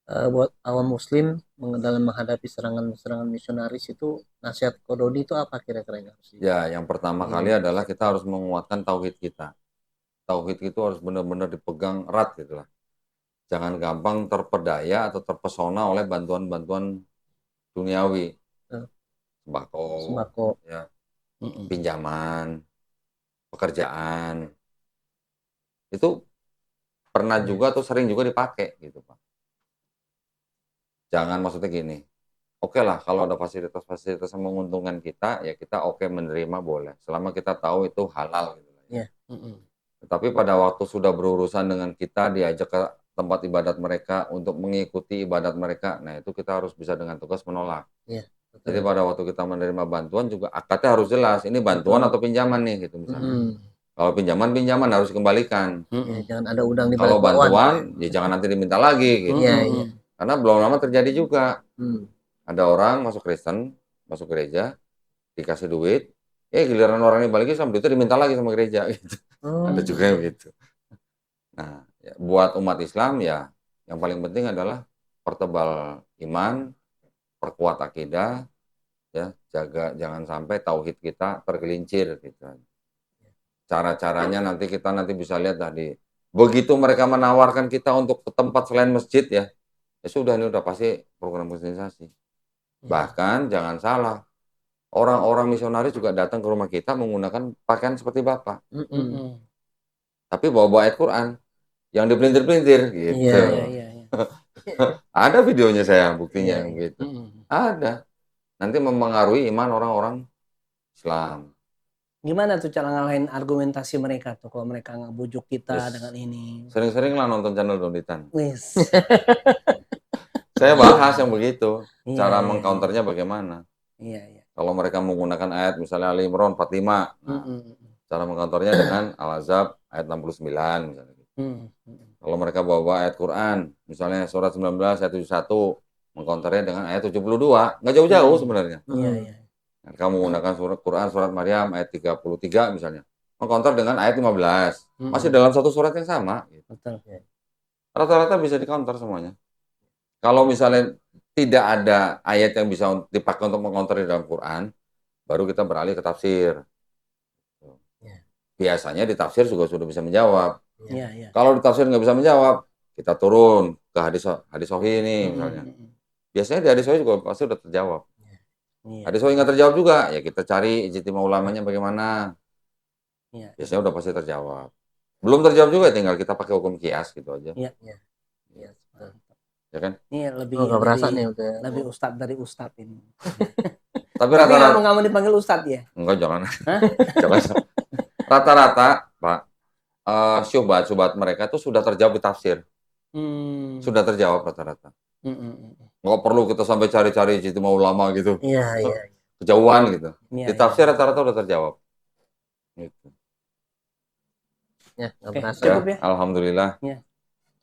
buat awam muslim dalam menghadapi serangan misionaris itu, nasihat Kodoni itu apa kira-kira yang harus? Ya, yang pertama kali adalah kita harus menguatkan tauhid kita. Tauhid itu harus benar-benar dipegang erat gitu lah. Jangan gampang terpedaya atau terpesona oleh bantuan-bantuan duniawi. Sembako, ya, pinjaman, pekerjaan. Itu pernah juga atau sering juga dipakai gitu, Pak. Jangan maksudnya gini, oke lah kalau ada fasilitas-fasilitas yang menguntungkan kita, ya kita oke menerima boleh, selama kita tahu itu halal gitu. Tapi pada waktu sudah berurusan dengan kita, diajak ke tempat ibadat mereka untuk mengikuti ibadat mereka, nah itu kita harus bisa dengan tegas menolak. Jadi pada waktu kita menerima bantuan juga akadnya harus jelas, ini bantuan atau pinjaman nih gitu misalnya. Kalau pinjaman harus dikembalikan. Jangan ada udang di balik Kalau bantuan, ya jangan nanti diminta lagi gitu. Karena belum lama terjadi juga. Ada orang masuk Kristen, masuk gereja, dikasih duit, giliran orang ini balik Islam, duitnya diminta lagi sama gereja gitu. Ada juga yang begitu. Nah, ya, buat umat Islam ya, yang paling penting adalah pertebal iman, perkuat akidah, ya, jangan sampai tauhid kita tergelincir gitu. Cara-caranya nanti kita bisa lihat tadi. Begitu mereka menawarkan kita untuk ke tempat selain masjid ya sudah, ini udah pasti program kristenisasi. Bahkan jangan salah, orang-orang misionaris juga datang ke rumah kita menggunakan pakaian seperti Bapak. Tapi bawa ayat Quran yang dipelintir-pelintir gitu. Ada videonya saya, buktinya gitu. Ada. Nanti mempengaruhi iman orang-orang Islam. Gimana tuh cara ngalahin argumentasi mereka tuh kalau mereka ngebujuk kita dengan ini? Sering-sering lah nonton channel Donitan. Saya bahas yang begitu. Cara mengcounternya bagaimana. Kalau mereka menggunakan ayat misalnya Ali Imran 45. Cara mengcounternya dengan Al-Ahzab ayat 69 misalnya. Kalau mereka bawa ayat Quran, misalnya surat 19 ayat 71, mengcounternya dengan ayat 72. Nggak jauh-jauh sebenarnya. Kamu menggunakan surat Surat Maryam ayat 33 misalnya, mengcounter dengan ayat 15, masih dalam satu surat yang sama. Rata-rata bisa di-counter semuanya. Kalau misalnya tidak ada ayat yang bisa dipakai untuk mengcounter di dalam Quran, baru kita beralih ke tafsir. Biasanya di tafsir juga sudah bisa menjawab. Iya, iya. Kalau di tafsir nggak bisa menjawab, kita turun ke hadis sahih ini misalnya. Biasanya di hadis sahih juga pasti udah terjawab. Iya. Hadis sahih nggak terjawab juga, ya kita cari ijtima ulamanya bagaimana. Iya. Biasanya udah pasti terjawab. Belum terjawab juga, tinggal kita pakai hukum kias gitu aja. Iya, iya. Iya, ya kan? Ini lebih berasa nih udah lebih ustadz dari ustadz ini. Tapi rata-rata nggak mau dipanggil ustadz ya? Enggak, jangan. Jangan. Rata-rata, Pak, syubhat mereka tuh sudah terjawab di tafsir. Sudah terjawab rata-rata. Nggak perlu kita sampai cari-cari ijtima ulama gitu. Iya, iya. Kejauhan gitu. Di tafsir rata-rata udah terjawab. Gitu. Ya, cukup ya. Alhamdulillah. Ya.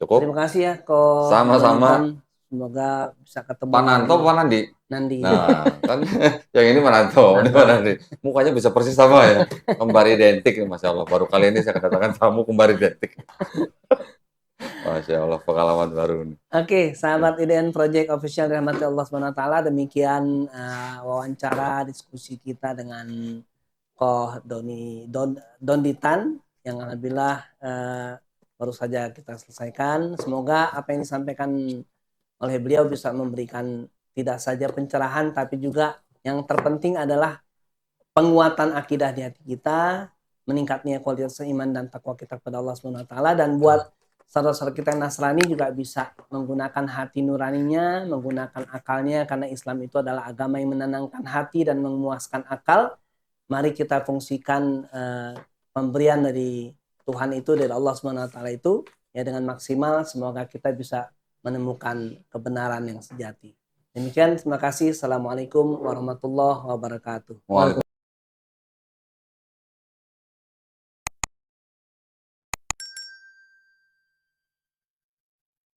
Cukup. Terima kasih ya kok. Sama-sama. Semoga bisa ketemu. Pak Nanto, Pak Nandi. Nah, kan yang ini Pak Nanto, ini Pak Nandi. Mukanya bisa persis sama ya. Kembar identik, Masya Allah. Baru kali ini saya kedatangan tamu kembar identik. Masya Allah, pengalaman baru ini. Oke, sahabat IDN Project Official dirahmati Allah SWT. Demikian wawancara diskusi kita dengan Koh Donditan yang alhamdulillah baru saja kita selesaikan. Semoga apa yang disampaikan oleh beliau bisa memberikan tidak saja pencerahan, tapi juga yang terpenting adalah penguatan akidah di hati kita, meningkatnya kualitas iman dan takwa kita kepada Allah SWT, dan buat saudara-saudara kita yang Nasrani juga bisa menggunakan hati nuraninya, menggunakan akalnya, karena Islam itu adalah agama yang menenangkan hati dan memuaskan akal. Mari kita fungsikan pemberian dari Tuhan itu, dari Allah SWT itu ya dengan maksimal. Semoga kita bisa menemukan kebenaran yang sejati. Demikian, terima kasih. Assalamualaikum warahmatullahi wabarakatuh.